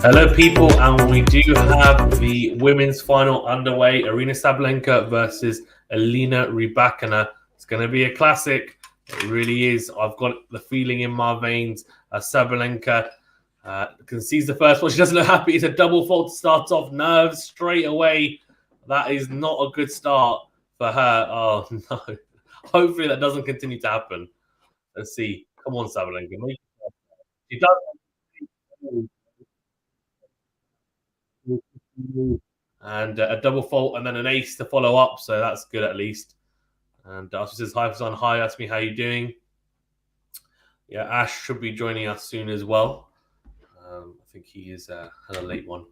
Hello, people, and we do have the women's final underway. Aryna Sabalenka versus Elena Rybakina. It's going to be a classic. It really is. I've got the feeling in my veins. Sabalenka concedes the first one. She doesn't look happy. It's a double fault to start off. Nerves straight away. That is not a good start for her. Oh, no. Hopefully that doesn't continue to happen. Let's see. Come on, Sabalenka. She does. And a double fault and then an ace to follow up, so that's good at least. And Darcy says, hi, on hi, ask me how you're doing. Yeah, Ash should be joining us soon as well. I think he is had a late one.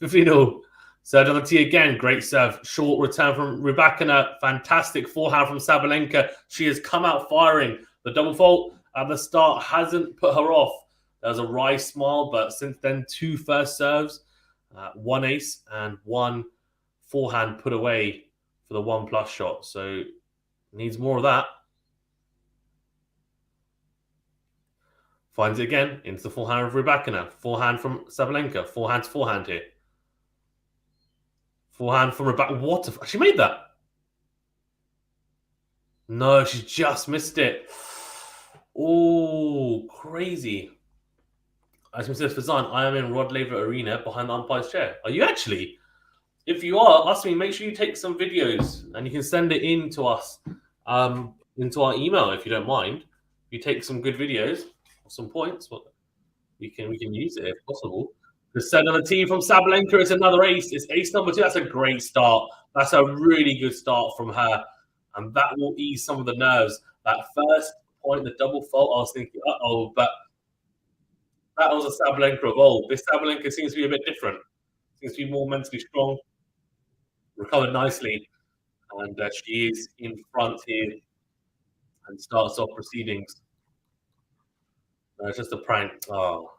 15-0. So another tee again, great serve. Short return from Rybakina, fantastic forehand from Sabalenka. She has come out firing. The double fault at the start hasn't put her off. There was a wry smile, but since then, 2 first serves. 1 ace and 1 forehand put away for the 1+ shot. So needs more of that. Finds it again into the forehand of Rybakina. Forehand from Sabalenka. Forehand to forehand here. Forehand from Rybakina. What? She made that. No, she just missed it. Oh, crazy. As we said, Fazan, I am in Rod Laver Arena behind the umpire's chair. Are you actually? If you are, ask me, make sure you take some videos and you can send it in to us into our email if you don't mind. You take some good videos or some points, we can use it if possible. The set on the team from Sabalenka is another ace. It's ace number 2. That's a great start. That's a really good start from her. And that will ease some of the nerves. That first point, the double fault, I was thinking, uh-oh, but that was a Sabalenka of old. This Sabalenka seems to be a bit different. Seems to be more mentally strong. Recovered nicely. And she is in front here and starts off proceedings. It's just a prank. Oh,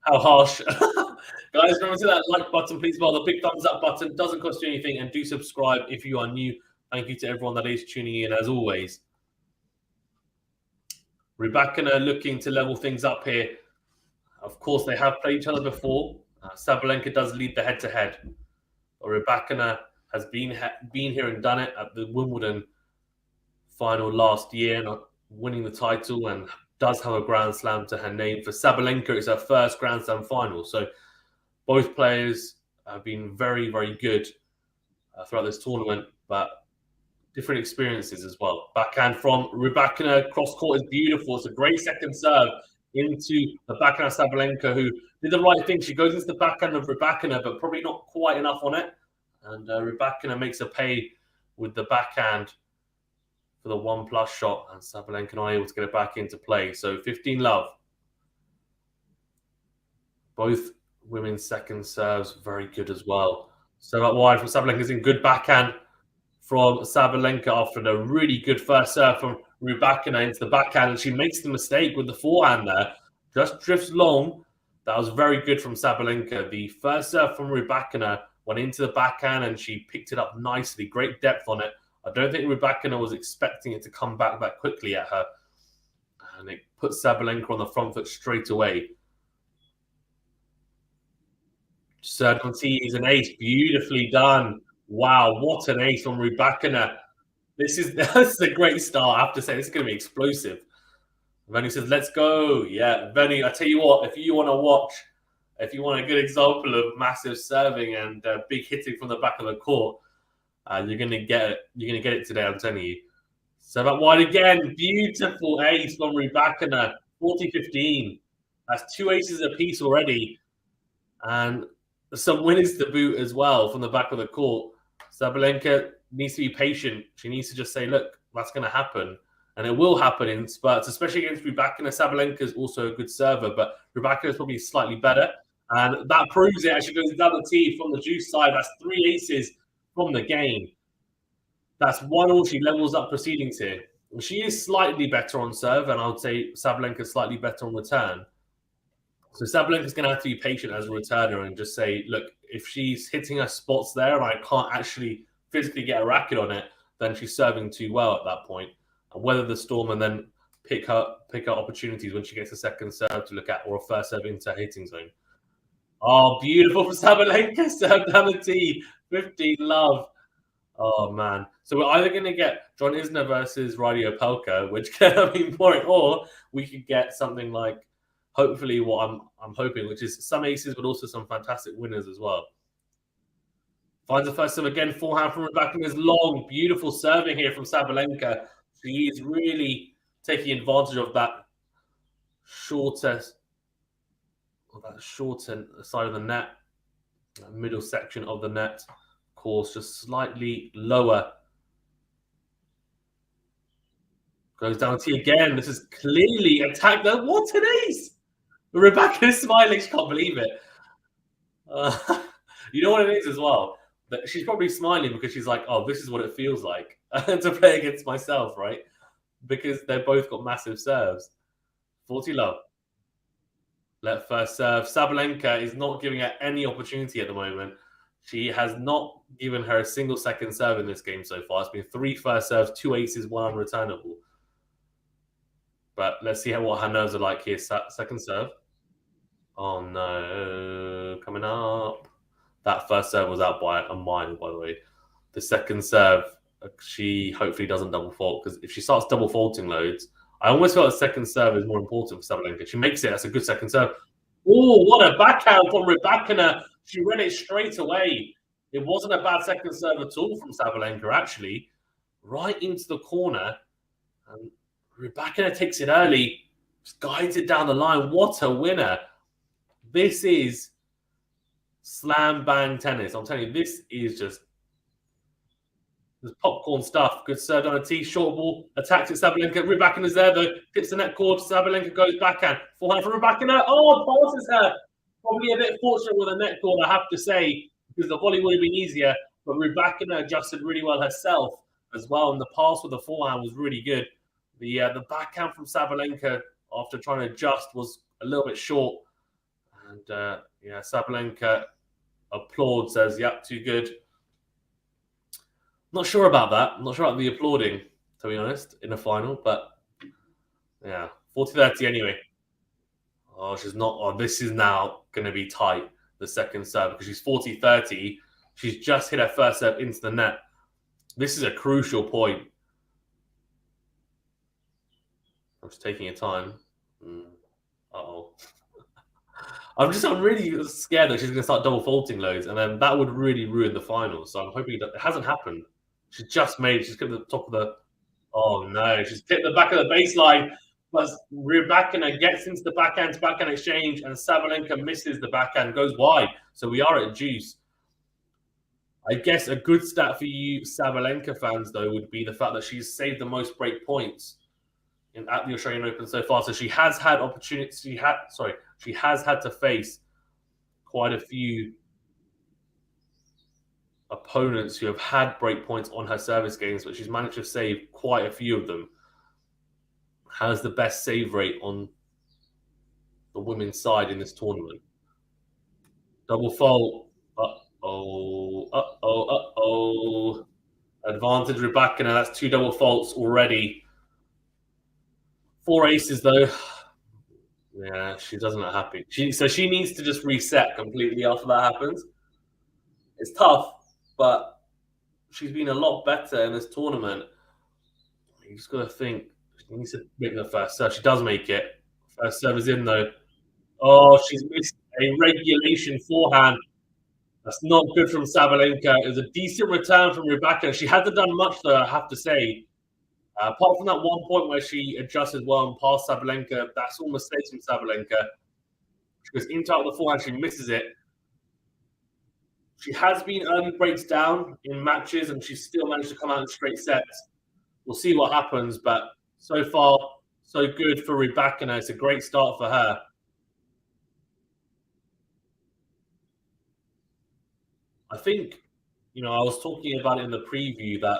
how harsh. Guys, remember to that like button, please. Well, the big thumbs up button doesn't cost you anything. And do subscribe if you are new. Thank you to everyone that is tuning in, as always. Rybakina looking to level things up here. Of course, they have played each other before. Sabalenka does lead the head-to-head. Rybakina has been here and done it at the Wimbledon final last year, not winning the title, and does have a Grand Slam to her name. For Sabalenka, it's her first Grand Slam final. So both players have been very, very good throughout this tournament, but different experiences as well. Backhand from Rybakina, cross court is beautiful. It's a great second serve into the backhand of Sabalenka, who did the right thing. She goes into the backhand of Rybakina, but probably not quite enough on it. And Rybakina makes a pay with the backhand for the 1+ shot, and Sabalenka not able to get it back into play. So 15-love. Both women's second serves very good as well. So out wide from Sabalenka is in good backhand from Sabalenka after a really good first serve from Rybakina into the backhand, and she makes the mistake with the forehand there. Just drifts long. That was very good from Sabalenka. The first serve from Rybakina went into the backhand, and she picked it up nicely. Great depth on it. I don't think Rybakina was expecting it to come back that quickly at her. And it put Sabalenka on the front foot straight away. Certainty is an ace. Beautifully done. Wow, what an ace from Rybakina. This is a great start. I have to say, this is going to be explosive. Venu says, let's go. Yeah, Venu, I tell you what, if you want to watch, if you want a good example of massive serving and big hitting from the back of the court, you're going to get it. You're going to get it today, I'm telling you. So that wide again. Beautiful ace from Rybakina. 40-15. That's 2 aces apiece already. And some winners to boot as well from the back of the court. Sabalenka needs to be patient. She needs to just say, look, that's going to happen. And it will happen in spurts, especially against Rybakina. Sabalenka is also a good server, but Rybakina is probably slightly better. And that proves it. Actually goes down the tee from the juice side. That's 3 aces from the game. That's 1-1. She levels up proceedings here. She is slightly better on serve, and I would say Sabalenka is slightly better on return. So Sabalenka is going to have to be patient as a returner and just say, look, if she's hitting her spots there and I can't actually physically get a racket on it, then she's serving too well at that point. And weather the storm and then pick up opportunities when she gets a second serve to look at, or a first serve into her hitting zone. Oh, beautiful for Sabalenka. Serve down the tee. 15 love. Oh, man. So we're either going to get John Isner versus Rybakin, which can be boring, or we could get something like, hopefully, what I'm hoping, which is some aces, but also some fantastic winners as well. Finds the first serve again. Forehand from Rybakina is long. Beautiful serving here from Sabalenka. She is really taking advantage of that shorter side of the net, that middle section of the net. Of course, just slightly lower. Goes down to again. This is clearly attacked. What an ace! Rybakina is smiling. She can't believe it. You know what it is as well? That she's probably smiling because she's like, oh, this is what it feels like to play against myself, right? Because they've both got massive serves. 40 love. Let first serve. Sabalenka is not giving her any opportunity at the moment. She has not given her a single second serve in this game so far. It's been 3 first serves, 2 aces, 1 unreturnable. But let's see what her nerves are like here. Second serve. Oh no, coming up. That first serve was out by a mile, by the way. The second serve, she hopefully doesn't double fault, because if she starts double faulting loads, I almost feel the second serve is more important for Sabalenka. She makes it. That's a good second serve. Oh, what a backhand from Rybakina. She read it straight away. It wasn't a bad second serve at all from Sabalenka, actually. Right into the corner. And Rybakina takes it early, just guides it down the line. What a winner. This is slam bang tennis. I'm telling you, this is just popcorn stuff. Good serve on a tee, short ball, attacks it. Sabalenka. Rybakina's there though. Hits the net cord. Sabalenka goes backhand. Forehand for Rybakina. Oh, passes her. Probably a bit fortunate with a net cord, I have to say, because the volley would have been easier. But Rybakina adjusted really well herself as well, and the pass with the forehand was really good. The backhand from Sabalenka, after trying to adjust, was a little bit short. And Sabalenka applauds, says, yep, too good. Not sure about that. I'm not sure about the applauding, to be honest, in the final. But, yeah, 40-30 anyway. Oh, she's not. Oh, this is now going to be tight, the second serve, because she's 40-30. She's just hit her first serve into the net. This is a crucial point. I'm just taking your time. Uh-oh. I'm really scared that she's going to start double faulting loads, and then that would really ruin the final. So I'm hoping that it hasn't happened. She's just made. She's got the top of the. Oh no! She's hit the back of the baseline, but Rybakina gets into the backhand to backhand exchange, and Sabalenka misses the backhand, goes wide. So we are at juice. I guess a good stat for you Sabalenka fans, though, would be the fact that she's saved the most break points at the Australian Open so far. So she has had opportunities. She has had to face quite a few opponents who have had break points on her service games, but she's managed to save quite a few of them. Has the best save rate on the women's side in this tournament. Double fault. Uh-oh. Advantage Rybakina. That's 2 double faults already. 4 aces, though. Yeah, she doesn't look happy. So she needs to just reset completely after that happens. It's tough, but she's been a lot better in this tournament. You just got to think. She needs to make the first serve. She does make it. First serve is in, though. Oh, she's missed a regulation forehand. That's not good from Sabalenka. It was a decent return from Rybakina. She hasn't done much, though, I have to say. Apart from that one point where she adjusted well and passed Sabalenka, that's all mistakes from Sabalenka. She goes into out the forehand, she misses it. She has been early breaks down in matches, and she's still managed to come out in straight sets. We'll see what happens, but so far, so good for Rybakina. It's a great start for her. I think, I was talking about it in the preview that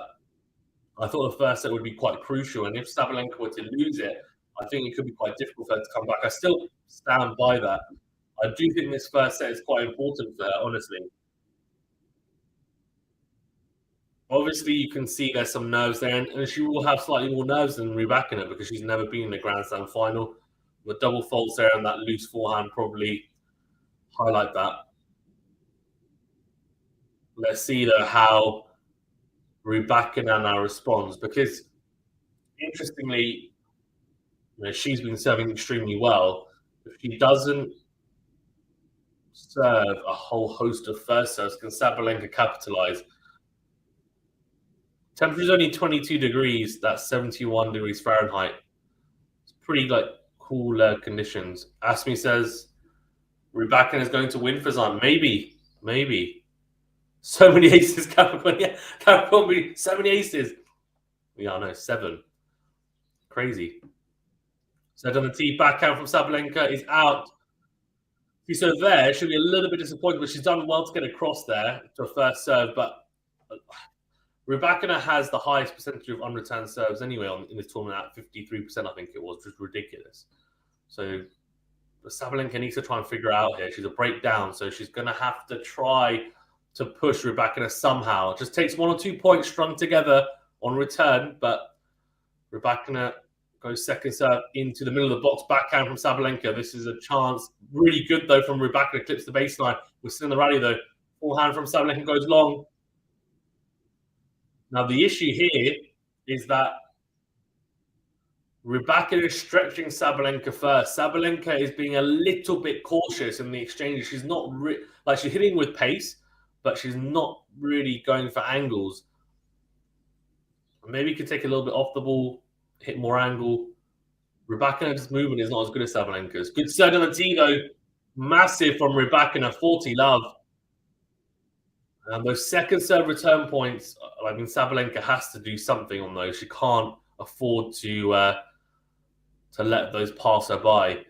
I thought the first set would be quite crucial, and if Sabalenka were to lose it, I think it could be quite difficult for her to come back. I still stand by that. I do think this first set is quite important for her, honestly. Oh, obviously you can see there's some nerves there, and she will have slightly more nerves than Rybakina because she's never been in the Grand Slam final. The double faults there and that loose forehand probably highlight that. Let's see though how Rybakina now responds, because interestingly, she's been serving extremely well. If she doesn't serve a whole host of first serves, can Sabalenka capitalize? Temperature is only 22 degrees. That's 71 degrees Fahrenheit. It's pretty cooler conditions. Asmi says Rybakina is going to win for Zan. Maybe. So many aces, Capricorn. Yeah, Capricorn. So many aces. Yeah, I know, 7. Crazy. Set on the tee, backhand from Sabalenka is out. So there, she'll be a little bit disappointed, but she's done well to get across there to a first serve. But Rybakina has the highest percentage of unreturned serves anyway in this tournament at 53%, I think it was, just ridiculous. So Sabalenka needs to try and figure out here. She's a breakdown, so she's going to have to try to push Rybakina somehow. It just takes 1 or 2 points strung together on return, but Rybakina goes second serve into the middle of the box, backhand from Sabalenka. This is a chance. Really good, though, from Rybakina. Clips the baseline. We're still in the rally, though. Forehand from Sabalenka goes long. Now, the issue here is that Rybakina is stretching Sabalenka first. Sabalenka is being a little bit cautious in the exchanges. She's not she's hitting with pace, but she's not really going for angles. Maybe you could take a little bit off the ball, hit more angle. Rybakina's movement is not as good as Sabalenka's. Good serve on the tee, though. Massive from Rybakina, 40 love. And those second serve return points, I mean, Sabalenka has to do something on those. She can't afford to let those pass her by.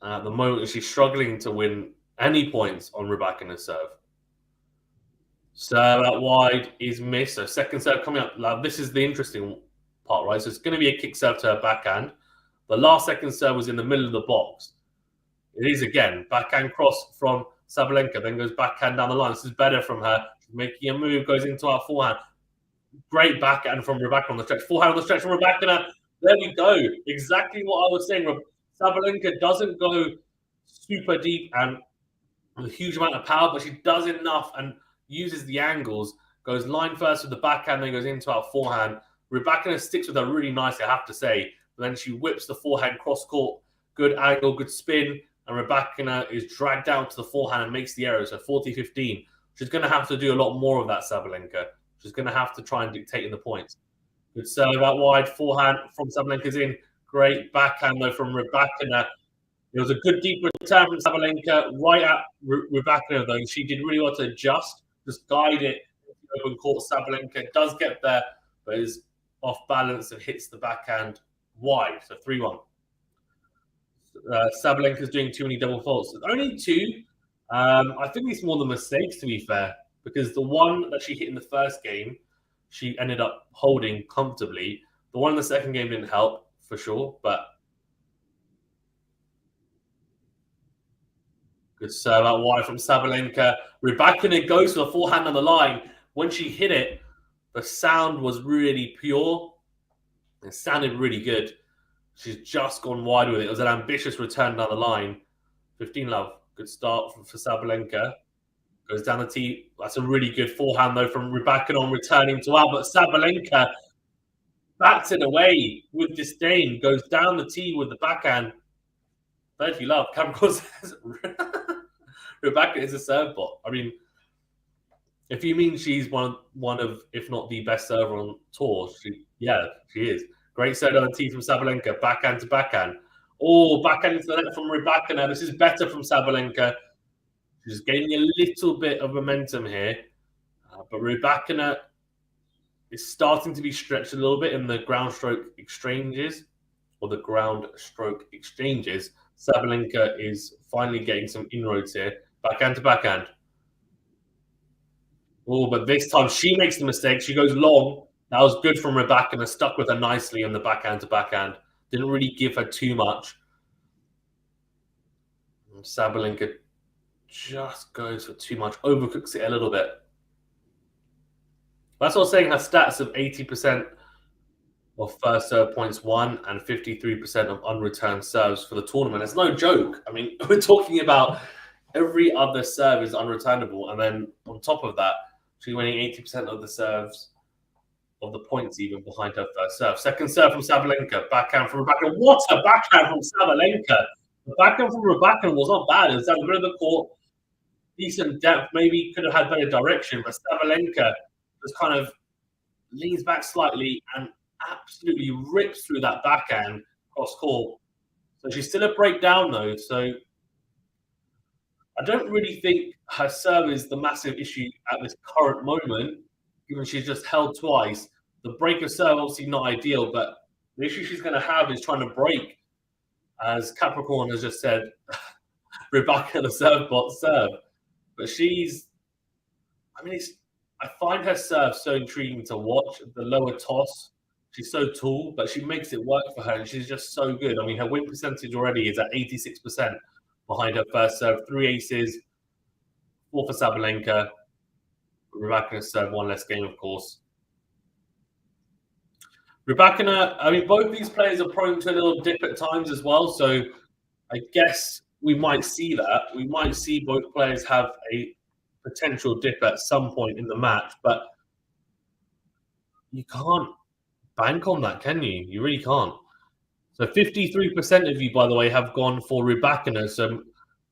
At the moment, she's struggling to win any points on Rybakina's serve. Serve out wide is missed. So second serve coming up. Now, this is the interesting part, right? So it's going to be a kick serve to her backhand. The last second serve was in the middle of the box. It is again backhand cross from Sabalenka, then goes backhand down the line. This is better from her. She's making a move, goes into our forehand. Great backhand from Rybakina on the stretch. Forehand on the stretch from Rybakina. There we go. Exactly what I was saying. Sabalenka doesn't go super deep and with a huge amount of power, but she does enough and uses the angles. Goes line first with the backhand, then goes into our forehand. Rybakina sticks with her really nicely, I have to say. But then she whips the forehand cross court. Good angle, good spin. And Rybakina is dragged down to the forehand and makes the error. So 40-15. She's going to have to do a lot more of that, Sabalenka. She's going to have to try and dictate in the points. Good serve out wide. Forehand from Sabalenka's in. Great backhand, though, from Rybakina. It was a good deep return from Sabalenka right at Rybakina, though. She did really well to adjust, just guide it into the open court. Sabalenka does get there, but is off balance and hits the backhand wide. So 3-1. Sabalenka's doing too many double faults. Only 2. I think it's more the mistakes, to be fair, because the one that she hit in the first game, she ended up holding comfortably. The one in the second game didn't help, for sure, but good serve out wide from Sabalenka. Rybakina goes for the forehand on the line. When she hit it, the sound was really pure. It sounded really good. She's just gone wide with it. It was an ambitious return down the line. 15 love. Good start for Sabalenka. Goes down the tee. That's a really good forehand, though, from Rybakina on returning to out. But Sabalenka bats it away with disdain. Goes down the tee with the backhand. 30 love. Capricorn says Rybakina is a serve bot. I mean, if you mean she's one of, if not the best server on tour, she is. Great serve on the tee from Sabalenka, backhand to backhand. Oh, backhand into the net from Rybakina. This is better from Sabalenka. She's gaining a little bit of momentum here. But Rybakina is starting to be stretched a little bit in the ground stroke exchanges. Sabalenka is finally getting some inroads here. Backhand to backhand. Oh, but this time she makes the mistake. She goes long. That was good from Rybakina. Stuck with her nicely on the backhand to backhand. Didn't really give her too much. And Sabalenka just goes for too much. Overcooks it a little bit. That's what I was saying. Her stats of 80% of first serve points won and 53% of unreturned serves for the tournament. It's no joke. I mean, we're talking about every other serve is unreturnable, and then on top of that, she's winning 80% of the serves of the points even behind her first serve. Second serve from Sabalenka, backhand from Rybakina. What a backhand from Sabalenka! The backhand from Rybakina was not bad. It was at the middle of the court, decent depth. Maybe could have had better direction, but Sabalenka just kind of leans back slightly and absolutely rips through that backhand cross court. So she's still a breakdown though. So I don't really think her serve is the massive issue at this current moment, given she's just held twice. The break of serve obviously not ideal, but the issue she's going to have is trying to break. As Capricorn has just said, Rybakina the serve bot serve. But she's, I mean, I find her serve so intriguing to watch. The lower toss, she's so tall, but she makes it work for her, and she's just so good. I mean, her win percentage already is at 86% behind her first serve. 3 aces, 4 for Sabalenka. Rybakina serve 1 less game, of course. Rybakina, I mean, both these players are prone to a little dip at times as well, so I guess we might see that. We might see both players have a potential dip at some point in the match, but you can't bank on that, can you? You really can't. So 53% of you, by the way, have gone for Rybakina, so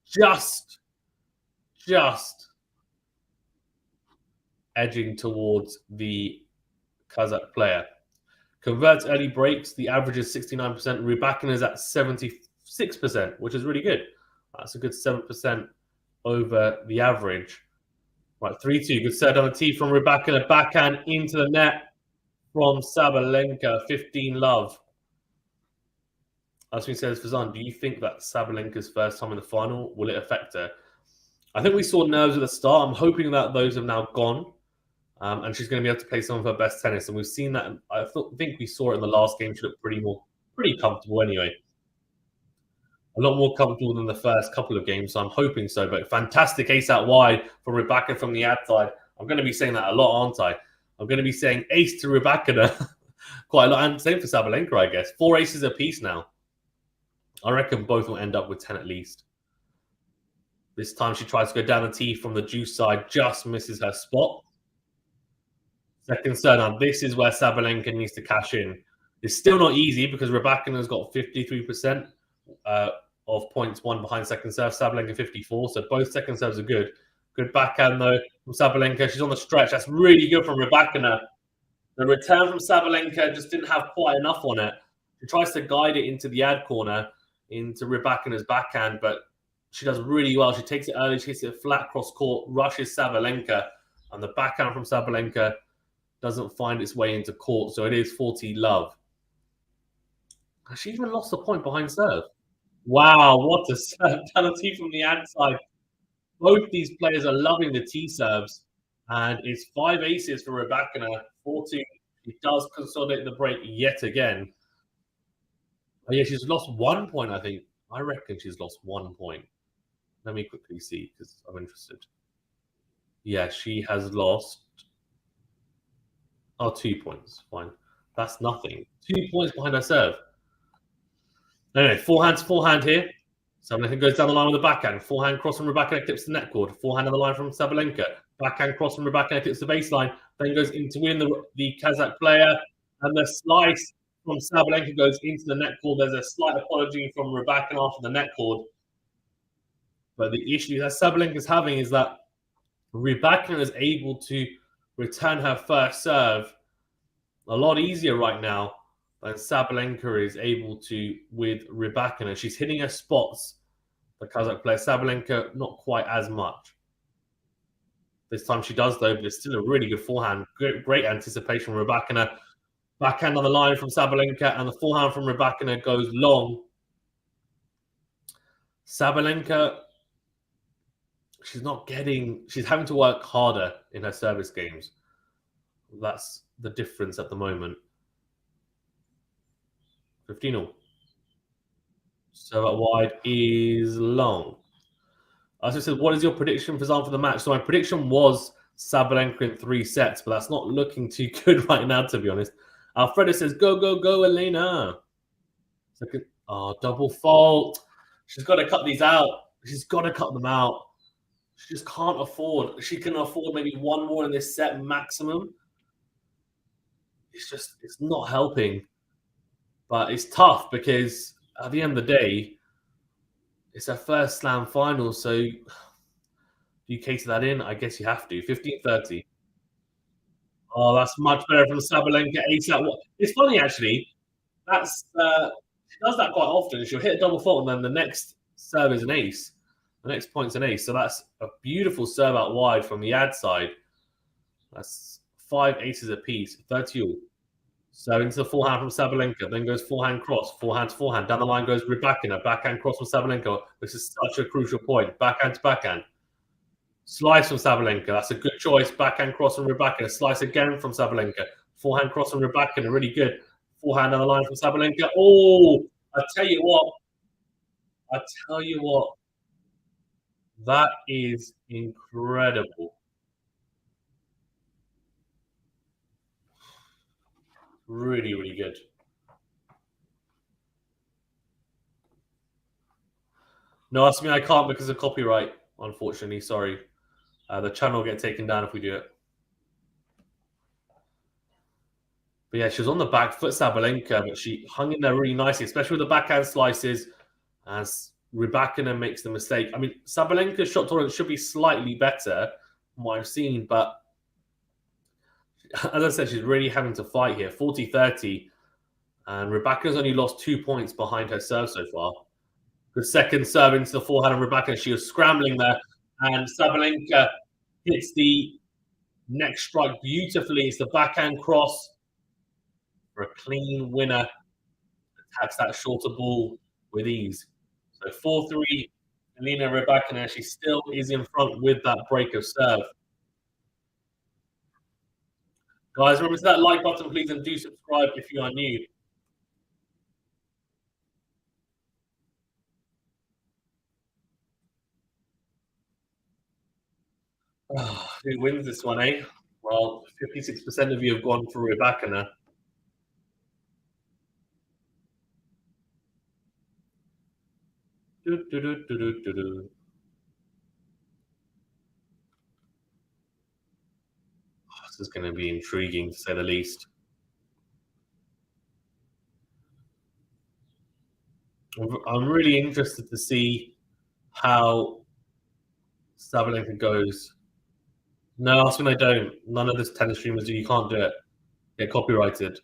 just edging towards the Kazakh player. Converts early breaks, the average is 69%. Rybakina is at 76%, which is really good. That's a good 7% over the average. Right, 3-2. Good set on the tee from Rybakina. Backhand into the net from Sabalenka. 15 love. As we says, Fazan, do you think that Sabalenka's first time in the final, will it affect her? I think we saw nerves at the start. I'm hoping that those have now gone. And she's going to be able to play some of her best tennis. And we've seen that. I think we saw it in the last game. She looked pretty comfortable anyway. A lot more comfortable than the first couple of games. So I'm hoping so. But fantastic ace out wide for Rybakina from the ad side. I'm going to be saying that a lot, aren't I? I'm going to be saying ace to Rybakina quite a lot. And same for Sabalenka, I guess. 4 aces apiece now. I reckon both will end up with 10 at least. This time she tries to go down the tee from the juice side. Just misses her spot. Second serve. Now, this is where Sabalenka needs to cash in. It's still not easy because Rybakina's got 53% of points won behind second serve. Sabalenka 54%. So both second serves are good. Good backhand, though, from Sabalenka. She's on the stretch. That's really good from Rybakina. The return from Sabalenka just didn't have quite enough on it. She tries to guide it into the ad corner, into Rybakina's backhand, but she does really well. She takes it early. She hits it flat cross court, rushes Sabalenka, and the backhand from Sabalenka doesn't find its way into court, so it is 40 love. She even lost a point behind serve. Wow, what a serve penalty from the ad side. Both these players are loving the tee serves, and it's 5 aces for Rybakina, 4-2. She does consolidate the break yet again. Oh yeah, she's lost 1 point, I think. I reckon she's lost 1 point. Let me quickly see, because I'm interested. Yeah, she has lost... Oh, 2 points. Fine. That's nothing. 2 points behind her serve. Anyway, forehand to forehand here. Sabalenka goes down the line with the backhand. Forehand cross from Rybakina, clips the net cord. Forehand on the line from Sabalenka. Backhand cross from Rybakina, clips the baseline. Then goes in to win the Kazakh player. And the slice from Sabalenka goes into the net cord. There's a slight apology from Rybakina after the net cord. But the issue that Sabalenka is having is that Rybakina is able to return her first serve a lot easier right now than Sabalenka is able to with Rybakina. She's hitting her spots, the Kazakh player. Sabalenka, not quite as much. This time she does, though, but it's still a really good forehand. Great anticipation from Rybakina. Backhand on the line from Sabalenka, and the forehand from Rybakina goes long. Sabalenka, she's having to work harder in her service games. That's the difference at the moment. 15-all. So that wide is long. I just said, what is your prediction for the match? So my prediction was Sabalenka in 3 sets, but that's not looking too good right now, to be honest. Alfredo says, go, go, go, Elena. Oh, double fault. She's got to cut these out. She's got to cut them out. She just can't afford. She can afford maybe one more in this set maximum. It's not helping. But it's tough because at the end of the day, it's her first slam final. So do you cater that in? I guess you have to. 15-30. Oh, that's much better from Sabalenka. It's funny, actually. That's she does that quite often. She'll hit a double fault, and then the next serve is an ace. The next point's an ace. So that's a beautiful serve out wide from the ad side. That's 5 aces apiece, 30 all. So into the forehand from Sabalenka, then goes forehand cross, forehand to forehand. Down the line goes Rybakina, backhand cross from Sabalenka. This is such a crucial point. Backhand to backhand. Slice from Sabalenka. That's a good choice. Backhand cross from Rybakina. Slice again from Sabalenka. Forehand cross from Rybakina. Really good. Forehand down the line from Sabalenka. Oh, I tell you what. That is incredible. Really, really good. No, ask me. I can't because of copyright, unfortunately. Sorry. The channel will get taken down if we do it. But yeah, she was on the back foot, Sabalenka, but she hung in there really nicely, especially with the backhand slices, as Rybakina makes the mistake. I mean, Sabalenka's shot tolerance should be slightly better from what I've seen, but as I said, she's really having to fight here. 40-30, and Rybakina's only lost 2 points behind her serve so far. Good second serve into the forehand of Rybakina. She was scrambling there, and Sabalenka hits the next strike beautifully. It's the backhand cross for a clean winner. Attacks that shorter ball with ease. So 4-3, Elena Rybakina. She still is in front with that break of serve. Guys, remember to that like button, please, and do subscribe if you are new. Who wins this one, eh? Well, 56% of you have gone for Rybakina. This is going to be intriguing, to say the least. I'm really interested to see how Sabalenka goes. No, ask me I don't. None of this tennis streamers do. You can't do it. Get copyrighted.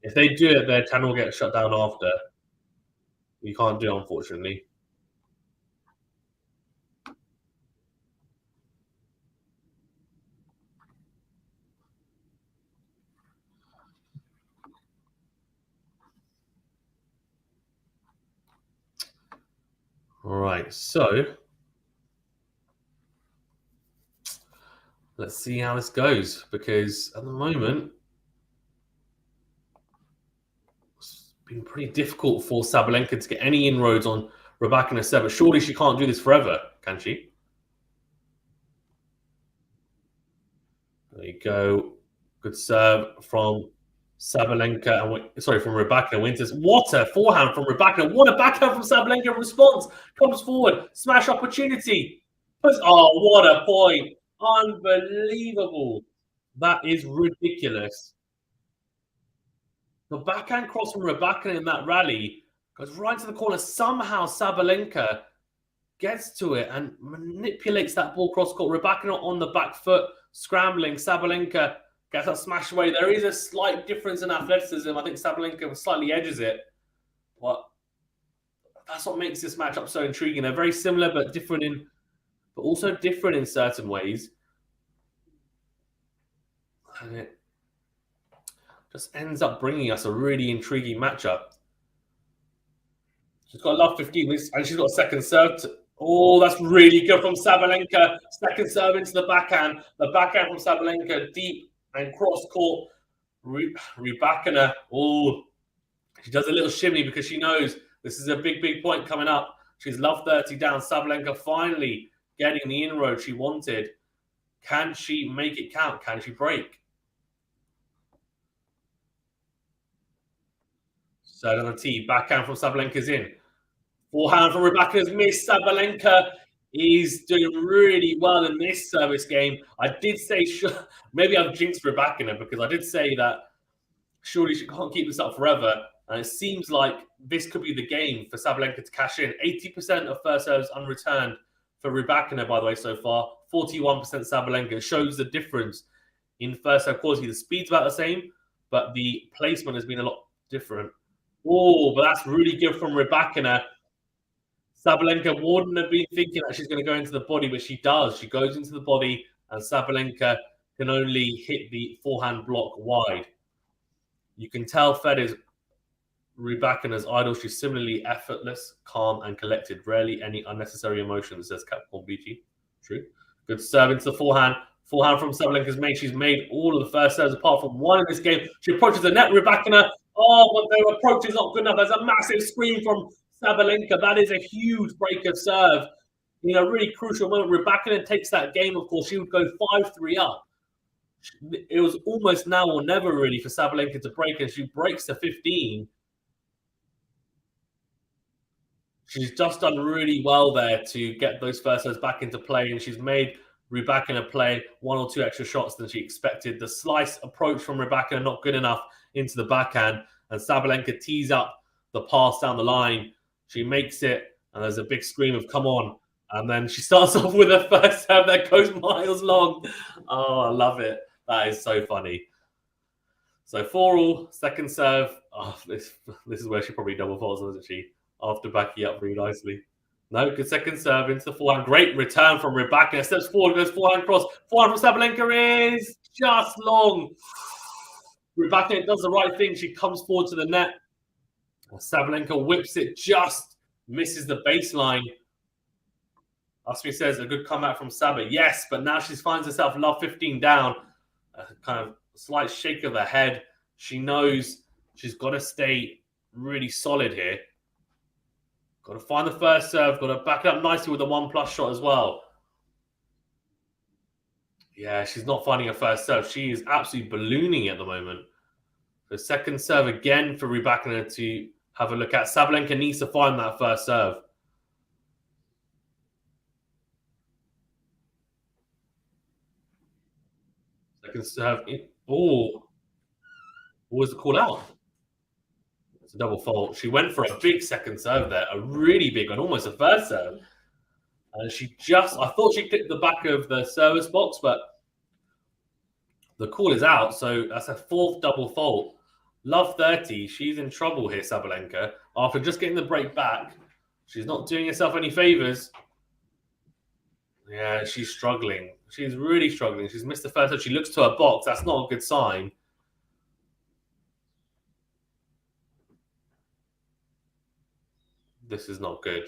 If they do it, their channel will get shut down after. You can't do it, unfortunately. All right, so let's see how this goes, because at the moment it's been pretty difficult for Sabalenka to get any inroads on Rybakina serve, but surely she can't do this forever, can she? There you go. Good serve from Sabalenka, from Rybakina. Winters. What a forehand from Rybakina. What a backhand from Sabalenka. Response comes forward. Smash opportunity. Oh, what a point. Unbelievable. That is ridiculous. The backhand cross from Rybakina in that rally goes right to the corner. Somehow Sabalenka gets to it and manipulates that ball cross court. Rybakina on the back foot, scrambling. Sabalenka gets that smash away. There is a slight difference in athleticism. I think Sabalenka slightly edges it. But that's what makes this matchup so intriguing. They're very similar but also different in certain ways. And it just ends up bringing us a really intriguing matchup. She's got a love 15 minutes, and she's got a second serve. Oh, that's really good from Sabalenka. Second serve into the backhand. The backhand from Sabalenka, deep and cross court. Rybakina. Oh, she does a little shimmy because she knows this is a big, big point coming up. She's love 30 down. Sabalenka finally getting the inroad she wanted. Can she make it count? Can she break? Serve on the tee. Backhand from Sabalenka's in. Forehand from Rybakina's missed. Sabalenka is doing really well in this service game. I did say, maybe I've jinxed Rybakina because I did say that surely she can't keep this up forever. And it seems like this could be the game for Sabalenka to cash in. 80% of first serves unreturned for Rybakina, by the way, so far. 41% Sabalenka. It shows the difference in first serve quality. The speed's about the same, but the placement has been a lot different. Oh, but that's really good from Rybakina. Sabalenka wouldn't have been thinking that she's going to go into the body, but she does. She goes into the body, and Sabalenka can only hit the forehand block wide. You can tell Fed is Rybakina's idol. She's similarly effortless, calm, and collected. Rarely any unnecessary emotions, says Capcom BG. True. Good serve into the forehand. Forehand from Sabalenka's main. She's made all of the first serves apart from one in this game. She approaches the net. Rybakina. Oh, but their approach is not good enough. There's a massive screen from Sabalenka. That is a huge break of serve. In a really crucial moment, Rybakina takes that game, of course. She would go 5-3 up. It was almost now or never, really, for Sabalenka to break, and she breaks to 15. She's just done really well there to get those first serves back into play, and she's made Rybakina play one or two extra shots than she expected. The slice approach from Rybakina not good enough into the backhand, and Sabalenka tees up the pass down the line. She makes it, and there's a big scream of "come on!" And then she starts off with a first serve that goes miles long. Oh, I love it. That is so funny. So 4-all, second serve. Oh, this is where she probably double faults, isn't she? After backing up really nicely. No, good second serve into the forehand. Great return from Rybakina. Steps forward, goes forehand cross. Forehand from Sabalenka is just long. Rybakina does the right thing. She comes forward to the net. Sabalenka whips it, just misses the baseline. Asmi says a good comeback from Saba. Yes, but now she finds herself love 15 down. A kind of slight shake of the head. She knows she's got to stay really solid here. Got to find the first serve. Got to back it up nicely with a 1+ shot as well. Yeah, she's not finding a first serve. She is absolutely ballooning at the moment. The second serve again for Rybakina to have a look at. Sabalenka needs to find that first serve. Second serve. Oh, what was the call out? It's a double fault. She went for a big second serve there, a really big one, almost a first serve. And she just, I thought she clipped the back of the service box, but the call is out. So that's a fourth double fault. Love 30. She's in trouble here, Sabalenka. After just getting the break back, she's not doing herself any favors. Yeah, she's struggling. She's really struggling. She's missed the first serve. She looks to her box. That's not a good sign. This is not good.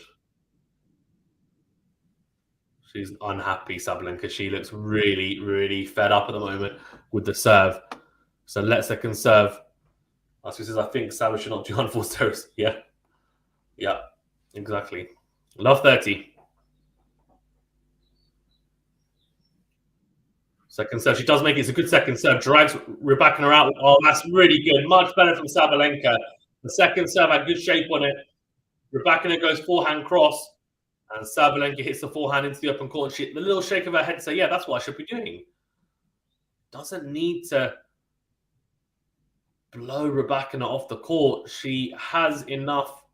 She's unhappy, Sabalenka. She looks really, really fed up at the moment with the serve. So let's second serve. As she says, I think Saba should not do unforced serves. Yeah. Yeah, exactly. Love 30. Second serve. She does make it. It's a good second serve. Drags Rybakina out. Oh, that's really good. Much better from Sabalenka. The second serve had good shape on it. Rybakina goes forehand cross. And Sabalenka hits the forehand into the open court. The little shake of her head say, yeah, that's what I should be doing. Doesn't need to blow Rybakina off the court. She has enough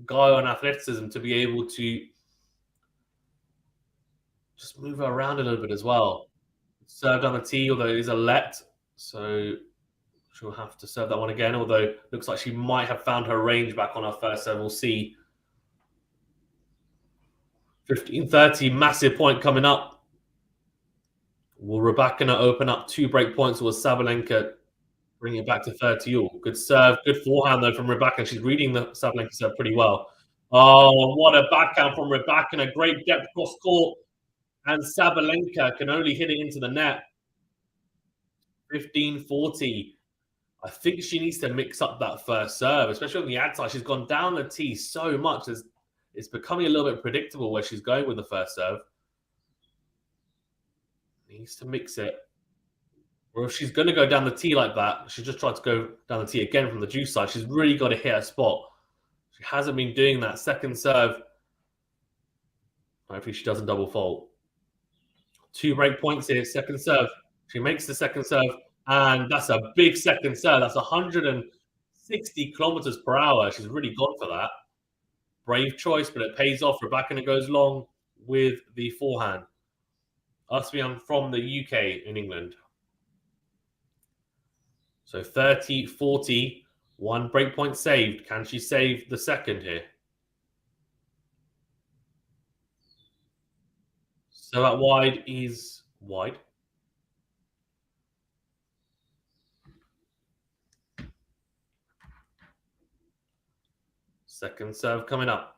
guile and athleticism to be able to just move her around a little bit as well. Served on the tee, although it is a let. So she'll have to serve that one again, although it looks like she might have found her range back on her first serve. We'll see. 15-30, massive point coming up. Will Rybakina open up 2 break points, or will Sabalenka bring it back to 30-all? Good serve, good forehand though from Rybakina. She's reading the Sabalenka serve pretty well. Oh, what a backhand from Rybakina. Great depth cross court. And Sabalenka can only hit it into the net. 15-40. I think she needs to mix up that first serve, especially on the ad side. She's gone down the tee so much. It's becoming a little bit predictable where she's going with the first serve. Needs to mix it. Or if she's going to go down the tee like that, she just tried to go down the tee again from the juice side. She's really got to hit her spot. She hasn't been doing that. Second serve. Hopefully she doesn't double fault. 2 break points here. Second serve. She makes the second serve. And that's a big second serve. That's 160 kilometers per hour. She's really gone for that. Brave choice, but it pays off. Rybakina goes long with the forehand. I'm from the UK in England. So 30-40, 1 breakpoint saved. Can she save the second here? So that wide is wide. Second serve coming up.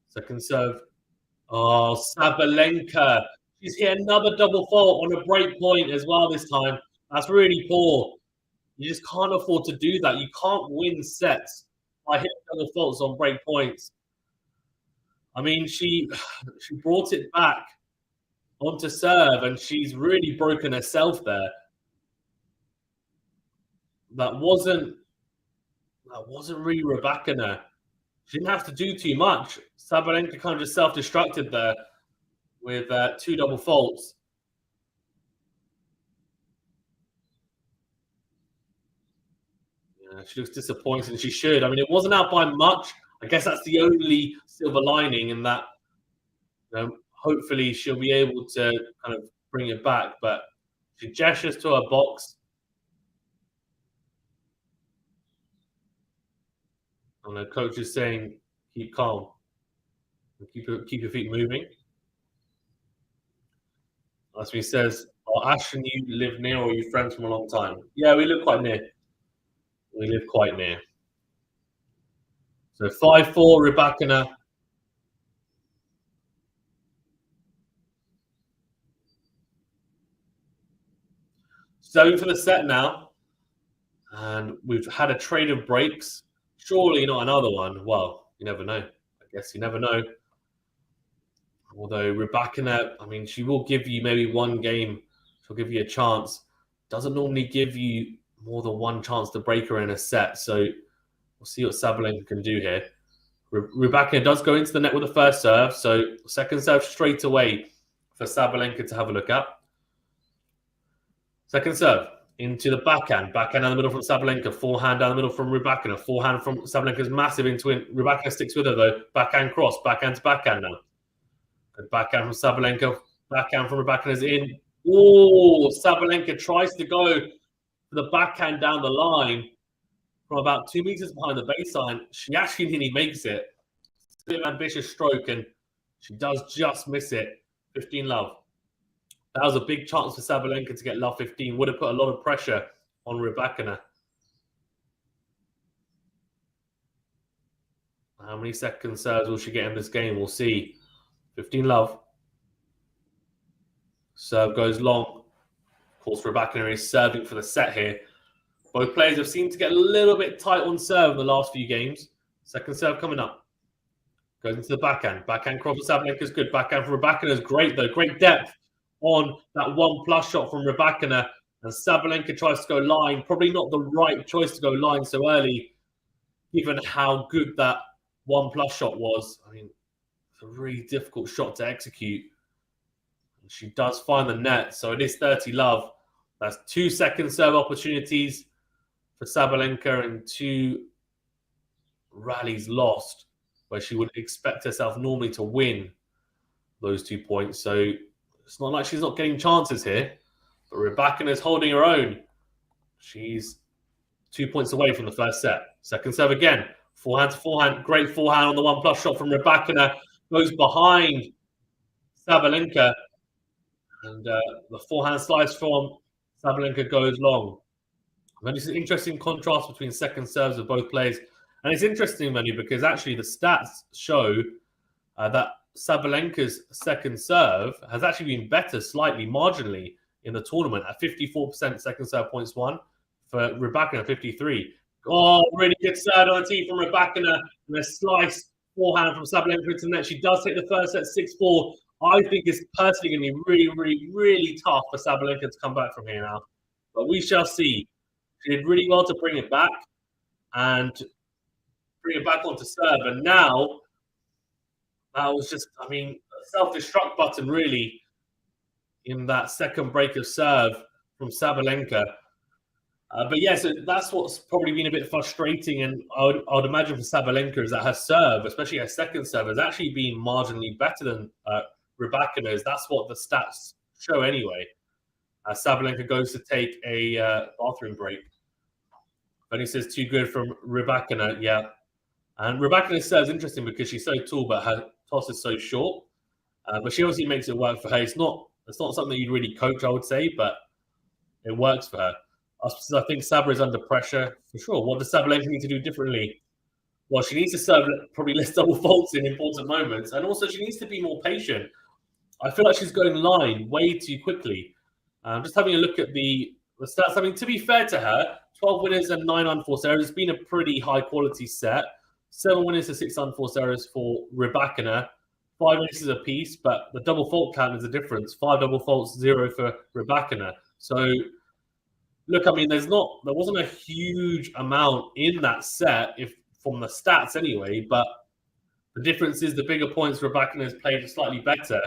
Second serve. Oh, Sabalenka. She's hit another double fault on a break point as well this time. That's really poor. You just can't afford to do that. You can't win sets by hitting double faults on break points. I mean, she brought it back onto serve, and she's really broken herself there. That wasn't really Rybakina. She didn't have to do too much. Sabalenka kind of just self-destructed there with 2 double faults. Yeah, she looks disappointed, and she should. I mean, it wasn't out by much. I guess that's the only silver lining in that. Hopefully she'll be able to kind of bring it back, but she gestures to her box. And the coach is saying, keep calm. Keep your feet moving. That's what he says. Oh, Ash and you live near, or are you friends from a long time? Yeah, we live quite near. We live quite near. So 5-4, Rybakina. Serving for the set now. And we've had a trade of breaks. Surely not another one. Well, you never know. I guess you never know. Although Rybakina, I mean, she will give you maybe 1 game. She'll give you a chance. Doesn't normally give you more than 1 chance to break her in a set. So we'll see what Sabalenka can do here. Rybakina does go into the net with the first serve. So second serve straight away for Sabalenka to have a look at. Second serve into the backhand. Backhand down the middle from Sabalenka. Forehand down the middle from Rybakina. Forehand from Sabalenka is massive into it. Rybakina sticks with her though. Backhand cross. Backhand to backhand now. Good backhand from Sabalenka. Backhand from Rybakina is in. Oh, Sabalenka tries to go for the backhand down the line from about 2 meters behind the baseline. She actually nearly makes it. It's a bit of an ambitious stroke, and she does just miss it. 15 love. That was a big chance for Sabalenka to get love 15. Would have put a lot of pressure on Rybakina. How many second serves will she get in this game? We'll see. 15 love. Serve goes long. Of course, Rybakina is serving for the set here. Both players have seemed to get a little bit tight on serve in the last few games. Second serve coming up. Goes into the backhand. Backhand cross for Sabalenka is good. Backhand for Rybakina is great, though. Great depth on that 1+ shot from Rybakina. And Sabalenka tries to go line. Probably not the right choice to go line so early, given how good that 1+ shot was. I mean, it's a really difficult shot to execute. And she does find the net, so it is 30 love. That's 2 second serve opportunities for Sabalenka and 2 rallies lost, where she would expect herself normally to win those 2 points. So it's not like she's not getting chances here, but Rybakina is holding her own. She's 2 points away from the first set. Second serve again. Forehand to forehand. Great forehand on the 1+ shot from Rybakina. Goes behind Sabalenka. And the forehand slice from Sabalenka goes long. And it's an interesting contrast between second serves of both players. And it's interesting, Manu, because actually the stats show that Sabalenka's second serve has actually been better slightly, marginally, in the tournament at 54% second serve points won for Rybakina, 53. Oh, really good serve on the tee from Rybakina. And a slice forehand from Sabalenka into the net. She does take the first set 6-4. I think it's personally going to be really, really, really tough for Sabalenka to come back from here now. But we shall see. She did really well to bring it back and bring it back onto serve. And now, that was just, I mean, a self-destruct button, really, in that second break of serve from Sabalenka. But yeah, so that's what's probably been a bit frustrating. And I would imagine for Sabalenka is that her serve, especially her second serve, has actually been marginally better than Rybakina's. That's what the stats show anyway. Sabalenka goes to take a bathroom break. And he says too good from Rybakina, yeah. And Rybakina's serve is interesting because she's so tall, but her toss is so short. But she obviously makes it work for her. It's not something that you'd really coach, I would say, but it works for her. I think Saba is under pressure for sure. What does Sabalenka need to do differently? Well, she needs to serve probably less double faults in important moments, and also she needs to be more patient. I feel like she's going line way too quickly. Just having a look at the stats. I mean, to be fair to her, 12 winners and 9 unforced errors. It's been a pretty high quality set. 7 winners to 6 unforced errors for Rybakina. 5 misses apiece, but the double fault count is a difference. 5 double faults, 0 for Rybakina. So, look, I mean, there wasn't a huge amount in that set, if from the stats anyway. But the difference is the bigger points. Rybakina has played slightly better,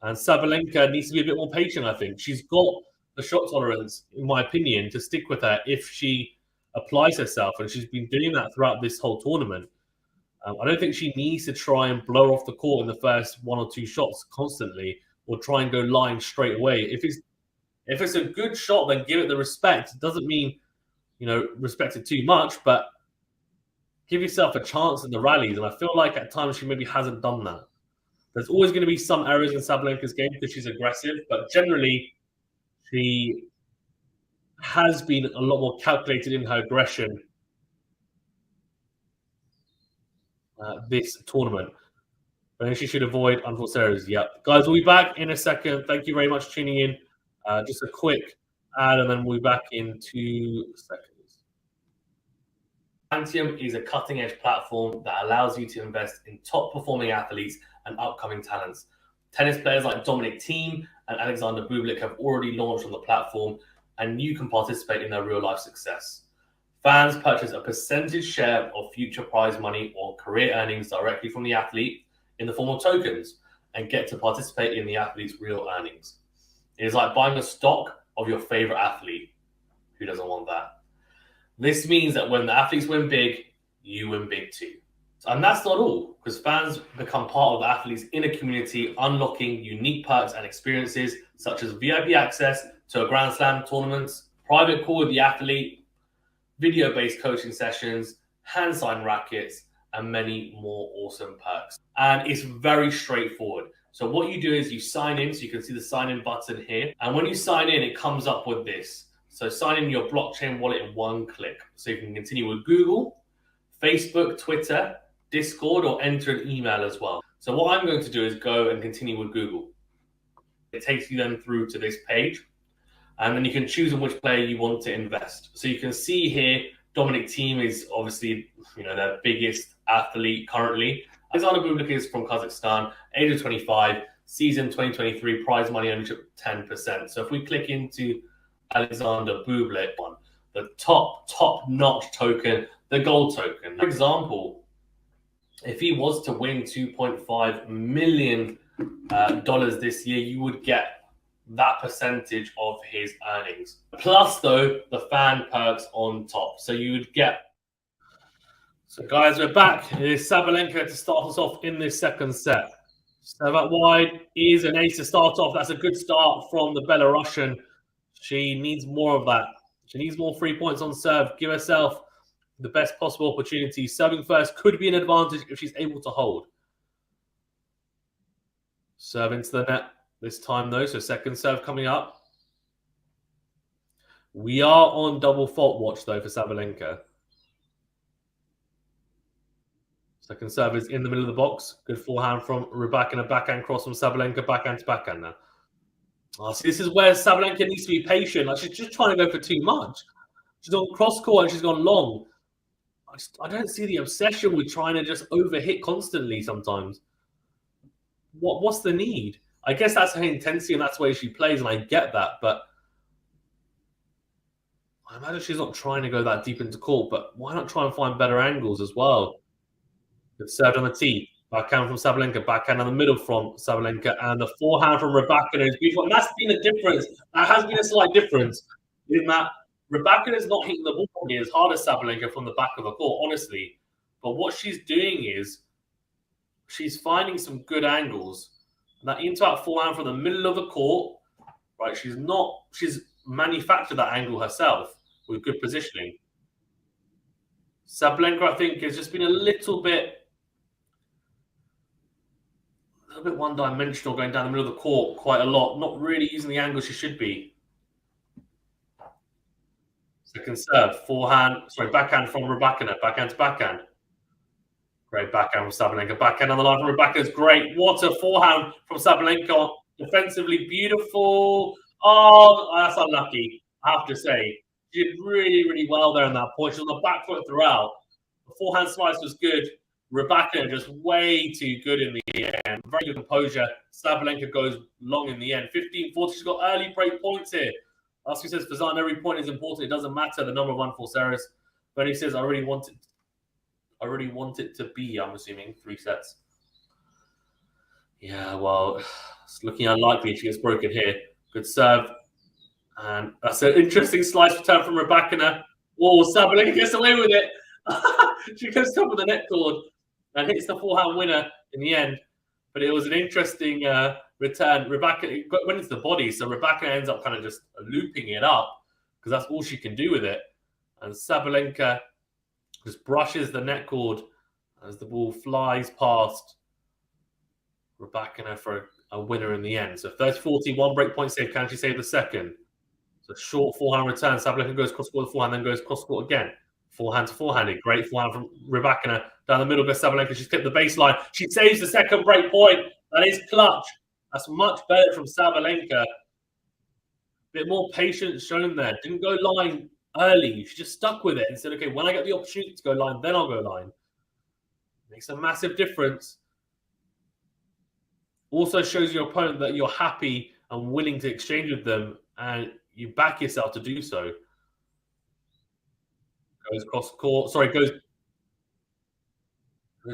and Sabalenka needs to be a bit more patient. I think she's got the shot tolerance, in my opinion, to stick with her if she applies herself, and she's been doing that throughout this whole tournament. I don't think she needs to try and blow off the court in the first 1 or 2 shots constantly, or try and go line straight away. If it's a good shot, then give it the respect. It doesn't mean, respect it too much, but give yourself a chance in the rallies. And I feel like at times she maybe hasn't done that. There's always going to be some errors in Sabalenka's game because she's aggressive, but generally she has been a lot more calculated in her aggression this tournament. And she should avoid unforced errors. Yep. Guys, we'll be back in a second. Thank you very much for tuning in. Just a quick ad, and then we'll be back in 2 seconds. Antium is a cutting-edge platform that allows you to invest in top-performing athletes and upcoming talents. Tennis players like Dominic Thiem and Alexander Bublik have already launched on the platform, and you can participate in their real-life success. Fans purchase a percentage share of future prize money or career earnings directly from the athlete in the form of tokens, and get to participate in the athlete's real earnings. It is like buying a stock of your favorite athlete. Who doesn't want that? This means that when the athletes win big, you win big too. And that's not all, because fans become part of the athlete's inner community, unlocking unique perks and experiences such as VIP access to a Grand Slam tournaments, private call with the athlete, video-based coaching sessions, hand sign rackets, and many more awesome perks. And it's very straightforward. So what you do is you sign in, so you can see the sign in button here. And when you sign in, it comes up with this. So sign in your blockchain wallet in 1 click. So you can continue with Google, Facebook, Twitter, Discord, or enter an email as well. So what I'm going to do is go and continue with Google. It takes you then through to this page. And then you can choose on which player you want to invest. So you can see here, Dominic Thiem is obviously, their biggest athlete currently. Alexander Bublik is from Kazakhstan, age of 25, season 2023, prize money ownership 10%. So if we click into Alexander Bublik, the top-notch token, the gold token. For example, if he was to win $2.5 million this year, you would get that percentage of his earnings. Plus, though, the fan perks on top. So you would get... So, guys, we're back. It is Sabalenka to start us off in this second set. Serve out wide is an ace to start off. That's a good start from the Belarusian. She needs more of that. She needs more 3 points on serve. Give herself the best possible opportunity. Serving first could be an advantage if she's able to hold. Serve into the net this time, though. So second serve coming up. We are on double fault watch, though, for Sabalenka. Second serve is in the middle of the box. Good forehand from Rybakina. Backhand cross from Sabalenka. Backhand to backhand now. Oh, see, this is where Sabalenka needs to be patient. Like, she's just trying to go for too much. She's gone cross court and she's gone long. I don't see the obsession with trying to just overhit constantly sometimes. What's the need? I guess that's her intensity and that's the way she plays, and I get that, but I imagine she's not trying to go that deep into court, but why not try and find better angles as well? It's served on the tee. Backhand from Sabalenka, backhand on the middle from Sabalenka, and the forehand from Rybakina is beautiful. And that's been a difference. That has been a slight difference in that Rybakina is not hitting the ball as hard as Sabalenka from the back of the court, honestly. But what she's doing is she's finding some good angles. And that into-out forehand from the middle of the court, right? She's manufactured that angle herself with good positioning. Sabalenka, I think, has just been a little bit one-dimensional, going down the middle of the court quite a lot, not really using the angle she should be. Second serve, backhand from Rybakina, backhand to backhand. Great backhand from Sabalenka, backhand on the line from Rybakina is great. What a forehand from Sabalenka, defensively beautiful. Oh, that's unlucky, I have to say. She did really, really well there in that point. She was on the back foot throughout. The forehand slice was good. Rybakina just way too good in the end. Very good composure. Sabalenka goes long in the end. 15-40. She's got early break points here. As he says, Fazan, every point is important. It doesn't matter the number of unforced errors. But he says, I really want it to be, I'm assuming, 3 sets. Yeah, well, it's looking unlikely she gets broken here. Good serve. And that's an interesting slice return from Rybakina. Oh, Sabalenka gets away with it. She goes top of the net cord and hits the forehand winner in the end. But it was an interesting return. Rybakina went into the body, so Rybakina ends up kind of just looping it up because that's all she can do with it. And Sabalenka just brushes the net cord as the ball flies past Rybakina for a winner in the end. So 30-40, 1 break point save. Can she save the second? So short forehand return. Sabalenka goes cross-court to forehand, then goes cross-court again. Forehand to forehanded. Great forehand from Rybakina. Down the middle goes Sabalenka. She's clipped the baseline. She saves the second break point. That is clutch. That's much better from Sabalenka. Bit more patience shown there. Didn't go line early. She just stuck with it and said, okay, when I get the opportunity to go line, then I'll go line. Makes a massive difference. Also shows your opponent that you're happy and willing to exchange with them, and you back yourself to do so. Goes cross court. Sorry, goes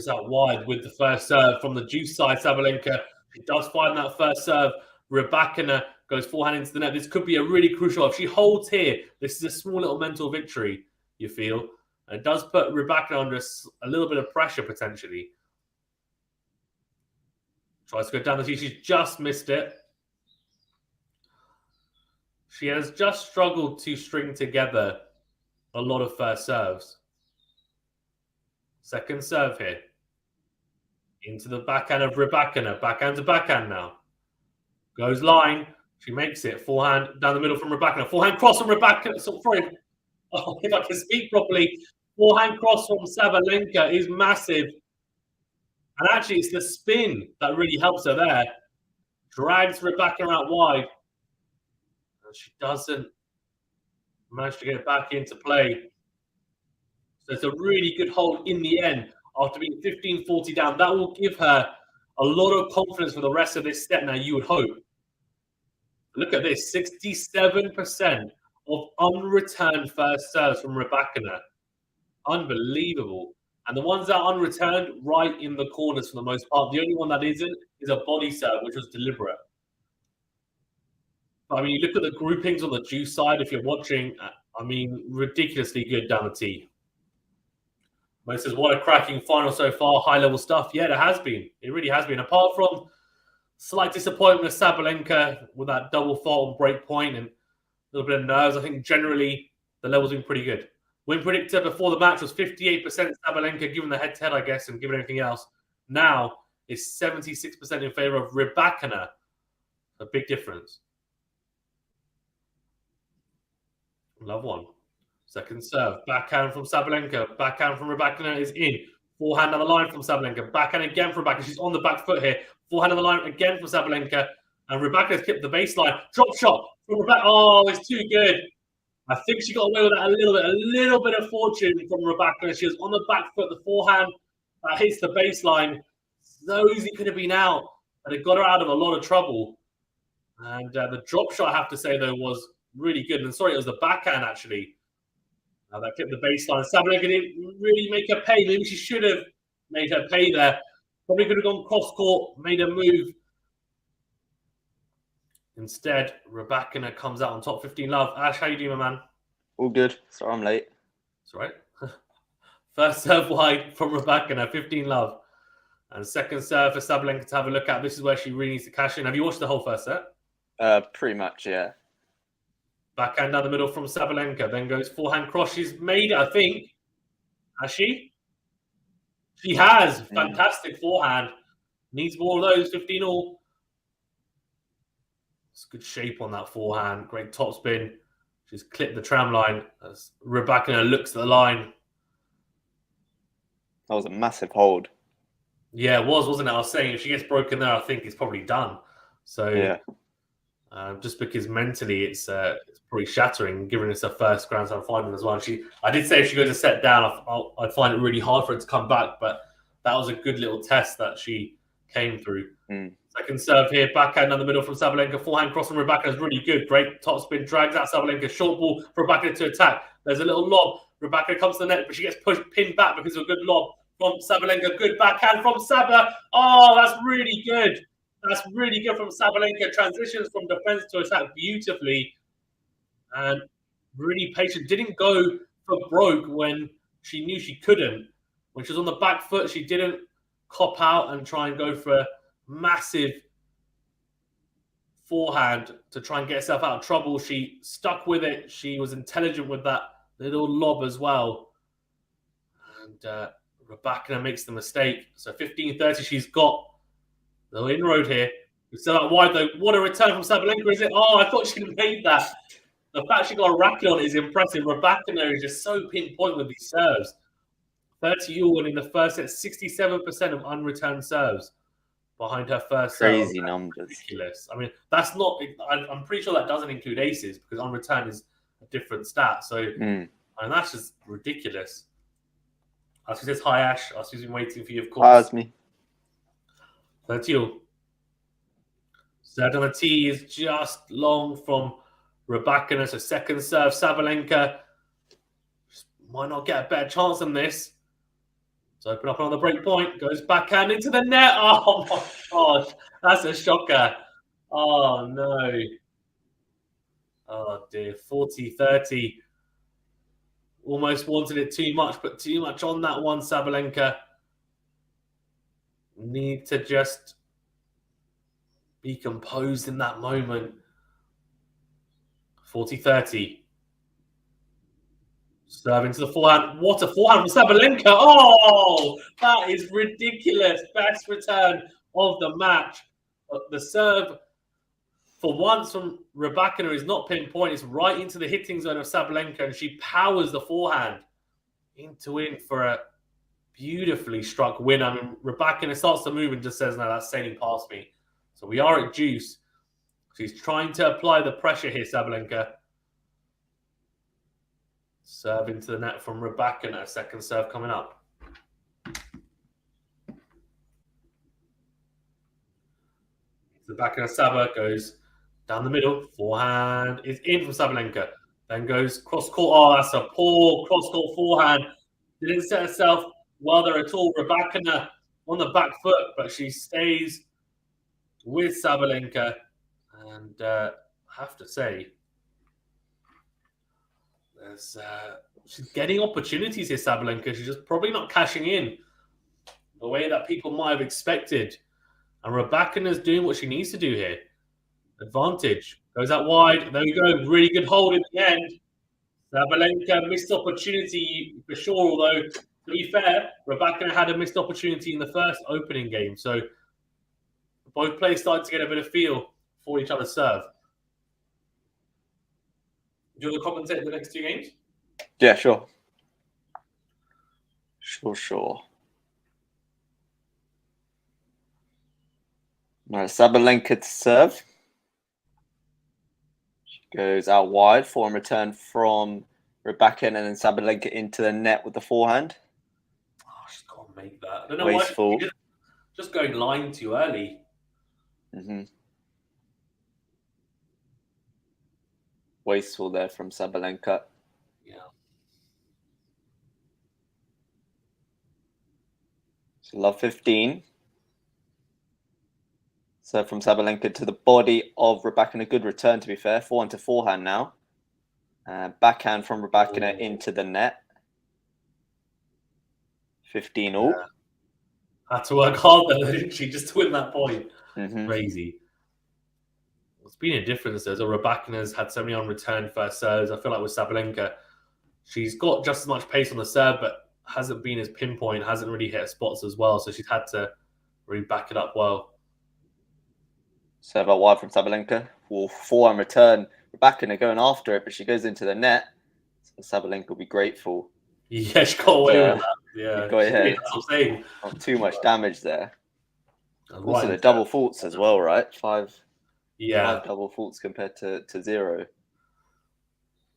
out wide with the first serve from the juice side. Sabalenka, she does find that first serve. Rybakina goes forehand into the net. This could be a really crucial. If she holds here, this is a small little mental victory, you feel. And it does put Rybakina under a little bit of pressure potentially. Tries to go down the tee. She's just missed it. She has just struggled to string together a lot of first serves. Second serve here. Into the backhand of Rybakina. Backhand to backhand now. Goes line. She makes it. Forehand down the middle from Rybakina. Forehand cross from Rybakina. Sorry. Oh, if I can speak properly. Forehand cross from Sabalenka is massive. And actually, it's the spin that really helps her there. Drags Rybakina out wide. And she doesn't manage to get back into play. So it's a really good hold in the end after being 15-40 down. That will give her a lot of confidence for the rest of this set now, you would hope. Look at this, 67% of unreturned first serves from Rybakina. Unbelievable. And the ones that are unreturned, right in the corners for the most part. The only one that isn't is a body serve, which was deliberate. I mean, you look at the groupings on the juice side, if you're watching, I mean, ridiculously good down the tee. But it says, what a cracking final so far, high-level stuff. Yeah, it has been. It really has been. Apart from slight disappointment with Sabalenka with that double fault on break point and a little bit of nerves, I think generally the level's been pretty good. Win predictor before the match was 58% Sabalenka, given the head-to-head, I guess, and given anything else. Now it's 76% in favor of Rybakina. A big difference. Love one. Second serve. Backhand from Sabalenka. Backhand from Rybakina is in. Forehand on the line from Sabalenka. Backhand again from Rybakina. She's on the back foot here. Forehand on the line again from Sabalenka. And Rybakina's kept the baseline. Drop shot from Rybakina. Oh, it's too good. I think she got away with that a little bit of fortune from Rybakina. She was on the back foot, the forehand that hits the baseline. So easy could have been out, but it got her out of a lot of trouble. And the drop shot, I have to say, though, was really good. And sorry, it was the backhand, actually. That clipped the baseline. Sabalenka didn't really make her pay. Maybe she should have made her pay there. Probably could have gone cross-court, made a move. Instead, Rybakina comes out on top. 15 love. Ash, how you doing, my man? All good. Sorry, I'm late. That's all right. First serve wide from Rybakina, 15 love. And second serve for Sabalenka to have a look at. This is where she really needs to cash in. Have you watched the whole first set? Pretty much, yeah. Backhand down the middle from Sabalenka. Then goes forehand cross. She's made it, I think. Has she? She has. Fantastic forehand. Needs more of those. 15 all. It's good shape on that forehand. Great topspin. She's clipped the tram line as Rybakina looks at the line. That was a massive hold. Yeah, it was, wasn't it? I was saying if she gets broken there, I think it's probably done. So yeah. Just because mentally it's probably shattering, given it's her first Grand Slam final as well. And I did say if she goes a set down, I'd find it really hard for her to come back, but that was a good little test that she came through. Second serve here, backhand down the middle from Sabalenka. Forehand cross from Rybakina is really good. Great topspin, drags out Sabalenka. Short ball for Rybakina to attack. There's a little lob. Rybakina comes to the net, but she gets pinned back because of a good lob from Sabalenka. Good backhand from Saba. Oh, that's really good. That's really good from Sabalenka. Transitions from defense to attack beautifully. And really patient. Didn't go for broke when she knew she couldn't. When she was on the back foot, she didn't cop out and try and go for a massive forehand to try and get herself out of trouble. She stuck with it. She was intelligent with that little lob as well. And Rybakina makes the mistake. So 15-30, she's got the inroad here. It's still out wide though. What a return from Sabalenka, is it? Oh, I thought she'd made that. The fact she got a racket on it is impressive. Rybakina is just so pinpoint with these serves. 30-all, and in the first set, 67% of unreturned serves behind her first serve. Crazy numbers. Ridiculous. I mean, that's not. I'm pretty sure that doesn't include aces because unreturned is a different stat. So, I mean, that's just ridiculous. As she says, hi Ash. She's been waiting for you, of course. Hi, it's me. 30-all. Serve on the tee is just long from Rybakina. So second serve, Sabalenka might not get a better chance than this. So open up on the break point, goes backhand into the net. Oh my gosh, that's a shocker. Oh no. Oh dear, 40-30. Almost wanted it too much, but too much on that one, Sabalenka. Need to just be composed in that moment. 40-30. Serve into the forehand. What a forehand from Sabalenka. Oh, that is ridiculous. Best return of the match. The serve, for once, from Rybakina is not pinpoint. It's right into the hitting zone of Sabalenka, and she powers the forehand into in for a beautifully struck win. I mean, Rybakina starts to move and just says, no, that's sailing past me. So we are at juice. She's trying to apply the pressure here, Sabalenka. Serve into the net from Rybakina. Second serve coming up. The backhand of Saba goes down the middle. Forehand is in from Sabalenka. Then goes cross court. Oh, that's a poor cross court forehand. Didn't set herself well there at all. Rybakina on the back foot, but she stays with Sabalenka. And I have to say, she's getting opportunities here, Sabalenka. She's just probably not cashing in the way that people might have expected. And Rybakina's doing what she needs to do here. Advantage. Goes out wide. There we go. Really good hold in the end. Sabalenka missed opportunity for sure, although, to be fair, Rybakina had a missed opportunity in the first opening game. So both players started to get a bit of feel for each other's serve. Do you want to compensate the next two games? Yeah, sure. Sure. Right, Sabalenka to serve. She goes out wide. Forehand return from Rybakina, and then Sabalenka into the net with the forehand. Oh, she's got to make that. I don't know Wasteful. why. Just going line too early. Wasteful there from Sabalenka. Yeah. So love 15. So from Sabalenka to the body of Rybakina. Good return, to be fair. Forehand to forehand now. Backhand from Rybakina into the net. 15 all. Yeah. Had to work hard though, didn't she, just to win that point? Crazy. It's been a difference though. So Rybakina's had so many on return first serves. I feel like with Sabalenka, she's got just as much pace on the serve, but hasn't been as pinpoint, hasn't really hit spots as well. So she's had to really back it up well. Serve out wide from Sabalenka. Forehand return. Rybakina going after it, but she goes into the net. So Sabalenka will be grateful. Yeah, she got away with that. Yeah, go ahead. That's what I'm saying. Not too much damage there. Also, Right. the double faults as well, right? Five Yeah. double faults compared to 0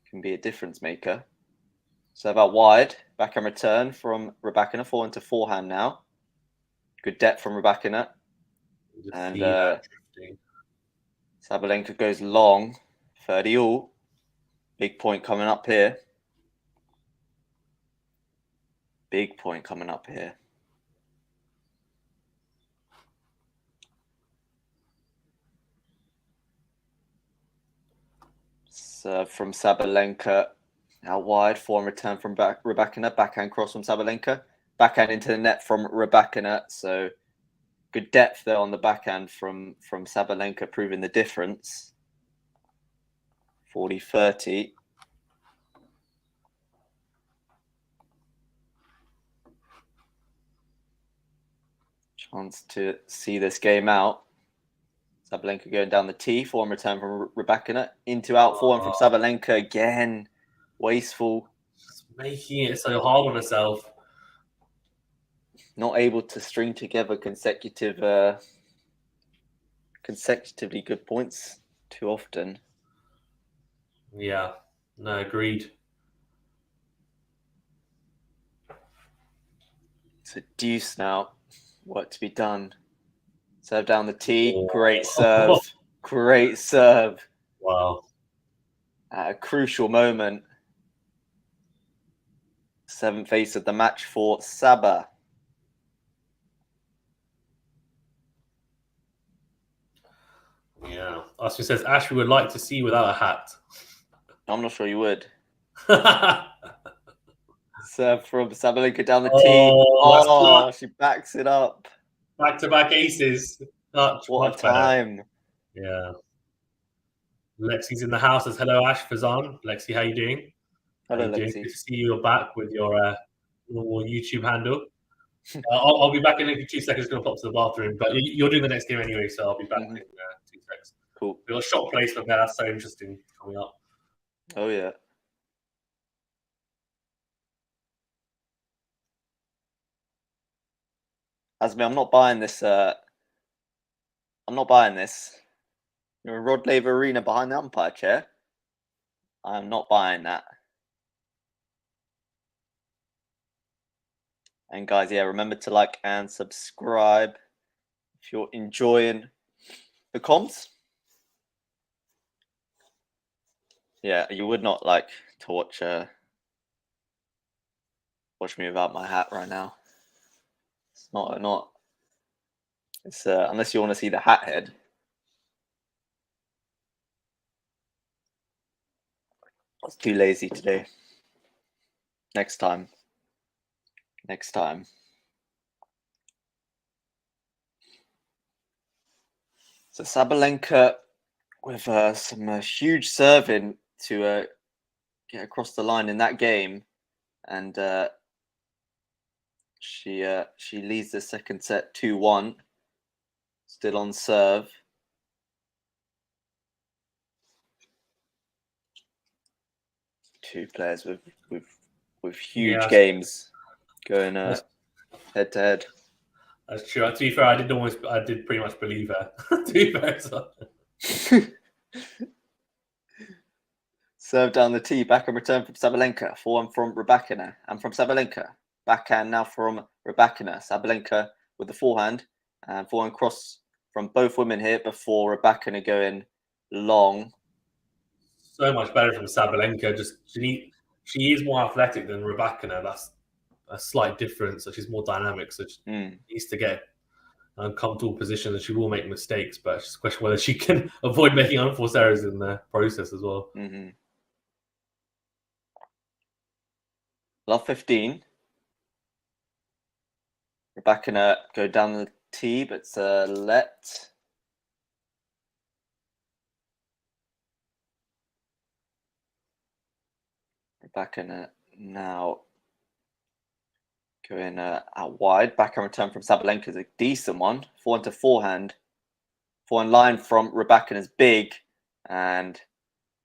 can be a difference maker. Serve out wide. Backhand return from Rybakina. Forehand to forehand now. Good depth from Rybakina. And Sabalenka goes long. 30 all. Big point coming up here. Big point coming up here. Serve from Sabalenka. Out wide. Forehand return from Rybakina. Backhand cross from Sabalenka. Backhand into the net from Rybakina. So good depth there on the backhand from Sabalenka, proving the difference. 40-30. Chance to see this game out. Sabalenka going down the tee. Forehand return from Rybakina. Into out forehand from Sabalenka again. Wasteful. Just making it so hard on herself. Not able to string together consecutively good points too often. Yeah, no, agreed. It's a deuce now. Work to be done. Serve down the tee. Great serve. Great serve. Wow. At a crucial moment. 7th ace of the match for Saba. Yeah. Oscar says, Ash, we would like to see you without a hat. I'm not sure you would. Serve from Sabalenka down the tee. Oh, she backs it up. Back-to-back aces. What a time. Better. Yeah. Lexi's in the house. Says, hello, Ash Fazan. Lexi, how you doing? Hello, Lexi. Good to see you back with your normal YouTube handle. I'll be back in 2 seconds. Going to pop to the bathroom, but you're doing the next game anyway, so I'll be back in 2 seconds. Cool. We got a shot placement there. That's so interesting coming up. Oh yeah. Asmi, I'm not buying this. I'm not buying this. You're a Rod Laver Aryna behind the umpire chair. I'm not buying that. And guys, yeah, remember to like and subscribe if you're enjoying the comms. Yeah, you would not like to watch me without my hat right now. It's not. It's unless you want to see the hat head. I was too lazy today. Next time. Next time. So Sabalenka with some huge serving to get across the line in that game, and she leads the second set 2-1. Still on serve. Two players with huge games going head to head. That's true. To be fair, I did pretty much believe her. To be fair, so. Serve down the tee, backhand return from Sabalenka. Forehand from Rybakina. And from Sabalenka. Backhand now from Rybakina. Sabalenka with the forehand. And forehand cross from both women here before Rybakina going long. So much better from Sabalenka. Just she is more athletic than Rybakina. That's a slight difference. So she's more dynamic. So she needs to get an uncomfortable position, and she will make mistakes. But it's just a question whether she can avoid making unforced errors in the process as well. Love 15. Rybakina go down the tee, but let. Rybakina now going out wide. Backhand return from Sabalenka is a decent one. Forehand to forehand. Forehand line from Rybakina is big, and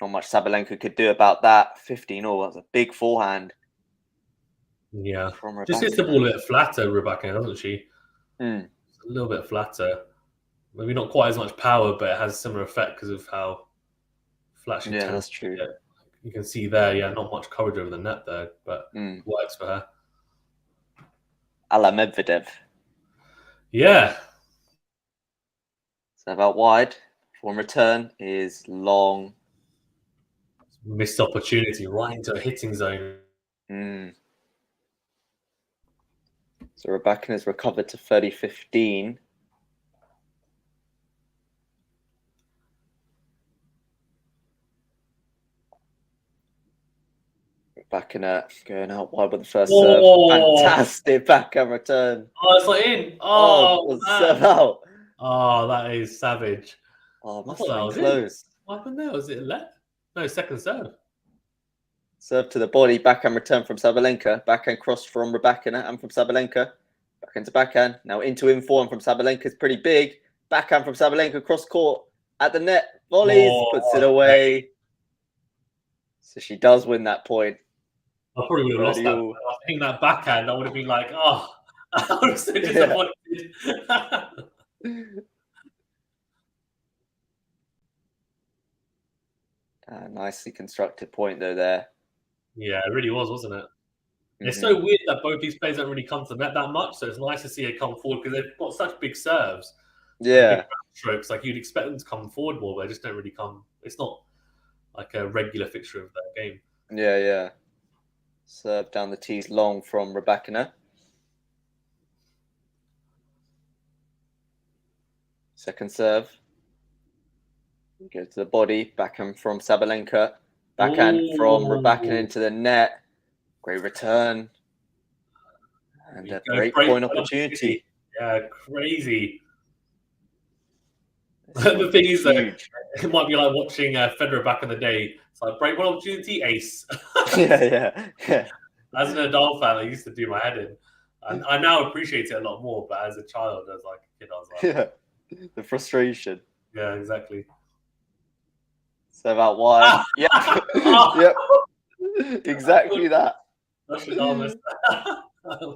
not much Sabalenka could do about that. 15-all, that's a big forehand. Yeah, just hits the ball a bit flatter, Rybakina, doesn't she? A little bit flatter. Maybe not quite as much power, but it has a similar effect because of how flat she tends. That's true. You can see there, not much coverage over the net there, but works for her. A la Medvedev. Yeah. So about wide. Forehand return is long. Missed opportunity right into a hitting zone. So Rybakina has recovered to 30-15. Rybakina going out wide with the first serve. Fantastic backhand return. Oh, it's not in. Serve out. Oh, that is savage. Must have been close. What happened there? Was it left? No, second serve. Serve to the body, backhand return from Sabalenka. Backhand cross from Rybakina and from Sabalenka. Backhand to backhand. Now into forehand from Sabalenka is pretty big. Backhand from Sabalenka, cross court at the net. Volleys, puts it away. So she does win that point. I probably would have lost that. I think that backhand, I would have been like, I was so disappointed. Nicely constructed point though there. Yeah, it really was, wasn't it? It's so weird that both these players don't really come to the net that much, so it's nice to see it come forward because they've got such big serves. Yeah. Big strokes, like you'd expect them to come forward more, but they just don't really come. It's not like a regular fixture of that game. Yeah. Serve down the tees long from Rybakina. Second serve. Go to the body. Backhand from Sabalenka. Backhand from Rybakina into the net. Great return. And a break point opportunity. Yeah, crazy. The thing is, though, it might be like watching Federer back in the day. It's like break one opportunity, ace. Yeah. As an Nadal fan, I used to do my head in. And I now appreciate it a lot more, but as a child, as like a kid, I was like... the frustration. Yeah, exactly. Serve out wide. Yep. Exactly that. Oh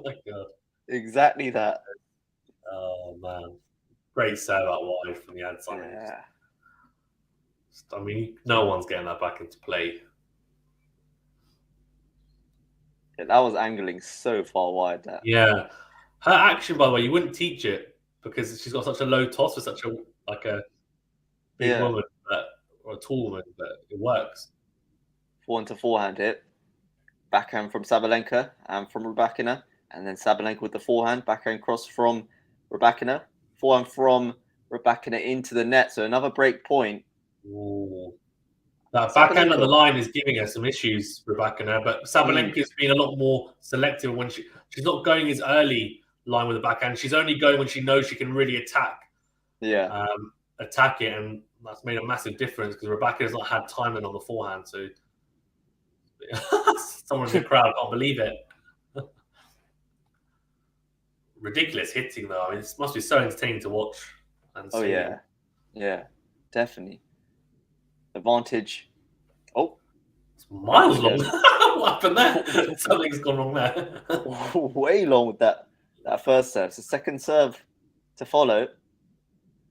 my God. Exactly that. Oh, man. Great serve out wide from the outside. Yeah. I mean, no one's getting that back into play. Yeah, that was angling so far wide there. Yeah. Her action, by the way, you wouldn't teach it because she's got such a low toss for such a big woman, or a tall woman, but it works. Forehand to forehand hit. Backhand from Sabalenka and from Rybakina. And then Sabalenka with the forehand. Backhand cross from Rybakina. Forehand from Rybakina into the net. So another break point. Ooh. That backhand on the line is giving her some issues, Rybakina, but Sabalenka's been a lot more selective when she's not going as early line with the backhand. She's only going when she knows she can really attack it, and that's made a massive difference because Rybakina's not had timing on the forehand. So someone in the crowd can't believe it. Ridiculous hitting though. I mean, it must be so entertaining to watch. And see. Yeah, definitely. Advantage. Oh, it's miles long. What happened there? Something's gone wrong there. Way long with that first serve. So second serve to follow.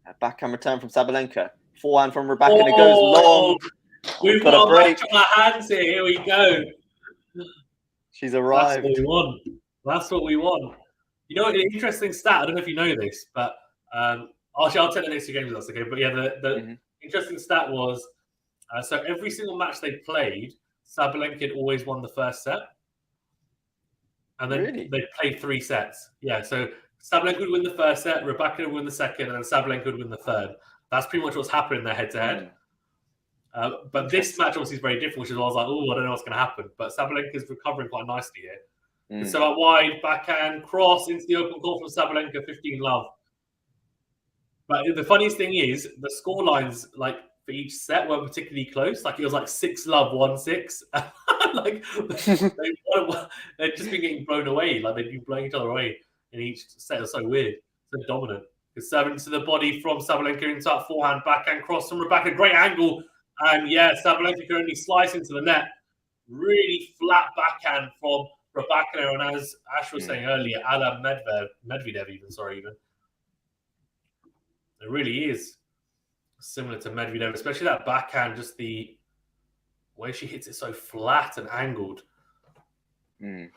A backhand return from Sabalenka. Forehand from Rybakina goes long. We've got a match on our hands here. Here we go. She's arrived. That's what we want. That's what we want. You know, an interesting stat. I don't know if you know this, but actually, I'll tell the next two games if that's okay. But yeah, the interesting stat was so every single match they played, Sabalenka had always won the first set, and then they played 3 sets. Yeah, so Sabalenka would win the first set, Rybakina would win the second, and then Sabalenka would win the third. That's pretty much what's happening in their head-to-head. But this match obviously is very different, which is why I was like, oh, I don't know what's going to happen. But Sabalenka is recovering quite nicely here. So out wide, backhand, cross into the open court from Sabalenka, 15-love. But the funniest thing is, the score lines like for each set were particularly close. Like it was like 6-love, 1-6. Like they'd just been getting blown away. Like they'd been blowing each other away in each set. It was so weird, so dominant. Serving to the body from Sabalenka into that forehand, backhand cross from Rybakina, great angle. And yeah, Sabalenka can only slice into the net. Really flat backhand from Rybakina, and as Ash was saying earlier, a la Medvedev even. It really is similar to Medvedev, especially that backhand, just the way she hits it so flat and angled. Aspi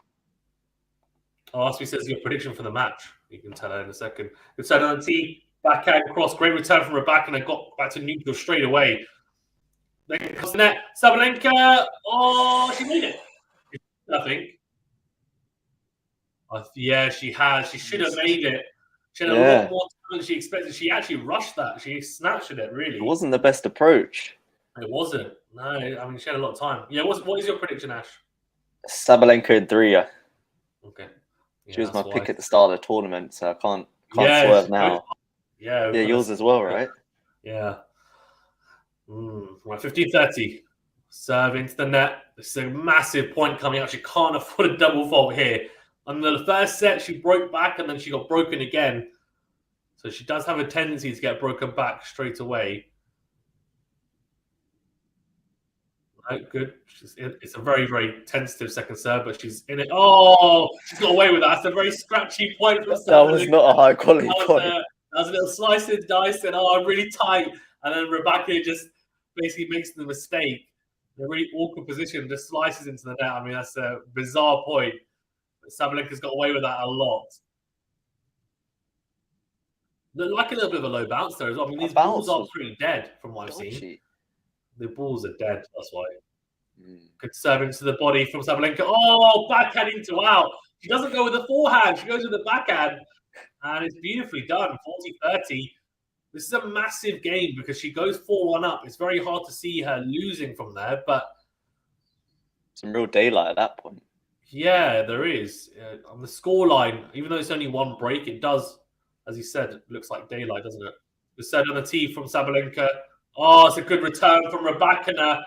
says your prediction for the match. You can tell her in a second. Good side on the tee, backhand cross, great return from Rybakina, got back to neutral straight away. Then across the net, Sabalenka. Oh, she made it. I think. Yeah, she has. She should have made it. She had a lot more time than she expected. She actually rushed that. She snatched at it, really. It wasn't the best approach. It wasn't. No, I mean, she had a lot of time. Yeah, what is your prediction, Ash? Sabalenka in 3. Okay. Yeah, she was my pick at the start of the tournament, so I can't swerve now. Yeah, yours as well, right? Yeah. Right, 15-30. Serve into the net. This is a massive point coming out. She can't afford a double fault here. On the first set, she broke back and then she got broken again. So she does have a tendency to get broken back straight away. Right, good. It's a very, very tentative second serve, but she's in it. Oh, she's got away with that. That's a very scratchy point. That was not a high quality point. That was a little slice and dice and really tight. And then Rybakina just basically makes the mistake. In a really awkward position, just slices into the net. I mean, that's a bizarre point. Sabalenka's got away with that a lot. They like a little bit of a low bounce there as well. I mean, these balls are pretty dead from what I've seen. The balls are dead, that's why. Good serve into the body from Sabalenka. Oh, backhand into out. She doesn't go with the forehand. She goes with the backhand. And it's beautifully done, 40-30. This is a massive game because she goes 4-1 up. It's very hard to see her losing from there, but... some real daylight at that point. Yeah, there is. On the scoreline, even though it's only 1 break, it does, as you said, it looks like daylight, doesn't it? The set on the tee from Sabalenka. Oh, it's a good return from Rybakina.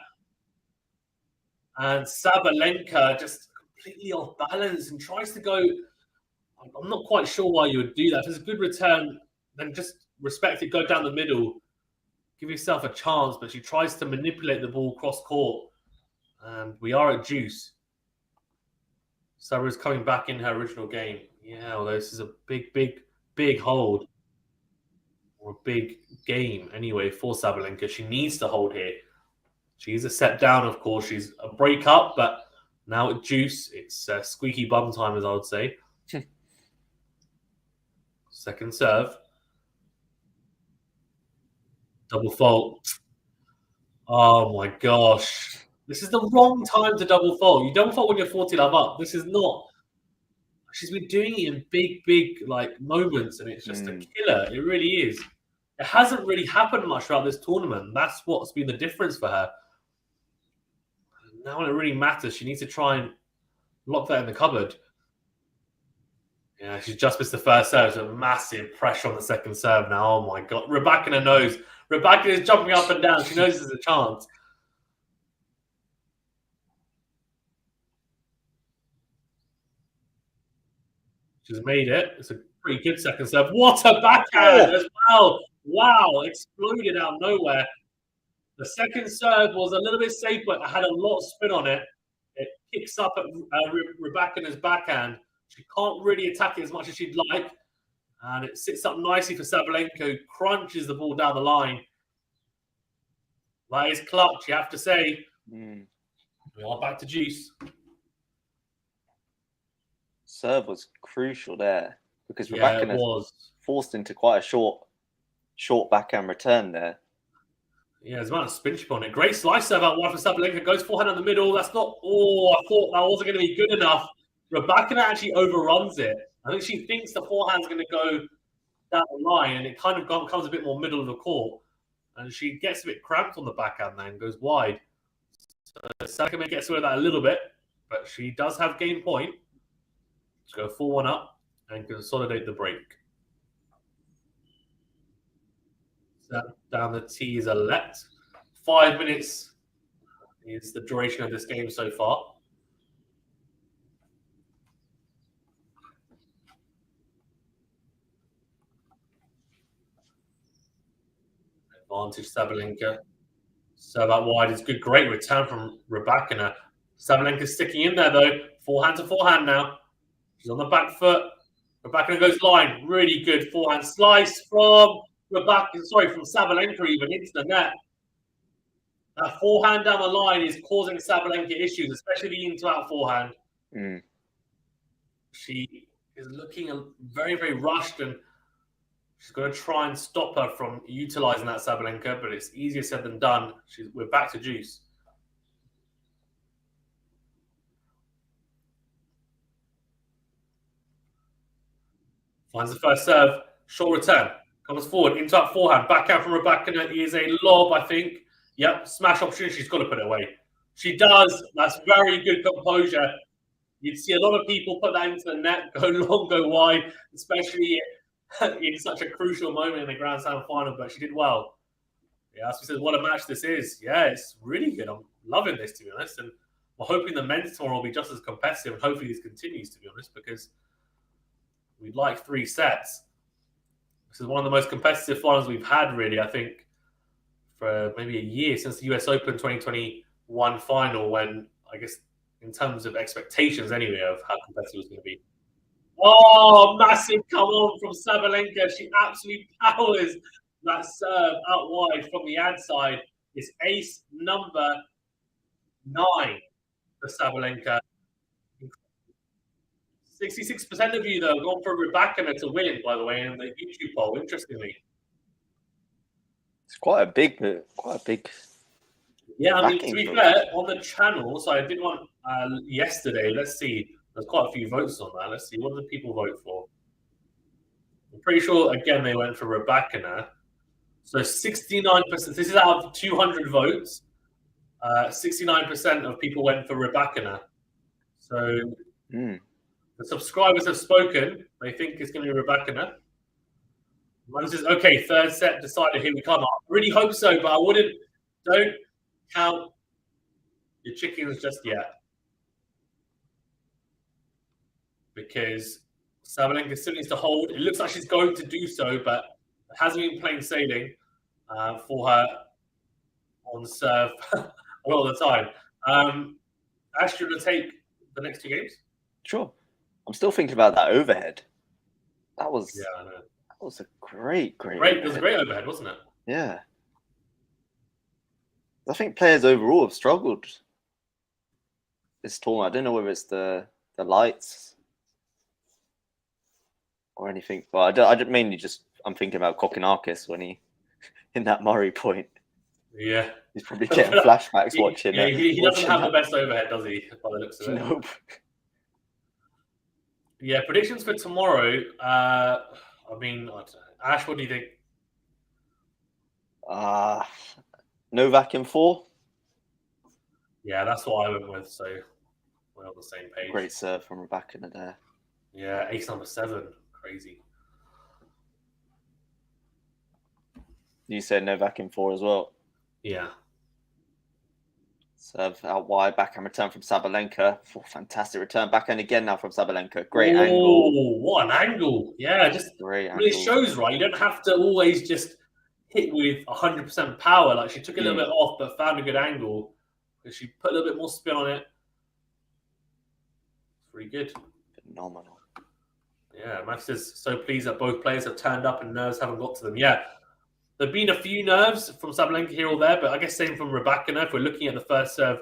And Sabalenka just completely off balance and tries to go... I'm not quite sure why you would do that. If it's a good return, then just respect it, go down the middle, give yourself a chance. But she tries to manipulate the ball cross court. And we are at juice. Saba's coming back in her original game. Yeah, although this is a big hold. Or a big game, anyway, for Sabalenka. She needs to hold here. She's a set down, of course. She's a break up, but now at juice, it's squeaky bum time, as I would say. Second serve. Double fault. Oh, my gosh. This is the wrong time to double fault. You double fault when you're 40-love up. This is not. She's been doing it in big like moments, and it's just a killer. It really is. It hasn't really happened much throughout this tournament. That's what's been the difference for her. Now when it really matters, she needs to try and lock that in the cupboard. Yeah, she's just missed the first serve. So massive pressure on the second serve now. Oh, my God. Rybakina knows. Rybakina is jumping up and down. She knows there's a chance. She's made it. It's a pretty good second serve. What a backhand as well. Wow, exploded out of nowhere. The second serve was a little bit safe, but it had a lot of spin on it. It kicks up at Rybakina's backhand. She can't really attack it as much as she'd like. And it sits up nicely for Sabalenka, who crunches the ball down the line. That is clutch, you have to say. Mm. We are back to juice. Serve was crucial there because Yeah, it Rybakina was. forced into quite a short backhand return there. Yeah, there's a amount of spin chip on it. Great slice serve out wide for Sabalenka. Goes forehand in the middle. That's not. Oh, I thought that wasn't going to be good enough. Rybakina actually overruns it. I think she thinks the forehand's going to go down the line, and it kind of comes a bit more middle of the court. And she gets a bit cramped on the backhand then, goes wide. So Sabalenka gets away with that a little bit, but she does have game point. Let's go 4-1 up and consolidate the break. Down the tee is a let. 5 minutes is the duration of this game so far. Advantage Sabalenka. Serve out wide is good. Great return from Rybakina. Sabalenka's sticking in there though. Forehand to forehand now. She's on the back foot. Rybakina goes line. Really good forehand slice from Sabalenka even into the net. That forehand down the line is causing Sabalenka issues, especially the into-out forehand. Mm. She is looking very, very rushed, and she's going to try and stop her from utilizing that Sabalenka, but it's easier said than done. We're back to juice. Finds the first serve, short return, comes forward, into that forehand, backhand from Rybakina is a lob, I think. Yep, smash opportunity, she's got to put it away. She does, that's very good composure. You'd see a lot of people put that into the net, go long, go wide, especially in such a crucial moment in the Grand Slam final, but she did well. Yeah, as we said, what a match this is. Yeah, it's really good. I'm loving this, to be honest, and we're hoping the men's tomorrow will be just as competitive, and hopefully this continues, to be honest, because we'd like 3 sets. This is one of the most competitive finals we've had, really, I think, for maybe a year since the US Open 2021 final, when, I guess, in terms of expectations anyway of how competitive it was going to be. Oh, massive come on from Sabalenka. She absolutely powers that serve out wide from the ad side. It's ace number 9 for Sabalenka. 66% of you, though, gone for Rybakina to win, by the way, in the YouTube poll, interestingly. It's quite a big move. Quite a big. Yeah, I mean, to be fair, on the channel, so I did one yesterday. Let's see. There's quite a few votes on that. Let's see. What did people vote for? I'm pretty sure, again, they went for Rybakina. So 69%. This is out of 200 votes. 69% of people went for Rybakina. So the subscribers have spoken. They think it's going to be Rybakina. Mine says, okay, third set decided. Here we come. I really hope so, but I don't count your chickens just yet. Because Sabalenka still needs to hold. It looks like she's going to do so, but it hasn't been plain sailing for her on serve a lot of the time. Ash, do you want to take the next 2 games? Sure. I'm still thinking about that overhead. That was I know. That was a great It was a great overhead, wasn't it? Yeah. I think players overall have struggled this tournament. I don't know whether it's the lights or anything, but I mainly I'm thinking about Kokkinakis when he in that Murray point. Yeah. He's probably getting flashbacks watching it. He doesn't have the best overhead, does he, by the looks of it? Nope. Yeah, predictions for tomorrow. I mean, Ash, what do you think? Novak in 4. Yeah, that's what I went with, so we're on the same page. Great serve from Rybakina there. Yeah, ace number 7. Crazy. You said Novak in 4 as well? Yeah. Serve out wide, backhand return from Sabalenka. Fantastic return. Backhand again now from Sabalenka. Great angle. What an angle. Yeah, just great angle. It shows, right? You don't have to always just hit with 100% power. Like, she took a little bit off, but found a good angle. She put a little bit more spin on it. It's pretty good. There've been a few nerves from Sabalenka here or there, but I guess same from Rybakina. If we're looking at the first serve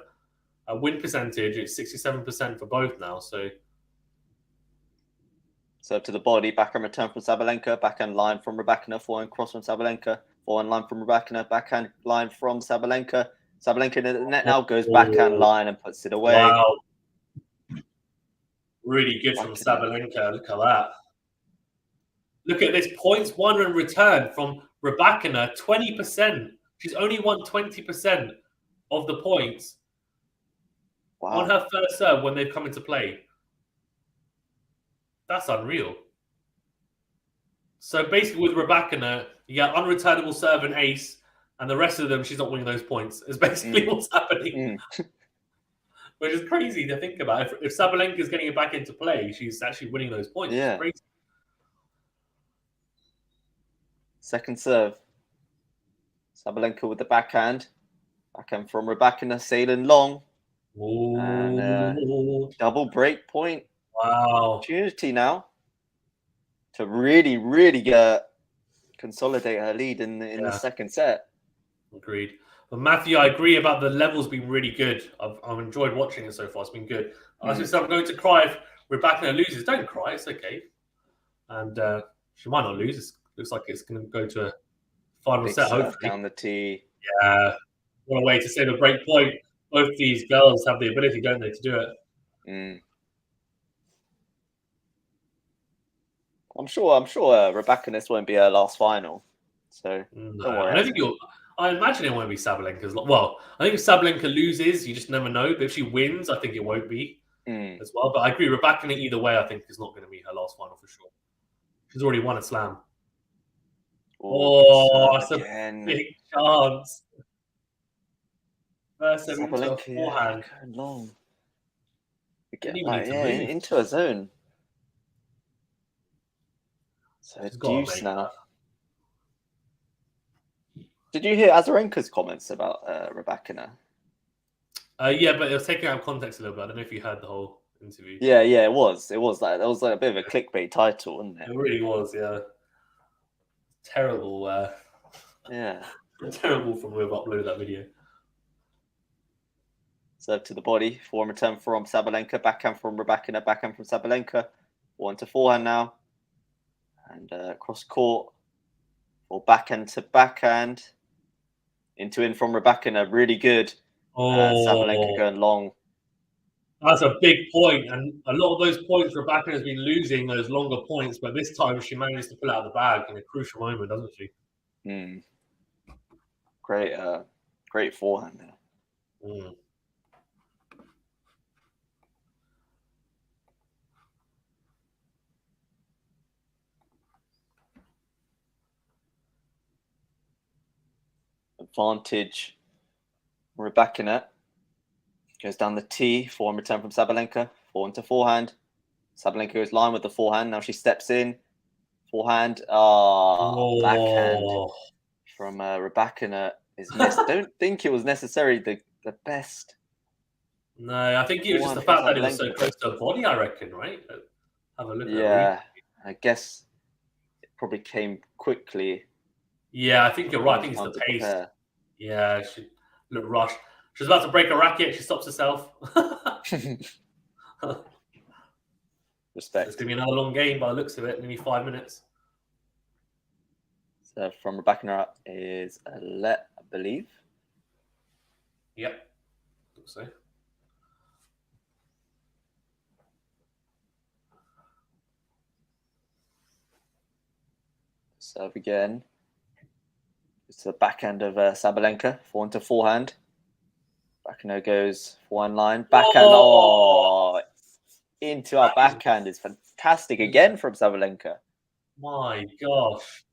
win percentage, it's 67% for both now. So serve to the body, backhand return from Sabalenka, backhand line from Rybakina, forehand cross from Sabalenka, forehand line from Rybakina, backhand line from Sabalenka. Sabalenka in the net now goes backhand line and puts it away. Wow. Really good from Sabalenka. Look at that. Look at this. Points won and return from Rybakina, 20%. She's only won 20% of the points on her first serve when they've come into play. That's unreal. So basically with Rybakina, you get unreturnable serve and ace, and the rest of them, she's not winning those points. Is basically what's happening. Which is crazy to think about. If Sabalenka is getting it back into play, she's actually winning those points. Yeah. It's crazy. Second serve. Sabalenka with the backhand. Backhand from Rybakina, sailing long. Ooh. And double break point. Wow. Opportunity now to really consolidate her lead in the second set. Agreed. But Matthew, I agree about the levels being really good. I've enjoyed watching it so far. It's been good. I was just I'm going to cry if Rybakina loses. Don't cry. It's okay. And she might not lose. It looks like it's going to go to a final set, hopefully. Down the tee. Yeah. What a way to save a break point. Both these girls have the ability, don't they, to do it. I'm sure Rybakina, this won't be her last final. So don't worry. I imagine it won't be Sabalenka's. Well, I think if Sabalenka loses, you just never know. But if she wins, I think it won't be as well. But I agree, Rybakina either way, I think is not going to be her last final for sure. She's already won a slam. That's a big chance. First into a forehand. Long. Into a zone. So deuce now. Did you hear Azarenka's comments about Rybakina? Yeah, but it was taken out of context a little bit. I don't know if you heard the whole interview. Yeah, it was. It was like a bit of a clickbait title, wasn't it? It really was, yeah. Terrible. Terrible from whoever uploaded that video. Serve to the body. Forehand return from Sabalenka. Backhand from Rybakina. Backhand from Sabalenka. One to forehand now. And cross court. Or backhand to backhand. In from Rybakina. Really good. Sabalenka going long. That's a big point. And a lot of those points, Rybakina has been losing those longer points. But this time she managed to pull out of the bag in a crucial moment, doesn't she? Great forehand there. Advantage. Rybakina goes down the tee. Forehand return from Sabalenka. Forehand to forehand. Sabalenka goes line with the forehand. Now she steps in. Forehand. Backhand from Rybakina is missed. Don't think it was necessarily the best. No, I think it was just the fact that it was so close to her body, I reckon, right? Have a look at it. I guess it probably came quickly. Yeah, I think you're right. I think it's the pace. Yeah, she looked rushed. She was about to break a racket. She stops herself. Respect. It's going to be another long game by the looks of it. Maybe 5 minutes. So from Rybakina is a let, I believe. Yep. Looks so. Serve again. It's the backhand of Sabalenka. Forehand to forehand. Rybakina goes forehand line. Backhand. Into our backhand is fantastic again from Sabalenka. My gosh.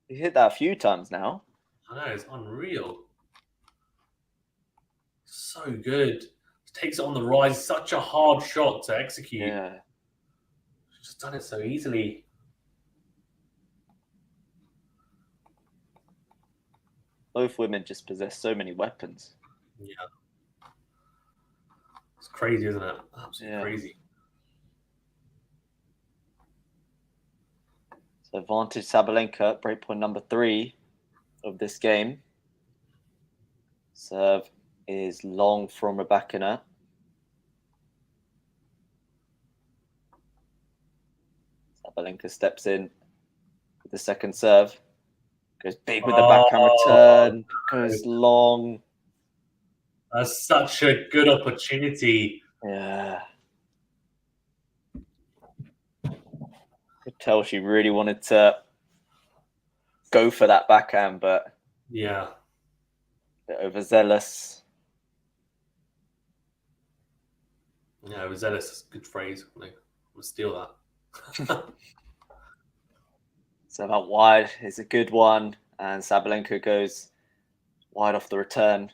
He hit that a few times now. I know, it's unreal. So good. Takes it on the rise. Such a hard shot to execute. Yeah. She's just done it so easily. Both women just possess so many weapons. Yeah. It's crazy, isn't it? Absolutely crazy. So advantage Sabalenka, breakpoint number 3. of this game. Serve is long from Rybakina. Sabalenka steps in with the second serve. Goes big with the backhand return. Goes long. That's such a good opportunity. Yeah. Could tell she really wanted to go for that backhand, but yeah, a bit overzealous. Yeah, overzealous is a good phrase. We'll steal that. So out wide is a good one, and Sabalenka goes wide off the return.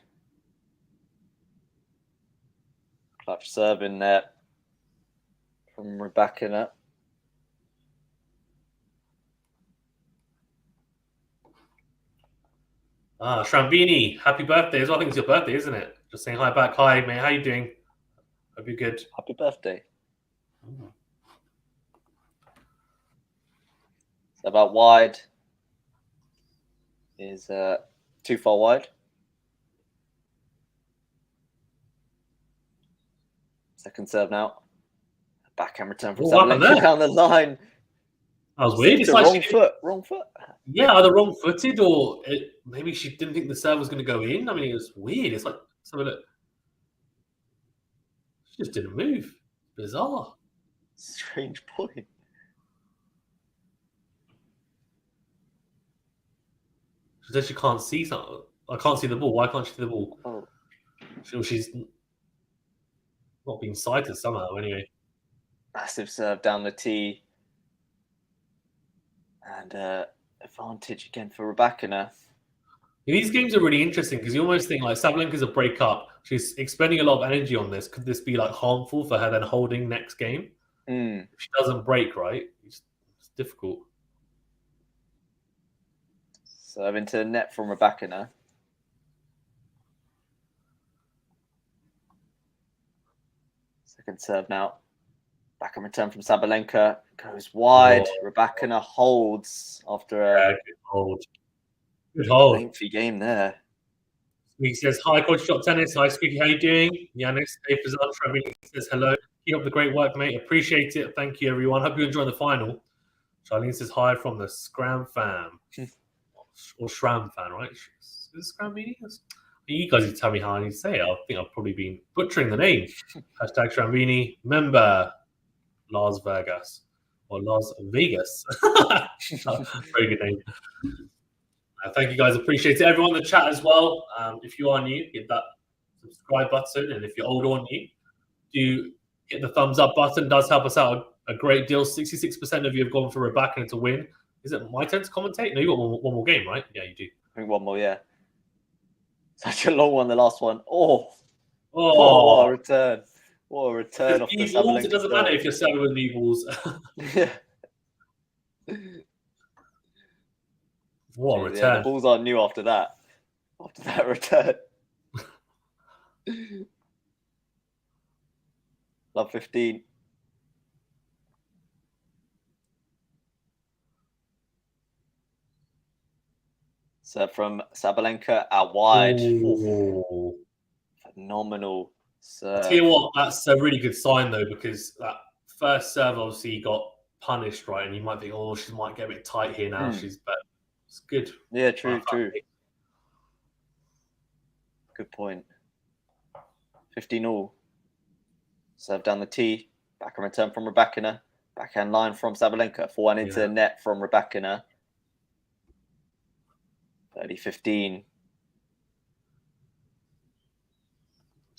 Clutch serve in there from Rybakina. Shrambini, happy birthday as well. I think it's your birthday, isn't it? Just saying hi back. Hi, mate. How you doing? Hope you're good. Happy birthday. So about wide is too far wide. Second serve now. Backhand return from Sabalenka down the line. That was weird. It's like wrong foot. Yeah, either wrong-footed or maybe she didn't think the serve was going to go in. I mean, it was weird. It's like something that she just didn't move. Bizarre. Strange point. She said she can't see something. I can't see the ball. Why can't she see the ball? Oh. She's not being sighted somehow, anyway. Massive serve down the tee. And advantage again for Rybakina. These games are really interesting because you almost think like Sabalenka's a breakup. She's expending a lot of energy on this. Could this be like harmful for her then holding next game? If she doesn't break, right? It's difficult. Serve into the net from Rybakina. Second serve now. Backhand return from Sabalenka. Goes wide. Rybakina holds after a good hold. Good hold. lengthy game there. He says, hi, QualityShot Tennis. Hi, Squeaky. How you doing? Yanis says, hello. Keep up the great work, mate. Appreciate it. Thank you, everyone. Hope you enjoy the final. Charlene says, hi from the Scram fam. Or Shram fan, right? Is it Scram meaning? You guys can tell me how I need to say it. I think I've probably been butchering the name. Hashtag Shrambini. Member Las Vegas. Or Las Vegas. Very good name. Thank you guys. Appreciate it. Everyone in the chat as well. If you are new, hit that subscribe button. And if you're old or new, do hit the thumbs up button. It does help us out a great deal. 66% of you have gone for Rybakina to win. Is it my turn to commentate? No, you got one more game, right? Yeah, you do. I think one more, yeah. Such a long one, the last one. What a return. What a return off the Sabalenka. It doesn't matter if you're serving with new balls. Yeah. What a return. Yeah, the balls aren't new after that. After that return. Love 15. So from Sabalenka out wide. Ooh. Phenomenal serve. I tell you what, that's a really good sign though, because that first serve obviously got punished, right? And you might think, oh, she might get a bit tight here now. But it's good. Yeah, true. Good point. 15 all. Serve down the tee. Backhand return from Rybakina. Backhand line from Sabalenka. 4-1 into the net from Rybakina. 30-15.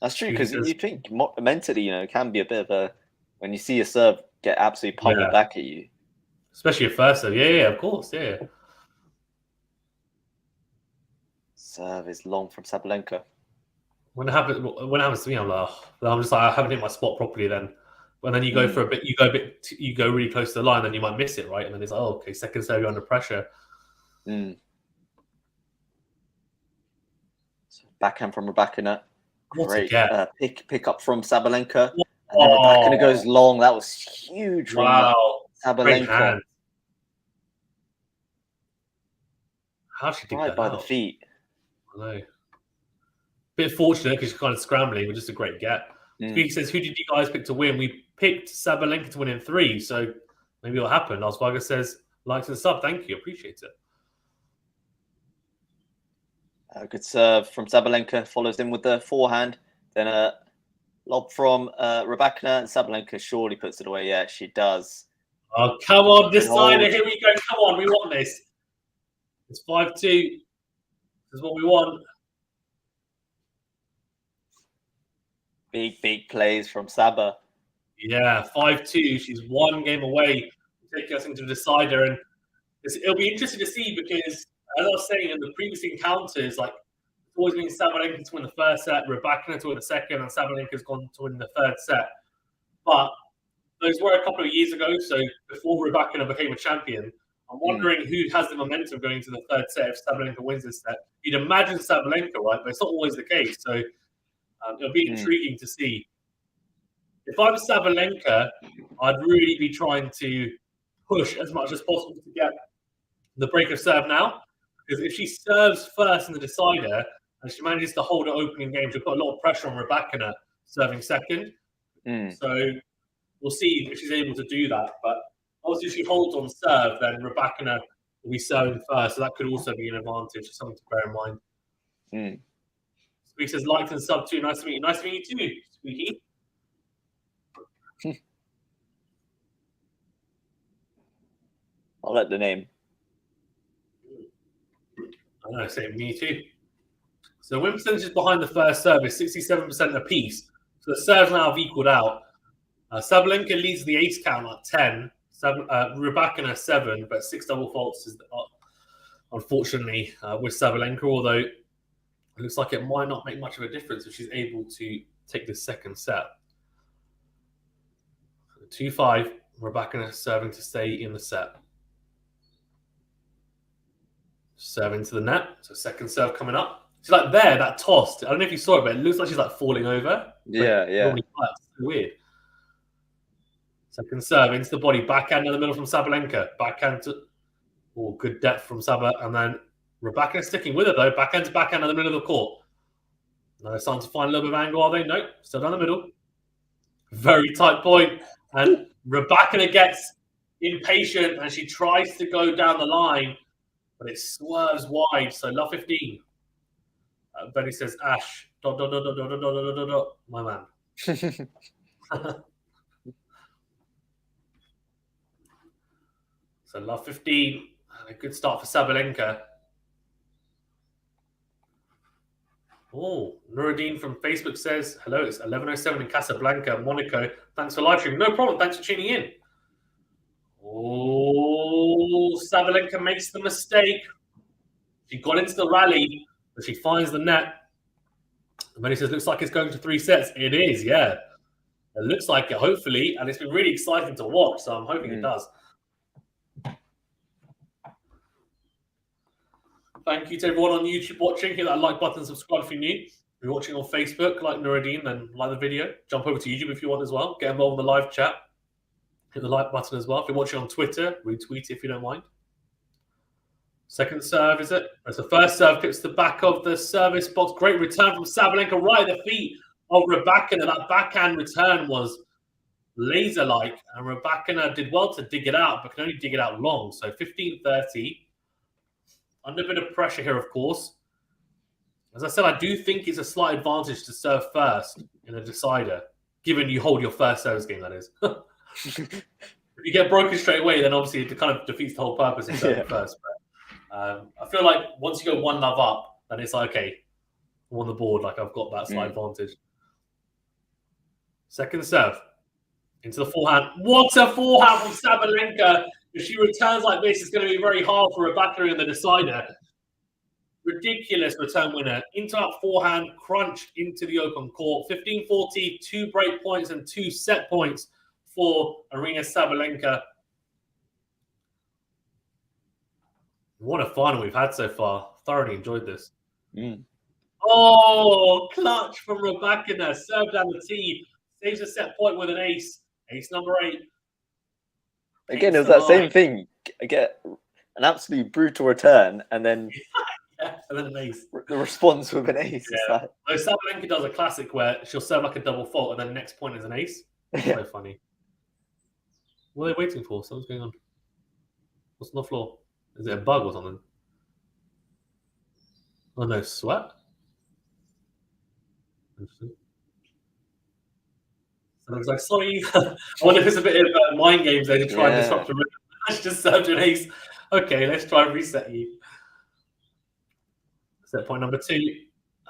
That's true, because you think mentally, it can be a bit of a, when you see a serve get absolutely pummeled back at you. Especially your first serve. Yeah, of course, yeah. Serve is long from Sabalenka. When it happens to me, I'm just like, I haven't hit my spot properly then. And then you go for a bit, you go really close to the line, then you might miss it, right? And then it's like, okay, second serve, you're under pressure. So backhand from Rybakina. Great pick up from Sabalenka. And then Rybakina goes long. That was huge from Sabalenka. How'd she dig Right that by out? the feet. I know. Bit fortunate because she's kind of scrambling, but just a great get. Squeaky says, who did you guys pick to win? We picked Sabalenka to win in 3, so maybe what happened. Oswager says, likes and sub. Thank you. Appreciate it. Good serve from Sabalenka. Follows in with the forehand. Then a lob from Rybakina. And Sabalenka surely puts it away. Yeah, she does. Oh, come on, decider. Here we go. Come on. We want this. It's 5-2. This is what we want. Big plays from Saba. Yeah, 5-2. She's one game away from taking us into the decider. And it'll be interesting to see because, as I was saying in the previous encounters, like, it's always been Sabalenka to win the first set, Rybakina to win the second, and Sabalenka's gone to win the third set. But those were a couple of years ago, so before Rybakina became a champion. I'm wondering who has the momentum going into the third set if Sabalenka wins this set. You'd imagine Sabalenka, right? But it's not always the case. So it'll be intriguing to see. If I was Sabalenka, I'd really be trying to push as much as possible to get the break of serve now. Because if she serves first in the decider and she manages to hold her opening game, she'll put a lot of pressure on Rybakina serving second. So we'll see if she's able to do that. But obviously, if she holds on serve, then Rybakina will be serving first. So that could also be an advantage, something to bear in mind. Squeaky says, liked and sub too. Nice to meet you. Nice to meet you too, Squeaky. I'll let the name. I know, say me too. So win percentage behind the first serve is 67% apiece. So the serves now have equaled out. Sabalenka leads the ace count at 10. Rybakina 7, but 6 double faults is unfortunately with Sabalenka, although it looks like it might not make much of a difference if she's able to take the second set. 2-5, Rybakina serving to stay in the set. Serve into the net. So second serve coming up. She's like there, that tossed. I don't know if you saw it, but it looks like she's like falling over. Yeah. It's weird. Second serve into the body. Backhand in the middle from Sabalenka. Backhand to... Oh, good depth from Saba. And then Rybakina sticking with it, though. Backhand to backhand in the middle of the court. Now they're starting to find a little bit of angle, are they? No. Still down the middle. Very tight point. And Rybakina gets impatient and she tries to go down the line, but it swerves wide. So love 15. Benny says, Ash, ... my man. So love 15. A good start for Sabalenka. Oh, Nuruddin from Facebook says, hello, it's 11:07 in Casablanca, Monaco. Thanks for live streaming. No problem. Thanks for tuning in. Oh, Sabalenka makes the mistake. She got into the rally, but she finds the net. And then he says, looks like it's going to 3 sets. It is, yeah. It looks like it, hopefully. And it's been really exciting to watch, so I'm hoping it does. Thank you to everyone on YouTube watching. Hit that like button, subscribe if you're new. If you're watching on Facebook, like Nuruddin, then like the video. Jump over to YouTube if you want as well. Get involved in the live chat. Hit the like button as well. If you're watching on Twitter, retweet if you don't mind. Second serve, is it? As the first serve hits the back of the service box. Great return from Sabalenka right at the feet of Rybakina. That backhand return was laser-like. And Rybakina did well to dig it out, but can only dig it out long. So 15-30. Under a bit of pressure here, of course. As I said, I do think it's a slight advantage to serve first in a decider, given you hold your first service game, that is. If you get broken straight away, then obviously it kind of defeats the whole purpose of serving first. But I feel like once you go 1 love up, then it's like, okay, I'm on the board, like I've got that slight advantage. Second serve. Into the forehand. What a forehand from Sabalenka. If she returns like this, it's going to be very hard for Rybakina in the decider. Ridiculous return winner. Into that forehand, crunched into the open court. 15-40, 2 break points and 2 set points for Aryna Sabalenka. What a final we've had so far. Thoroughly enjoyed this. Oh, clutch from Rybakina. Serve down the tee. Saves a set point with an ace. Ace number 8. Again, it was that same thing. an absolutely brutal return, and then Yeah, and then an ace. the response with an ace. Yeah. Sabalenka does a classic where she'll serve like a double fault, and then the next point is an ace. So funny. What are they waiting for? Something's going on. What's on the floor? Is it a bug or something? Oh no, sweat. Interesting. So I was like, sorry. I wonder if it's a bit of mind games there to try and disrupt the rhythm. I just served an ace. Okay, let's try and reset you. Set point number 2.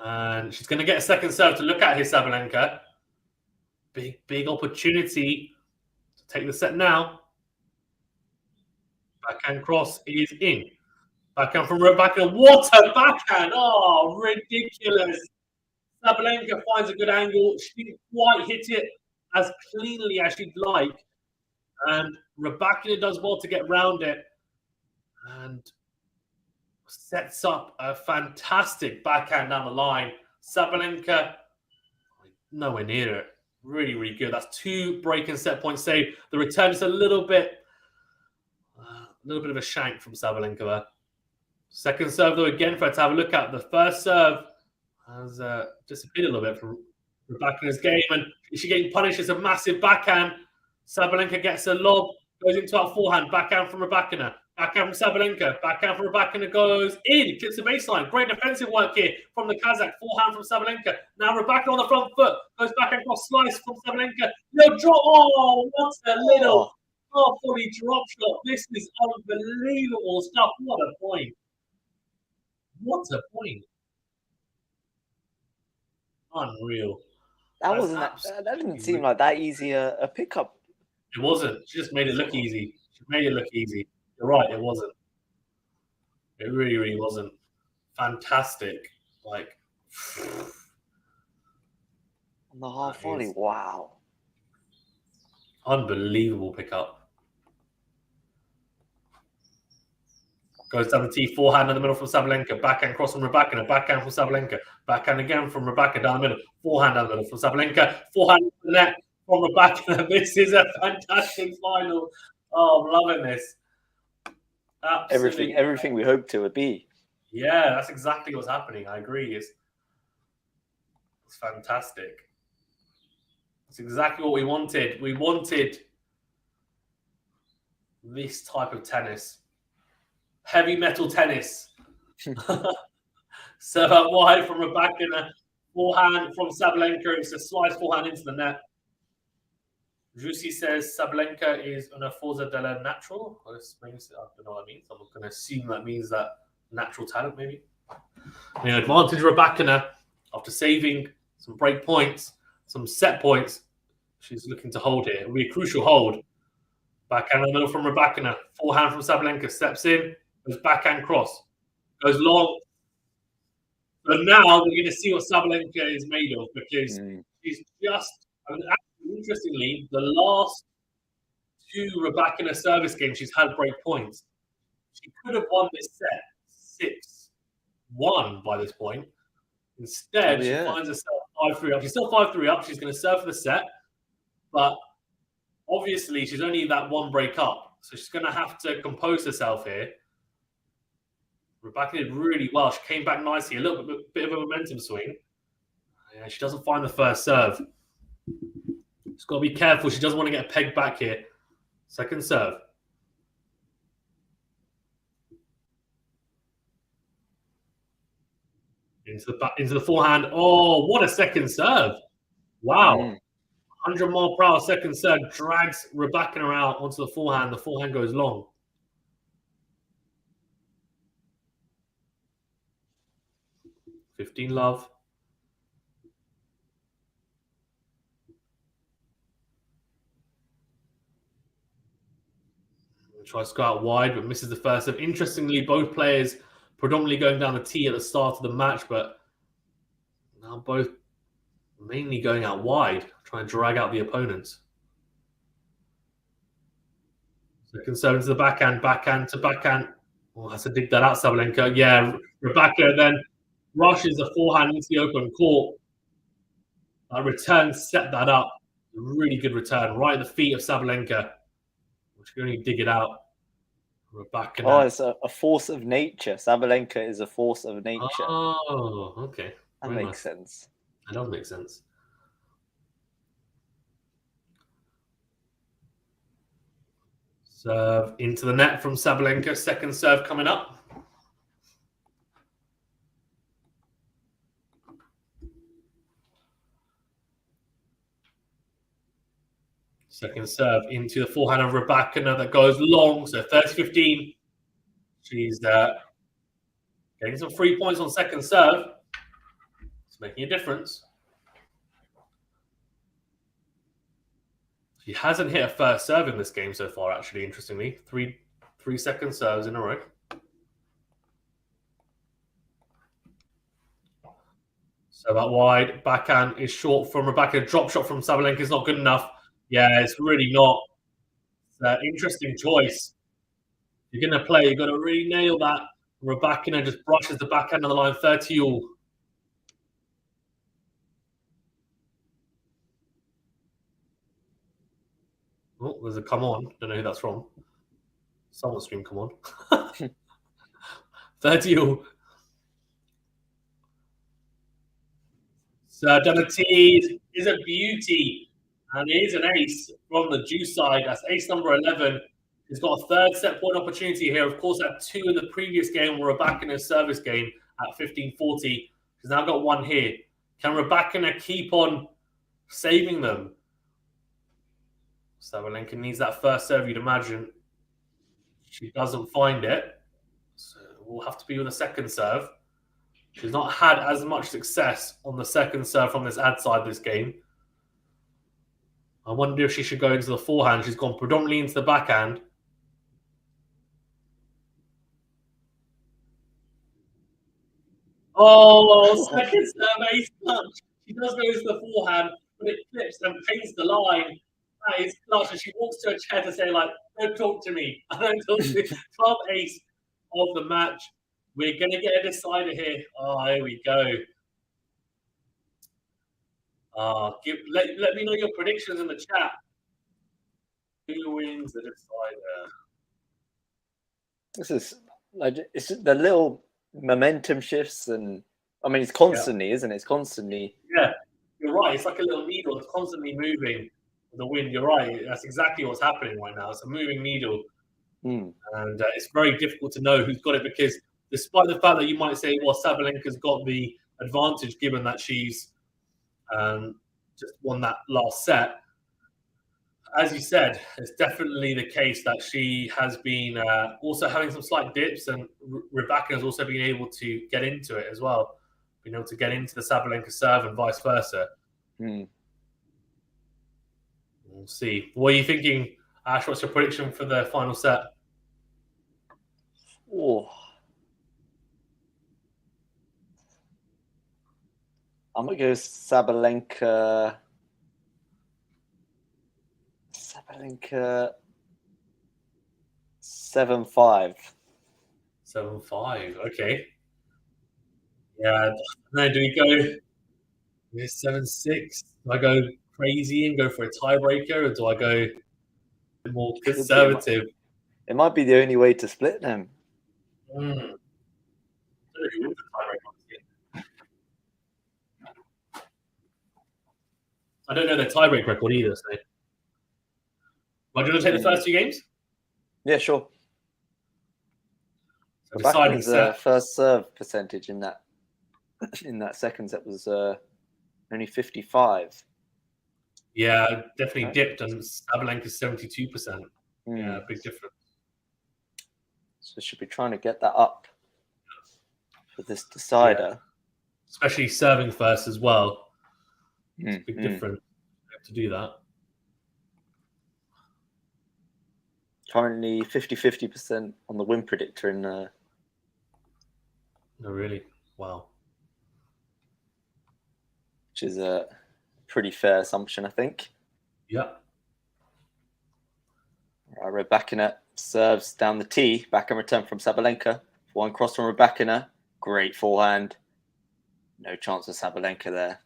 And she's going to get a second serve to look at here, Sabalenka. Big opportunity to take the set now. Backhand cross is in. Backhand from Rybakina. What a backhand! Oh, ridiculous. Sabalenka finds a good angle. She didn't quite hit it as cleanly as she'd like. And Rybakina does well to get round it. And sets up a fantastic backhand down the line. Sabalenka, nowhere near it. Really, really good. That's 2 break and set points saved. The return is a little bit of a shank from Sabalenka there. Second serve, though, again, for her to have a look at. The first serve has disappeared a little bit from Rybakina's game, and is she getting punished? It's a massive backhand. Sabalenka gets a lob, goes into our forehand, backhand from Rybakina. Backhand from Sabalenka. Backhand from Rybakina goes in. Clips the baseline. Great defensive work here from the Kazakh. Forehand from Sabalenka. Now Rybakina on the front foot. Goes backhand cross slice from Sabalenka. No drop. Oh, what a little half-volley drop shot. This is unbelievable stuff. What a point. What a point. Unreal. That didn't seem like that easy a pickup. It wasn't. She just made it look easy. You're right, it wasn't. It really, really wasn't. Fantastic. Like, on the half volley, wow. Unbelievable pickup. Goes down the tee, forehand in the middle from Sabalenka. Backhand cross from Rybakina. Backhand from Sabalenka. Backhand again from Rybakina down the middle. Forehand down the middle from Sabalenka. Forehand to the net from Rybakina. This is a fantastic final. Oh, I'm loving this. Absolutely. Everything we hoped it would be. Yeah, that's exactly what's happening. I agree. It's fantastic. It's exactly what we wanted. We wanted this type of tennis. Heavy metal tennis. Serve out wide from Rybakina. Forehand from Sabalenka. It's a slice forehand into the net. Juicy says Sabalenka is una forza della natural. This means, I don't know what that means. I'm going to assume that means that natural talent, maybe. Advantage Rybakina after saving some break points, some set points. She's looking to hold here. It'll be a crucial hold. Backhand in the middle from Rybakina. Forehand from Sabalenka. Steps in. Goes backhand cross. Goes long. But now we're going to see what Sabalenka is made of, because she's just... interestingly, the last 2 Rybakina service games she's had break points. She could have won this set 6-1 by this point. Instead, she finds herself 5-3 up. She's still 5-3 up. She's going to serve for the set. But obviously, she's only that 1 break up. So she's going to have to compose herself here. Rybakina did really well. She came back nicely. A little bit of a momentum swing. Yeah, she doesn't find the first serve. She's got to be careful. She doesn't want to get a peg back here. Second serve. Into the forehand. Oh, what a second serve. Wow. 100-mile-per-hour second serve drags Rybakina out onto the forehand. The forehand goes long. $15 Tries to go out wide, but misses the first serve. Interestingly, both players predominantly going down the tee at the start of the match, but now both mainly going out wide, trying to drag out the opponents. Second serve into the backhand to backhand. Oh, has to dig that out, Sabalenka. Yeah, Rybakina then rushes the forehand into the open court. That return set that up. A really good return, right at the feet of Sabalenka. She can only dig it out. Rybakina. Oh, it's a force of nature. Sabalenka is a force of nature. Oh, okay. That Very makes nice. sense. That does make sense. Serve into the net from Sabalenka. Second serve coming up. Second serve into the forehand of Rybakina that goes long. So 30-15. She's getting some 3 points on second serve. It's making a difference. She hasn't hit a first serve in this game so far, actually, interestingly. Three second serves in a row. So that wide backhand is short from Rybakina. Drop shot from Sabalenka is not good enough. Yeah, it's really not. It's an interesting choice. If you're going to play, you've got to really nail that. Rybakina just brushes the backhand on the line, 30-all. Oh, there's a come on. Don't know who that's from. Someone stream come on. 30-all. So Donati is a beauty. And it is an ace from the juice side. That's ace number 11. He's got a third set point opportunity here. Of course, at 2 in the previous game, Rybakina's service game at 15-40. She's now got 1 here. Can Rybakina keep on saving them? Sabalenka needs that first serve, you'd imagine. She doesn't find it. So we'll have to be with a second serve. She's not had as much success on the second serve from this ad side this game. I wonder if she should go into the forehand. She's gone predominantly into the backhand. Oh, second serve ace clutch. She does go into the forehand, but it flips and paints the line. That is clutch. And she walks to a chair to say, like, don't talk to me. I don't talk to me. 12 ace of the match. We're going to get a decider here. Oh, here we go. Let me know your predictions in the chat. Who wins the decider? This is like it's the little momentum shifts, and I mean it's constantly, isn't it? It's constantly. Yeah, you're right. It's like a little needle. It's constantly moving with the wind. You're right. That's exactly what's happening right now. It's a moving needle, and it's very difficult to know who's got it because, despite the fact that you might say, well, Sabalenka's got the advantage given that she's just won that last set. As you said, it's definitely the case that she has been also having some slight dips, and Rybakina has also been able to get into it as well, being able to get into the Sabalenka serve and vice versa. We'll see. What are you thinking, Ash? What's your prediction for the final set? Oh, I'm gonna go Sabalenka. Sabalenka 7-5. 7-5. Okay. Yeah. No, do we go 7-6? Do I go crazy and go for a tiebreaker, or do I go more conservative? It might be the only way to split them. I don't know the tiebreak record either. So, do you want to take the first 2 games? Yeah, sure. So deciding set. First serve percentage in that second set was only 55. Yeah, definitely dipped, and Sabalenka's 72%. Yeah, big difference. So should be trying to get that up for this decider. Yeah. Especially serving first as well. It's a big difference to do that. Currently 50% on the win predictor in Oh, really? Wow. Which is a pretty fair assumption, I think. Yeah. Rybakina serves down the tee, back and return from Sabalenka. 1 cross from Rybakina. Great forehand. No chance of Sabalenka there.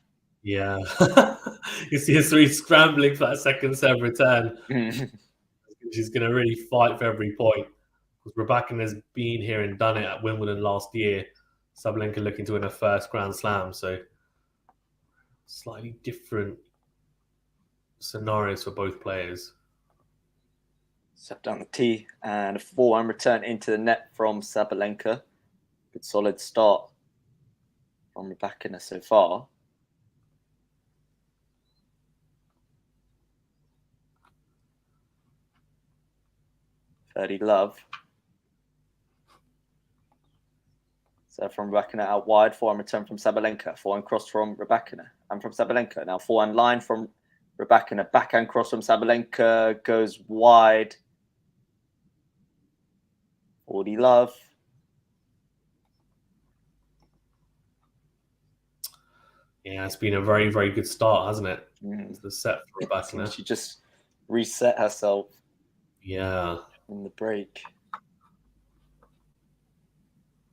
Yeah. You see History scrambling for that second serve return. She's going to really fight for every point. Because Rybakina has been here and done it at Wimbledon last year. Sabalenka looking to win her first Grand Slam, so slightly different scenarios for both players. Step down the tee and a forehand return into the net from Sabalenka. Good solid start from Rybakina so far. Ferdy Love. So from Rybakina out wide, forehand return from Sabalenka, forehand cross from Rybakina and from Sabalenka. Now forehand line from Rybakina, backhand cross from Sabalenka, goes wide. Ferdy Love. Yeah, it's been a very, very good start, hasn't it? It's the set for Rybakina. She just reset herself. Yeah. In the break.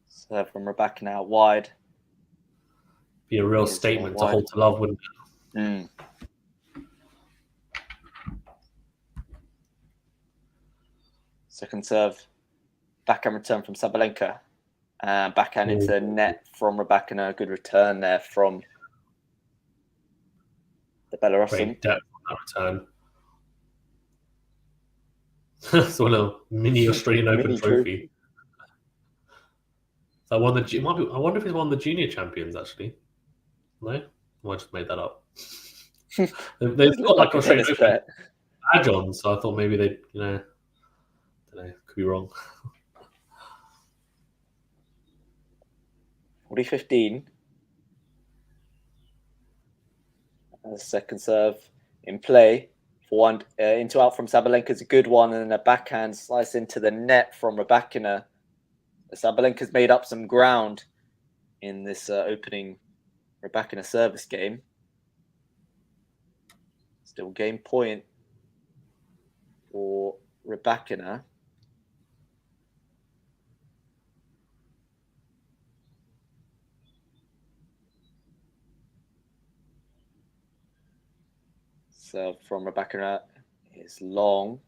So from Rybakina out wide. Be a real statement to hold to love, wouldn't it? Second serve. Backhand return from Sabalenka. Backhand into the net from Rybakina. Good return there from the Belarusian. Great depth on that return. It's one of mini Australian Open trophy. So I wonder if he's won the junior champions actually. No, I just made that up. They've got like Australian Open badge-ons, so I thought maybe they, don't know, could be wrong. 40-15. Second serve in play. Forehand into out from Sabalenka is a good one, and then a backhand slice into the net from Rybakina. Sabalenka's made up some ground in this opening Rybakina service game. Still game point for Rybakina. Serve from Rybakina is long.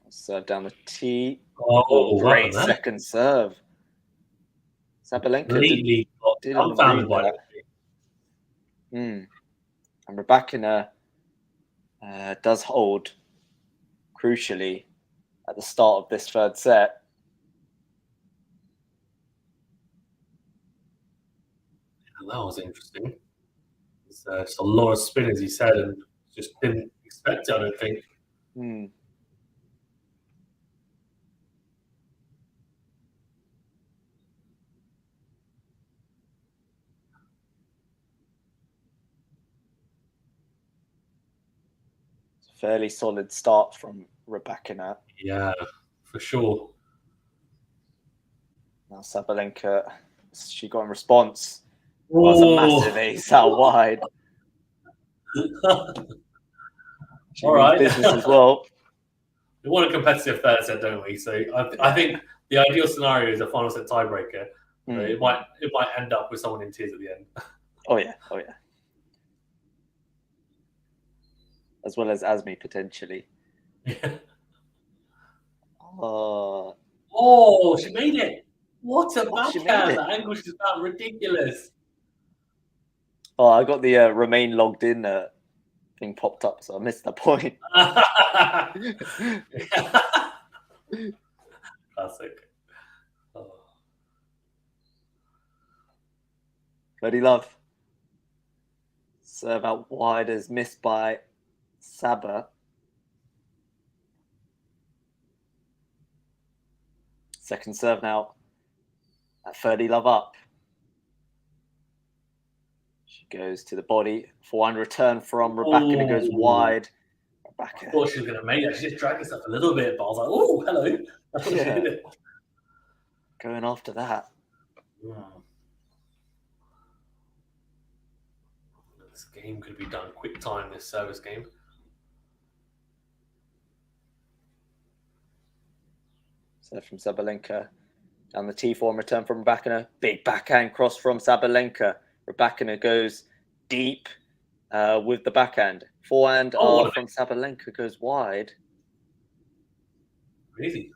Serve down the tee. Oh, great second serve. Sabalenka didn't read that. And Rybakina does hold crucially at the start of this third set. That was interesting. It's just a lot of spin, as you said, and just didn't expect it, I don't think. Fairly solid start from Rybakina. Yeah, for sure. Now Sabalenka, she got in response. Well, that's a massive ace out wide. She means business as well. We want a competitive third set, don't we? So I think the ideal scenario is a final set tiebreaker. It might end up with someone in tears at the end. Oh yeah. As well as Azmi potentially. Oh, she made it! What a backhand! The angle is about ridiculous. Oh, I got the remain logged in thing popped up, so I missed that point. Classic. Ferdy Love. Serve out wide is missed by Saba. Second serve now at Ferdy Love up. She goes to the body. Forehand return from Rybakina goes wide. I thought she was going to make it. She just dragged herself a little bit, but I was like, oh, hello. Yeah. Going after that. This game could be done quick time, this service game. So from Sabalenka. Down the tee form return from Rybakina. Big backhand cross from Sabalenka. Rybakina goes deep. with the backhand. Forehand from Sabalenka goes wide. Crazy.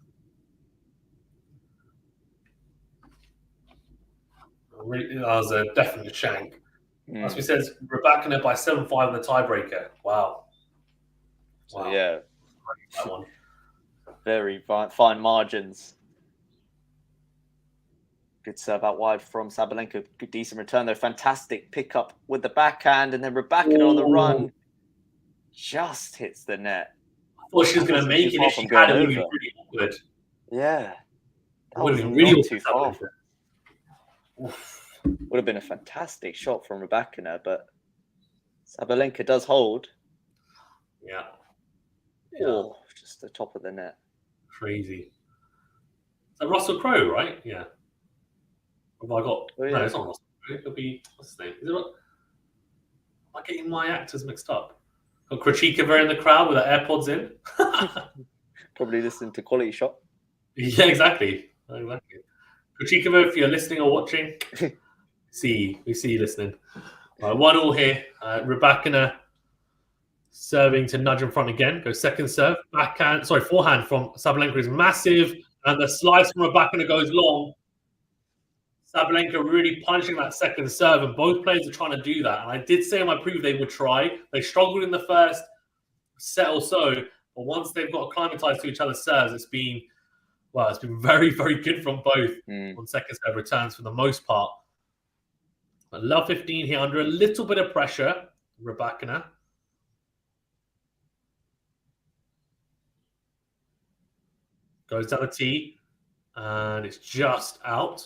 That was a definite shank. As we says, Rybakina by 7-5 in the tiebreaker. Wow. So yeah, that one. Very fine margins. Good serve out wide from Sabalenka. Good, decent return though. Fantastic pickup with the backhand, and then Rybakina on the run just hits the net. I thought she was going to make it if she had it. It would be pretty awkward. Yeah, that would have been really too far. Would have been a fantastic shot from Rybakina, but Sabalenka does hold. Yeah. Oh, just the top of the net. Crazy. Is that Russell Crowe, right? Yeah. Have I got? Oh, yeah. No, it's not Russell Crowe. It'll be, what's his name? Is it? Am I getting my actors mixed up? Got Krejcikova in the crowd with her AirPods in. Probably listening to QualityShot. Yeah, exactly. Krejcikova, if you're listening or watching, we see you listening. 1-1 here. Rybakina serving to nudge in front again. Goes second serve. Forehand from Sabalenka is massive. And the slice from Rybakina goes long. Sabalenka really punching that second serve. And both players are trying to do that. And I did say in my preview they would try. They struggled in the first set or so. But once they've got acclimatized to each other's serves, it's been very, very good from both on second serve returns for the most part. But love 15 here under a little bit of pressure. Rybakina. Goes down the tee. And it's just out.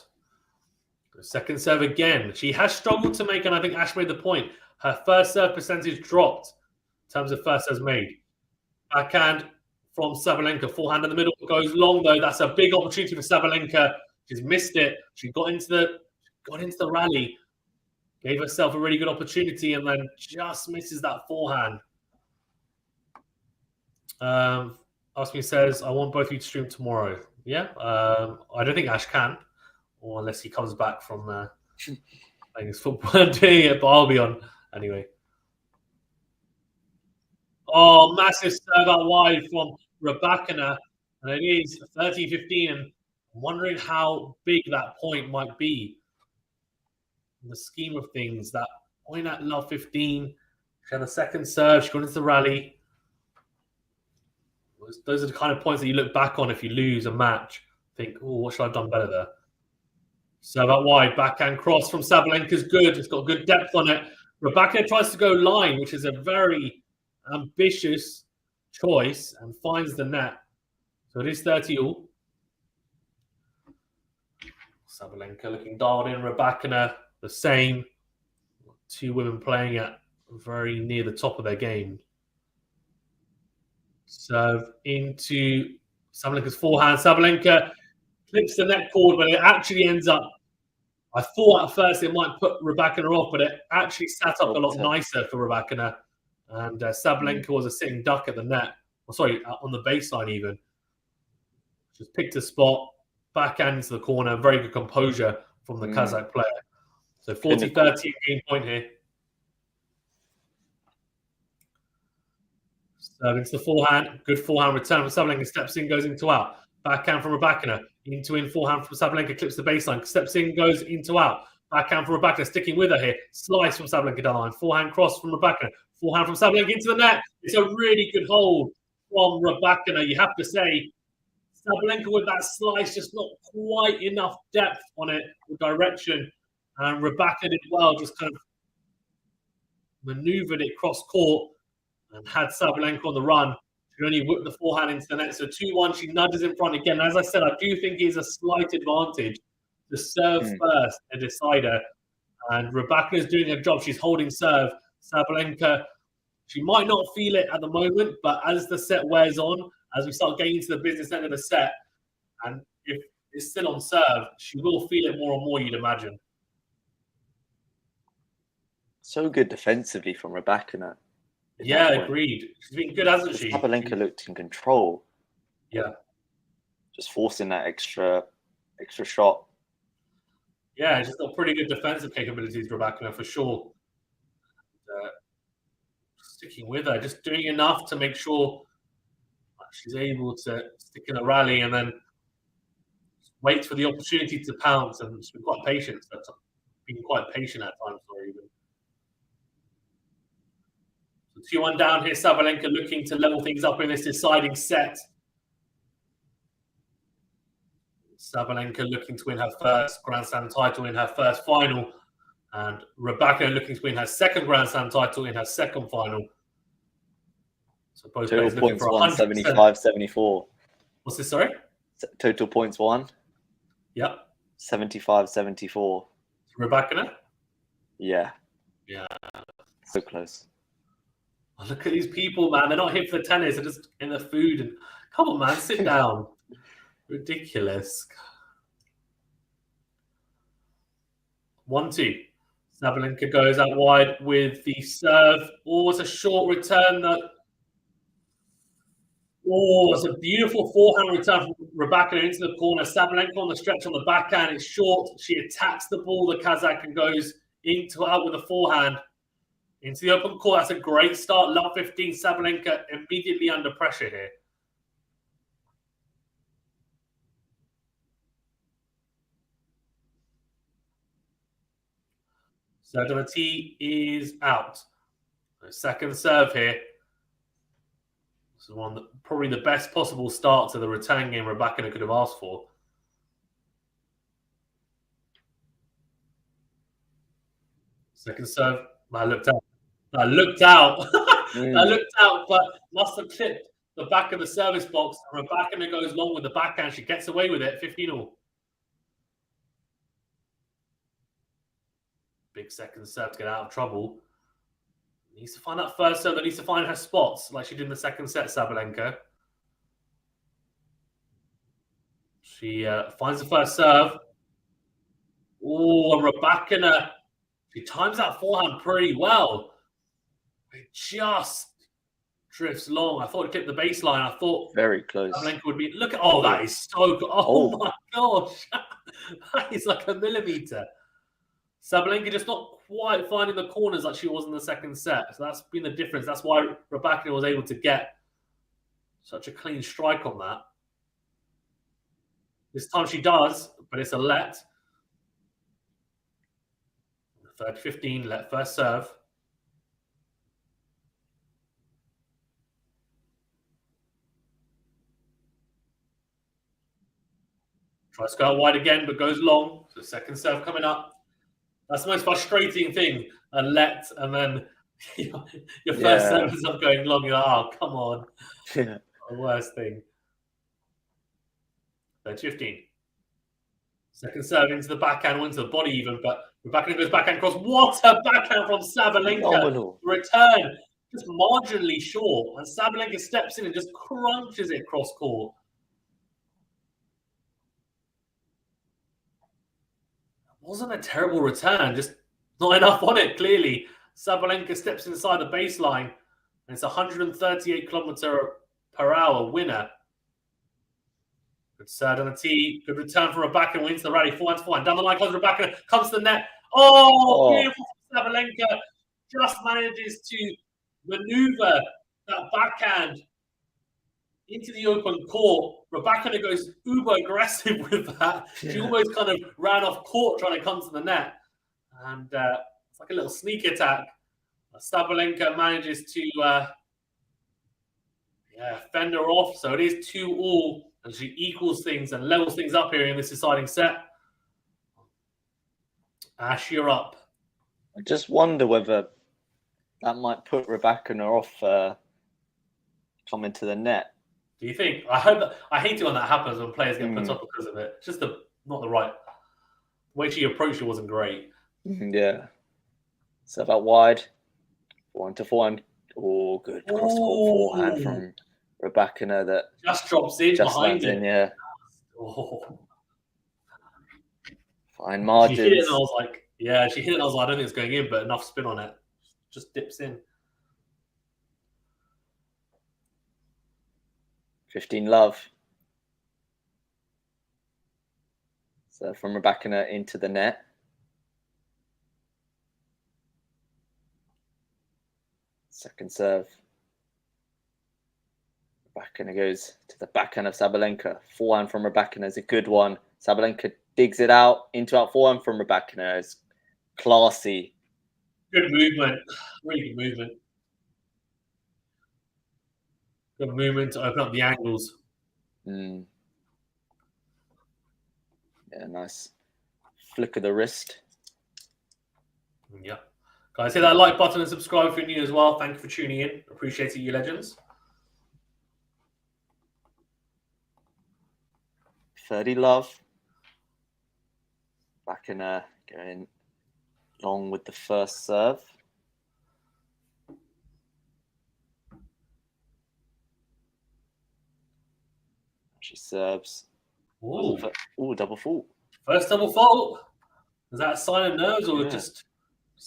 The second serve again. She has struggled to make, and I think Ash made the point, her first serve percentage dropped in terms of first serves made. Backhand from Sabalenka. Forehand in the middle goes long, though. That's a big opportunity for Sabalenka. She's missed it. She got into the rally. Gave herself a really good opportunity and then just misses that forehand. Asking says, I want both of you to stream tomorrow. Yeah. I don't think Ash can, or unless he comes back from playing his football and doing it, but I'll be on anyway. Oh, massive serve out wide from Rybakina. And it is 13-15. And I'm wondering how big that point might be in the scheme of things. That point at love 15. She had a second serve. She got into the rally. Those are the kind of points that you look back on if you lose a match. Think, oh, what should I have done better there? Serve out wide. Backhand cross from Sabalenka is good. It's got good depth on it. Rybakina tries to go line, which is a very ambitious choice, and finds the net. So it is 30-all. Sabalenka looking dialed in. Rybakina the same. Two women playing at very near the top of their game. Serve into Sabalenka's forehand. Sabalenka clips the net cord, but it actually ends up. I thought at first it might put Rybakina off, but it actually sat up a lot nicer for Rybakina. And Sabalenka was a sitting duck at the net. On the baseline even. Just picked a spot, backhand into the corner. Very good composure from the Kazakh player. So 40-30 game point here. Serve into the forehand. Good forehand return from Sabalenka. Steps in, goes into out. Backhand from Rybakina. Into in forehand from Sabalenka. Clips the baseline. Steps in, goes into out. Backhand from Rybakina. Sticking with her here. Slice from Sabalenka down the line. Forehand cross from Rybakina. Forehand from Sabalenka into the net. It's a really good hold from Rybakina. You have to say, Sabalenka with that slice, just not quite enough depth on it or direction. And Rybakina did well, just kind of maneuvered it cross court and had Sabalenka on the run. She only whipped the forehand into the net. So 2-1, she nudges in front again. As I said, I do think it is a slight advantage to serve first and decider. And Rybakina is doing her job. She's holding serve. Sabalenka, she might not feel it at the moment, but as the set wears on, as we start getting into the business end of the set, and if it's still on serve, she will feel it more and more, you'd imagine. So good defensively from Rybakina. Yeah, agreed. She's been good, hasn't she? Sabalenka looked in control. Yeah. Just forcing that extra shot. Yeah, she's got pretty good defensive capabilities, Rybakina, for sure. sticking with her, just doing enough to make sure she's able to stick in a rally and then wait for the opportunity to pounce. And she's been quite patient. Been quite patient at times, or even. So 2-1 down here. Sabalenka looking to level things up in this deciding set. Sabalenka looking to win her first Grand Slam title in her first final, and Rybakina looking to win her second Grand Slam title in her second final. So both players looking for 175-74. What's this, sorry? Total points won. Yep. 75-74. Rybakina? Yeah. Yeah. So close. Oh, look at these people, man. They're not here for the tennis. They're just in the food. And come on, man. Sit down. Ridiculous. 1-2. Sabalenka goes out wide with the serve. Oh, it's a short return. Oh, it's a beautiful forehand return from Rybakina into the corner. Sabalenka on the stretch on the backhand. It's short. She attacks the ball, the Kazakh, and goes out with a forehand into the open court. That's a great start. Love 15. Sabalenka immediately under pressure here. Serve on the tee is out. Second serve here. This is one that probably the best possible start to the return game Rybakina could have asked for. Second serve. I looked out. I looked out, but must have clipped the back of the service box. Rybakina goes long with the backhand. She gets away with it. 15-all. Big second serve to get out of trouble. Needs to find that first serve. Needs to find her spots like she did in the second set, Sabalenka. She finds the first serve. Oh, Rybakina. She times that forehand pretty well. It just drifts long. I thought it clipped the baseline. I thought very close. Sabalenka would be. Look at that is so good. Oh my gosh, that is like a millimeter. Sabalenka just not quite finding the corners like she was in the second set. So that's been the difference. That's why Rybakina was able to get such a clean strike on that. This time she does, but it's a let. Third 15, let first serve. Tries to go out wide again, but goes long. So second serve coming up. That's the most frustrating thing. A let, and then your first serve ends up going long. You're like, oh, come on. The worst thing. Third 15. Second serve into the backhand, into the body even, but Rybakina goes backhand cross. What a backhand from Sabalenka. Phenomenal. Return, just marginally short. And Sabalenka steps in and just crunches it cross court. Wasn't a terrible return, just not enough on it, clearly. Sabalenka steps inside the baseline, and it's 138 km/h winner. Good serve on the tee. Good return for Rybakina. Wins the rally. Forehand. Down the line comes Rybakina. Comes to the net. Oh, beautiful from Sabalenka. Just manages to maneuver that backhand into the open court. Rybakina goes uber aggressive with that. She almost kind of ran off court trying to come to the net. And it's like a little sneak attack. Sabalenka manages to fend her off. So it is 2-all. And she equals things and levels things up here in this deciding set. Ash, you're up. I just wonder whether that might put Rybakina off coming to the net. Do you think? I hope that. I hate it when that happens when players get put off because of it. It's just not the right way she approached it wasn't great. Yeah. So about wide, forehand to forehand. Oh, good cross court forehand from Rybakina that just drops in behind it. Yeah. Oh. Fine margins. She hit it and I was like, she hit it and I was like, I don't think it's going in, but enough spin on it. Just dips in. 15 love. So from Rybakina into the net. Second serve. Rybakina goes to the backhand of Sabalenka. Forehand from Rybakina is a good one. Sabalenka digs it out, into out forehand from Rybakina. It's classy. Good movement. Really good movement. Good movement to open up the angles. Yeah, nice flick of the wrist. Yeah. Guys, hit that like button and subscribe if you're new as well. Thank you for tuning in. Appreciate it, you legends. 30 love. Rybakina going long with the first serve. She serves. Ooh, double fault. First double fault. Is that a sign of nerves or just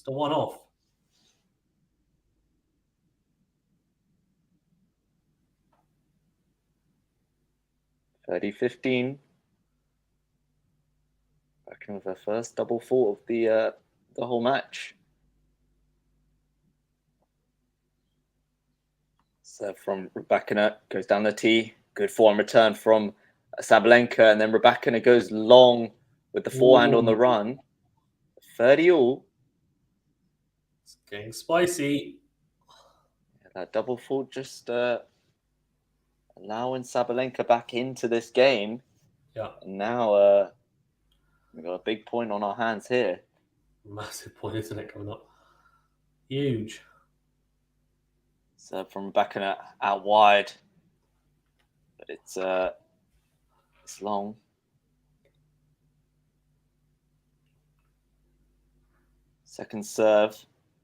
a one-off? (30-15). Rybakina with her first double fault of the whole match. Serve from Rybakina goes down the tee. Good forehand return from Sabalenka, and then Rybakina goes long with the forehand on the run. 30 all. It's getting spicy. Yeah, that double fault just allowing Sabalenka back into this game. Yeah. And now we've got a big point on our hands here. Massive point, isn't it, coming up? Huge. Serve from Rybakina out wide. But it's long. Second serve.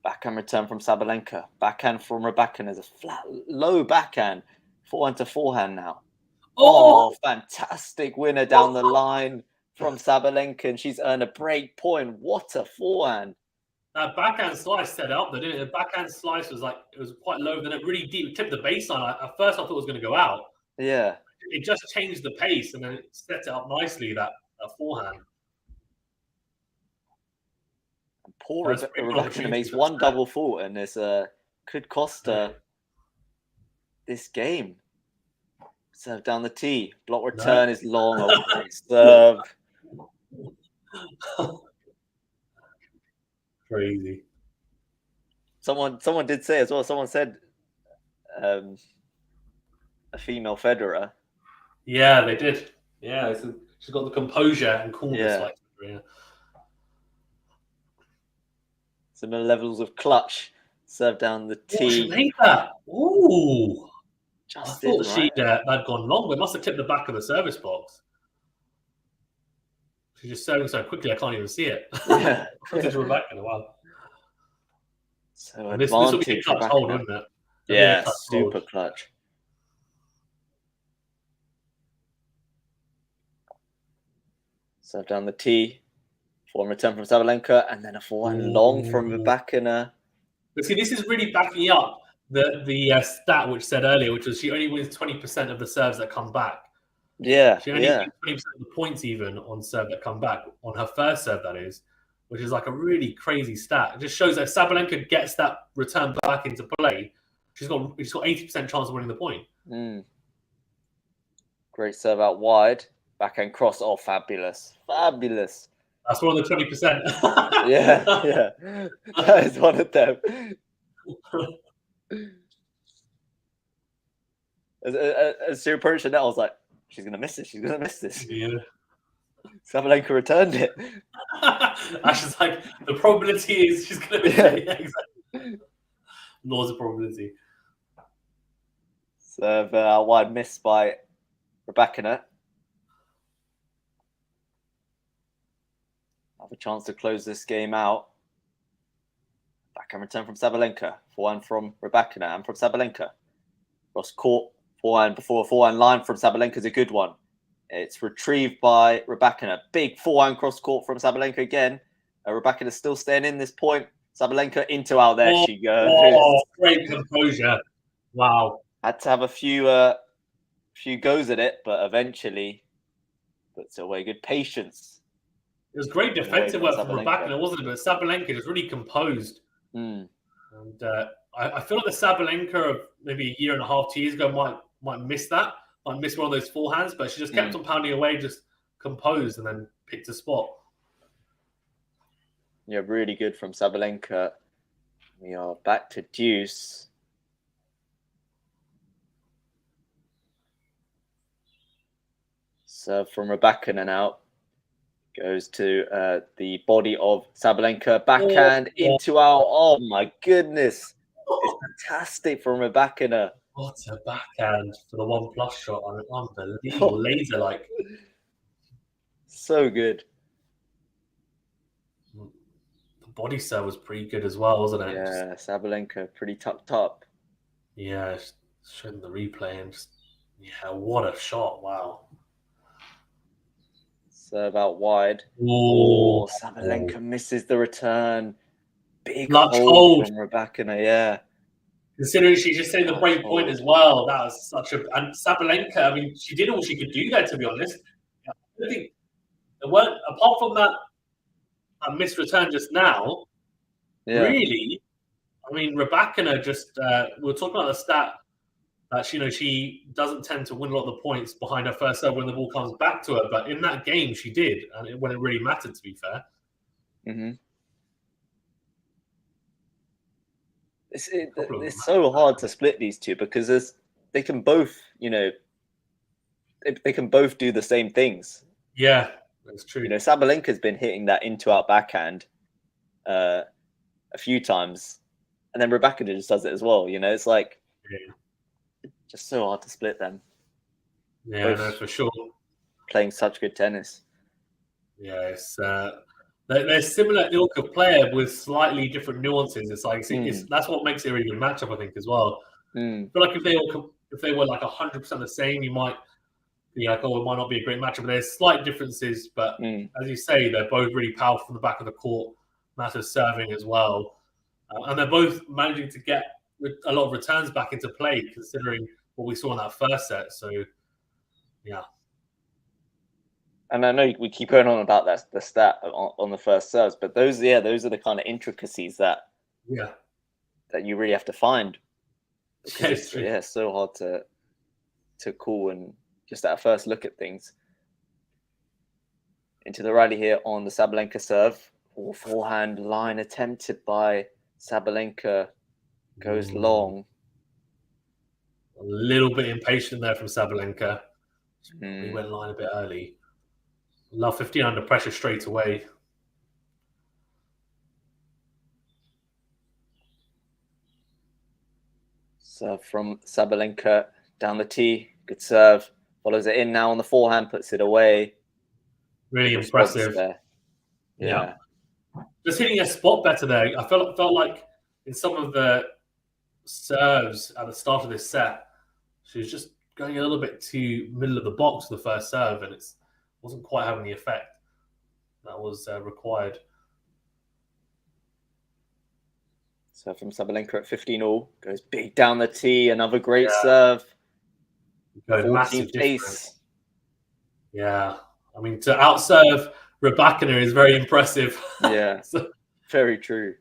Backhand return from Sabalenka. Backhand from Rybakina is a flat, low backhand. Forehand to forehand now. Oh, fantastic winner down the line from Sabalenka, and she's earned a break point. What a forehand. That backhand slice set up, though, didn't it? The backhand slice was like, it was quite low, then it really deep, tipped the baseline. At first, I thought it was going to go out. Yeah. It just changed the pace, and then it set it up nicely, that forehand. And poor Rybakina makes one double fault, and this could cost her this game. Serve down the tee. Block return is long. Oh, great serve. Crazy. Someone did say as well. Someone said a female Federer. Yeah, they did. Yeah, she's got the composure and coolness. Like Federer. Similar levels of clutch. Serve down the tee. She made that. Ooh. Just I thought she'd gone long, but it must have tipped the back of the service box. She's just serving so quickly, I can't even see it. Yeah. Rybakina, wow. So this will be a clutch hold, wouldn't it? Yeah, super clutch. Serve down the tee. Forehand return from Sabalenka, and then a forehand long from Rybakina. But see, this is really backing up the stat which said earlier, which was she only wins 20% of the serves that come back. Yeah, she only wins 20% of the points even on serve that come back, on her first serve, that is, which is like a really crazy stat. It just shows that if Sabalenka gets that return back into play, she's got 80% chance of winning the point. Great serve out wide. Backhand cross. Oh, fabulous. Fabulous. That's one of the 20%. yeah. That is one of them. As she approached the net, I was like, she's going to miss this. She's going to miss this. Yeah. Sabalenka returned it. Ash is like, the probability is she's going to miss it. Yeah, exactly. Laws of probability. Serve wide miss by Rybakina. Have a chance to close this game out. Backhand return from Sabalenka. Forehand from Rybakina and from Sabalenka. Cross court. Forehand before a forehand line from Sabalenka is a good one. It's retrieved by Rybakina. Big forehand cross court from Sabalenka again. Rybakina still staying in this point. Sabalenka into out. There she goes. Oh, great composure. Wow. Had to have a few goes at it, but eventually puts away. Good patience. It was great defensive work from Rybakina, wasn't it? But Sabalenka was really composed. And I feel like the Sabalenka of maybe a year and a half, 2 years ago might miss that, might miss one of those forehands, but she just kept on pounding away, just composed, and then picked a spot. Yeah, really good from Sabalenka. We are back to deuce. Serve from Rybakina now. Goes to the body of Sabalenka. Backhand into our... Oh, my goodness. It's fantastic from Rybakina. What a backhand for the 1+ shot. I mean, unbelievable. Laser-like. So good. The body serve was pretty good as well, wasn't it? Yeah, Sabalenka pretty tucked up. Yeah, showing the replay and just... Yeah, what a shot. Wow. Serve out wide. Oh, Sabalenka misses the return. Big Clutch hold from Rybakina, yeah. Considering she's just saying the break point as well, that was such a... And Sabalenka, I mean, she did all she could do there, to be honest. I don't think there weren't, apart from that missed return just now, really, I mean, Rybakina just... we were talking about the stat that she doesn't tend to win a lot of the points behind her first serve when the ball comes back to her, but in that game she did, and when it really mattered, to be fair. It's so hard to split these two because they can both, they can both do the same things. Yeah, that's true. Sabalenka's been hitting that into-out backhand a few times, and then Rybakina just does it as well. It's like just so hard to split them. Yeah, no, for sure. Playing such good tennis. Yeah, it's they're similar ilk of player with slightly different nuances. It's like that's what makes it a really good matchup, I think, as well. I feel like if they were like 100% the same, you might be like, oh, it might not be a great matchup. But there's slight differences, but as you say, they're both really powerful from the back of the court, massive serving as well, and they're both managing to get a lot of returns back into play, considering what we saw in that first set. So, yeah. And I know we keep going on about the stat on the first serves, but those are the kind of intricacies that you really have to find. It's so hard to call and just at a first look at things. Into the rally here on the Sabalenka serve. Forehand line attempted by Sabalenka goes long. A little bit impatient there from Sabalenka. We went line a bit early. Love 15 under pressure straight away. Serve from Sabalenka down the tee. Good serve. Follows it in now on the forehand, puts it away. Really impressive. There. Yeah. Just hitting a spot better there. I felt like in some of the serves at the start of this set, she was just going a little bit too middle of the box for the first serve, and it wasn't quite having the effect that was required. So from Sabalenka at 15-all, goes big down the tee, another great serve. Massive difference. Yeah, I mean, to outserve Rybakina is very impressive. Yeah, very true.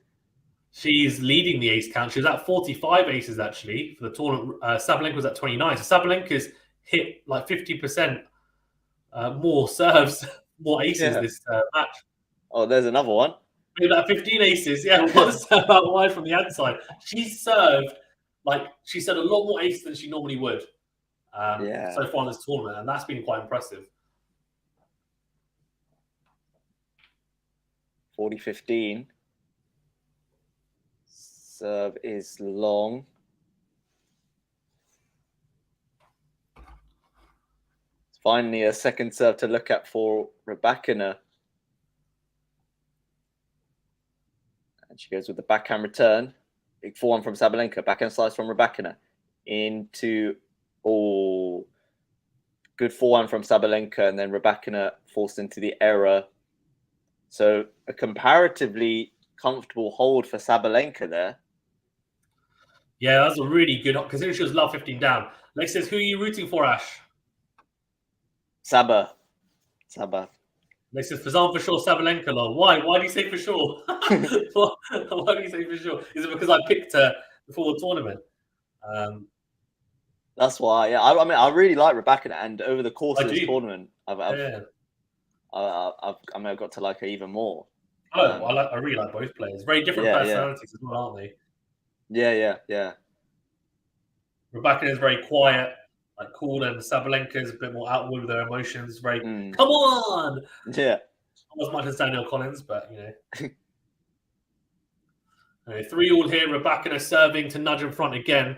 She's leading the ace count. She was at 45 aces, actually, for the tournament. Sabalenka was at 29. So Sabalenka's hit like 50% more serves, more aces this match. Oh, there's another one. Maybe like 15 aces. Yeah, one serve out wide from the outside. She served a lot more aces than she normally would so far in this tournament, and that's been quite impressive. 40-15. Serve is long. Finally, a second serve to look at for Rybakina. And she goes with the backhand return. Big forehand from Sabalenka. Backhand slice from Rybakina. Into, good forehand from Sabalenka. And then Rybakina forced into the error. So a comparatively comfortable hold for Sabalenka there. Yeah, that was a really good, considering she was love 15 down. Lex says, who are you rooting for, Ash? Saba. Lex says, for sure, Sabalenka. Why? Why do you say for sure? Why do you say for sure? Is it because I picked her before the tournament. That's why. Yeah, I mean, I really like Rybakina, and over the course of this tournament, I've got to like her even more. Oh, I really like both players. Very different personalities as well, aren't they? Yeah. Rybakina is very quiet, like cool, and Sabalenka is a bit more outward with their emotions. Very, come on! Yeah. Not as much as Danielle Collins, but you know. 3-all here. Rybakina serving to nudge in front again.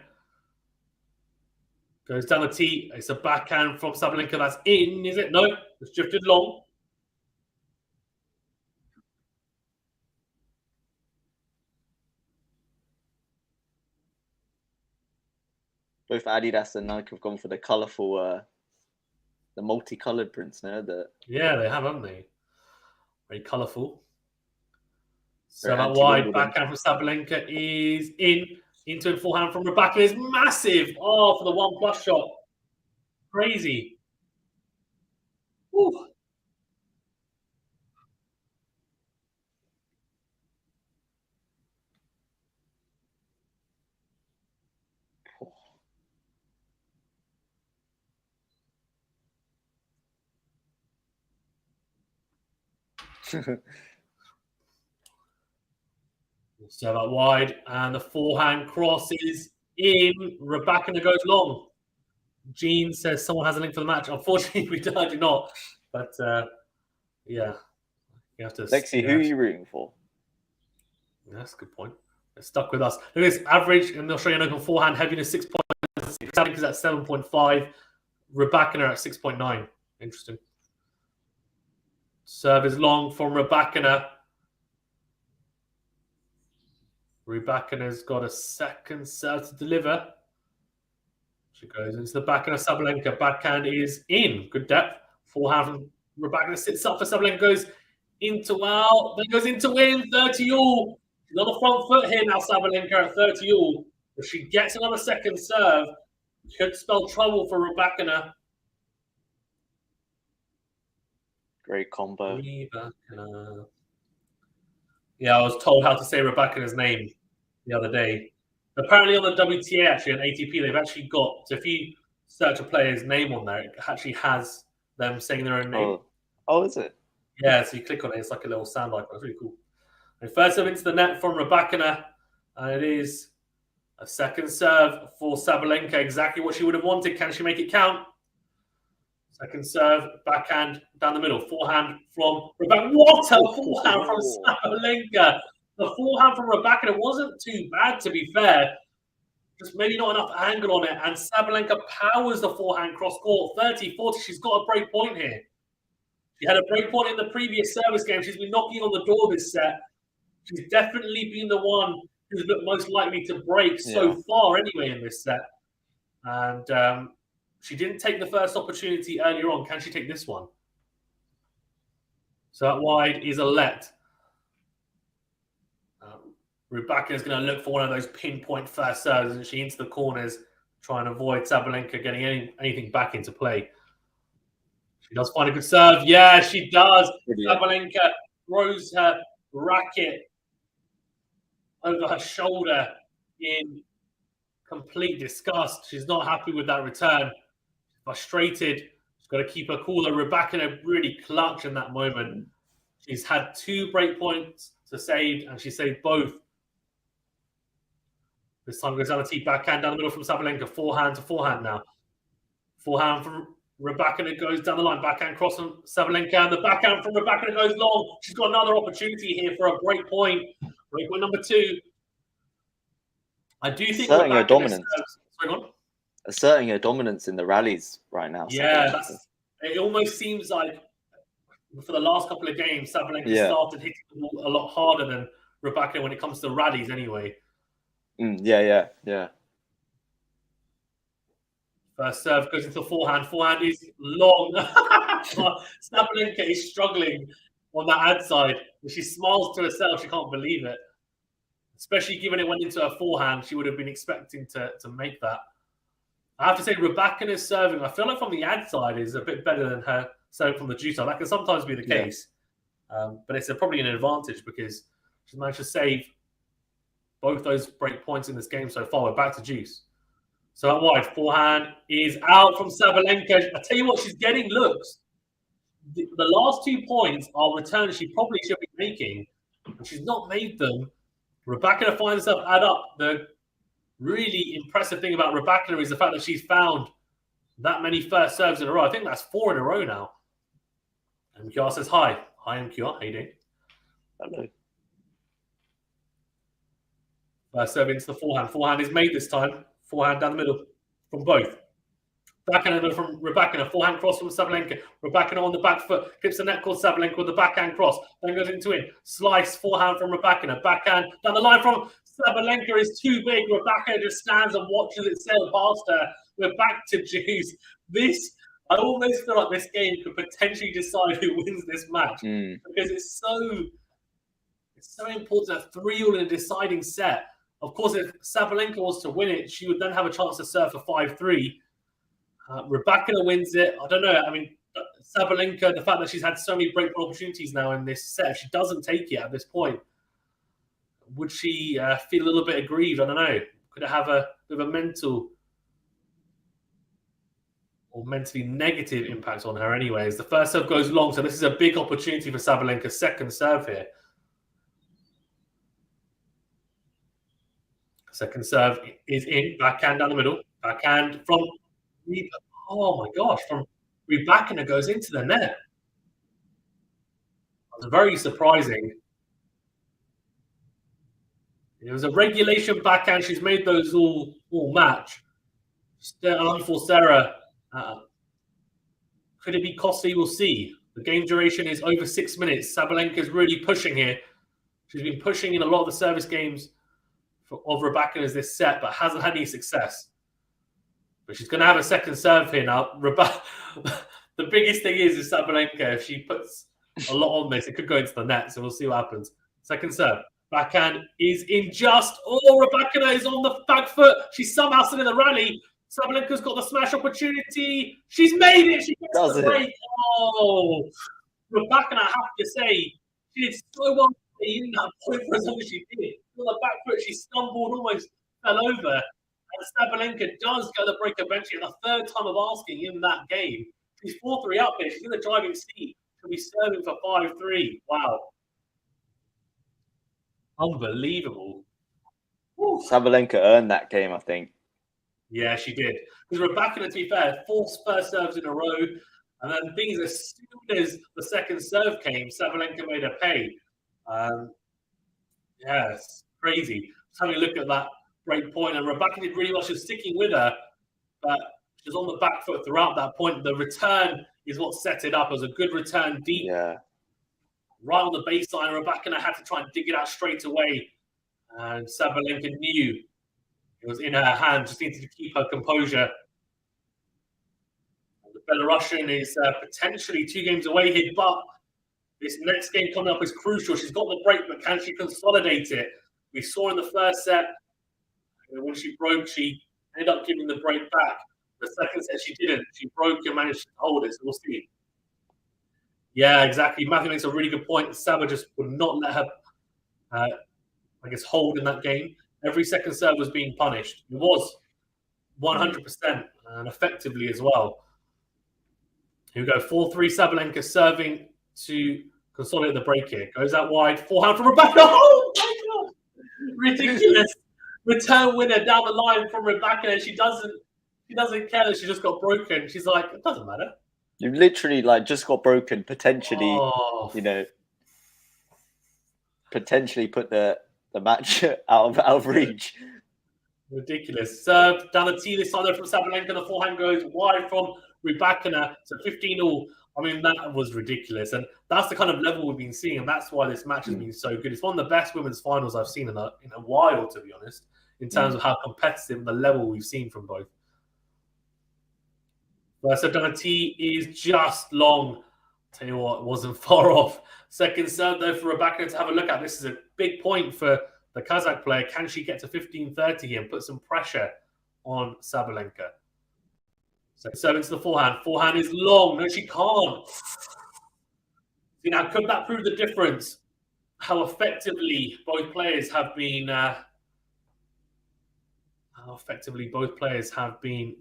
Goes down the tee. It's a backhand from Sabalenka. That's in, is it? No, it's drifted long. Both Adidas and Nike have gone for the colourful, the multicolored prints now. Yeah, they have, haven't they? Very colourful. So that wide backhand from Sabalenka is into a forehand from Rybakina is massive. Oh, for the 1+ shot. Crazy. Woo. So that wide, and the forehand crosses in. Rybakina goes long. Jean says someone has a link for the match. Unfortunately, we do not. But yeah, you have to. Lexi, who are you rooting for? That's a good point. It's stuck with us. Look at this average in the Australian Open forehand heaviness 6.6. Is at 7.5. Rybakina at 6.9. Interesting. Serve is long from Rybakina. Rybakina's got a second serve to deliver. She goes into the backhand of Sabalenka. Backhand is in. Good depth. Forehand from Rybakina sits up for Sabalenka. Goes into out. Then goes into win. 30-all. She's on the front foot here now, Sabalenka at 30-all. If she gets another second serve, could spell trouble for Rybakina. Great combo. Rybakina. Yeah, I was told how to say Rybakina's name the other day. Apparently on the WTA, actually, on ATP, they've actually got, so if you search a player's name on there, it actually has them saying their own name. Oh, is it? Yeah, so you click on it, it's like a little sound icon. It's really cool. And first serve into the net from Rybakina, and it is a second serve for Sabalenka, exactly what she would have wanted. Can she make it count? Second serve, backhand down the middle. Forehand from Rybakina. What a forehand from Sabalenka! The forehand from Rybakina wasn't too bad, to be fair. Just maybe not enough angle on it. And Sabalenka powers the forehand cross court. 30-40. She's got a break point here. She had a break point in the previous service game. She's been knocking on the door this set. She's definitely been the one who's most likely to break so far anyway in this set. And she didn't take the first opportunity earlier on. Can she take this one? So that wide is a let. Rybakina is going to look for one of those pinpoint first serves, and she into the corners, trying to avoid Sabalenka getting anything back into play. She does find a good serve. Yeah, she does. Sabalenka throws her racket over her shoulder in complete disgust. She's not happy with that return. Frustrated. She's got to keep her cool. Rybakina really clutch in that moment. She's had 2 break points to save, and she saved both. This time goes down the tee, backhand down the middle from Sabalenka. Forehand to forehand now. Forehand from Rybakina goes down the line. Backhand cross from Sabalenka, and the backhand from Rybakina goes long. She's got another opportunity here for a break point. Break point number 2. I do think asserting her dominance. Asserting her dominance in the rallies right now. Yeah, it almost seems like for the last couple of games, Sabalenka started hitting the ball a lot harder than Rybakina when it comes to rallies anyway. Yeah. First serve goes into the forehand. Forehand is long. Sabalenka is struggling on that ad side. She smiles to herself. She can't believe it. Especially given it went into her forehand, she would have been expecting to make that. I have to say, Rybakina's serving, I feel like from the ad side, is a bit better than her serving from the juice side. That can sometimes be the case. But it's probably an advantage because she's managed to save both those break points in this game so far. We're back to juice. So that wide forehand is out from Sabalenka. I tell you what, she's getting looks. The last 2 points are returns she probably should be making, and she's not made them. Rybakina finds herself add up. The really impressive thing about Rybakina is the fact that she's found that many first serves in a row. I think that's 4 in a row now. And MQR says hi. Hi, MQR. How you doing? Hello. First serve into the forehand. Forehand is made this time. Forehand down the middle from both. Backhand from Rybakina. Forehand cross from Sabalenka. Rybakina on the back foot. Clips the net called Sabalenka with the backhand cross. Then goes into it. Slice forehand from Rybakina. Backhand down the line from Sabalenka is too big. Rybakina just stands and watches it sail past her. We're back to juice. I almost feel like this game could potentially decide who wins this match because it's so important at 3-all in a deciding set. Of course, if Sabalenka was to win it, she would then have a chance to serve for 5-3. Rybakina wins it. I don't know. I mean, Sabalenka, the fact that she's had so many breakthrough opportunities now in this set, if she doesn't take it at this point, would she feel a little bit aggrieved? I don't know. Could it have a bit of a mental or mentally negative impact on her anyways? The first serve goes long, so this is a big opportunity for Sabalenka's second serve here. Second serve is in. Backhand down the middle. Backhand from... Oh my gosh, from Rybakina goes into the net. That's very surprising. It was a regulation backhand. She's made those all match. For Sarah. Could it be costly? We'll see. The game duration is over 6 minutes. Sabalenka is really pushing here. She's been pushing in a lot of the service games of Rybakina's this set, but hasn't had any success. But she's going to have a second serve here now. The biggest thing is Sabalenka, if she puts a lot on this, it could go into the net, so we'll see what happens. Second serve. Backhand is in just. Oh, Rybakina is on the back foot. She's somehow still in the rally. Sabalenka's got the smash opportunity. She's made it. She gets the break. Oh, Rybakina, I have to say, she did so well in that point for as long as she did. On the back foot, she stumbled, almost fell over. And Sabalenka does go the break eventually. The third time of asking in that game. She's 4-3 up here. She's in the driving seat. She'll be serving for 5-3. Wow. Unbelievable. Woo. Sabalenka earned that game, I think. Yeah, she did. Because Rybakina, to be fair, 4 first serves in a row. And then things, as soon as the second serve came, Sabalenka made her pay. Yeah, it's crazy. Just having a look at that break point, and Rybakina did really well. She was sticking with her, but she was on the back foot throughout that point. The return is what set it up. It was a good return deep. Yeah. Right on the baseline. Rybakina had to try and dig it out straight away. And Sabalenka knew it was in her hand. Just needed to keep her composure. The Belarusian is potentially 2 games away here, but this next game coming up is crucial. She's got the break, but can she consolidate it? We saw in the first set, when she broke, she ended up giving the break back. The second set, she didn't. She broke and managed to hold it, so we'll see. Yeah, exactly. Matthew makes a really good point. Saba just would not let her, hold in that game. Every second serve was being punished. It was 100% and effectively as well. Here we go. 4-3 Sabalenka serving to consolidate the break here. Goes out wide. Forehand from Rybakina. Oh, my God. Ridiculous. Return winner down the line from Rybakina. She doesn't care that she just got broken. She's like, it doesn't matter. You've literally just got broken, potentially, potentially put the match out of reach. Ridiculous. Serve down the tee this time from Sabalenka. The forehand goes wide from Rybakina. So 15-all. I mean, that was ridiculous. And that's the kind of level we've been seeing. And that's why this match has been so good. It's one of the best women's finals I've seen in a while, to be honest, in terms of how competitive the level we've seen from both. First serve down the tee is just long. Tell you what, it wasn't far off. Second serve, though, for Rybakina to have a look at. This is a big point for the Kazakh player. Can she get to 15-30 here and put some pressure on Sabalenka? Second serve into the forehand. Forehand is long. No, she can't. See, now, could that prove the difference? How effectively both players have been effectively both players have been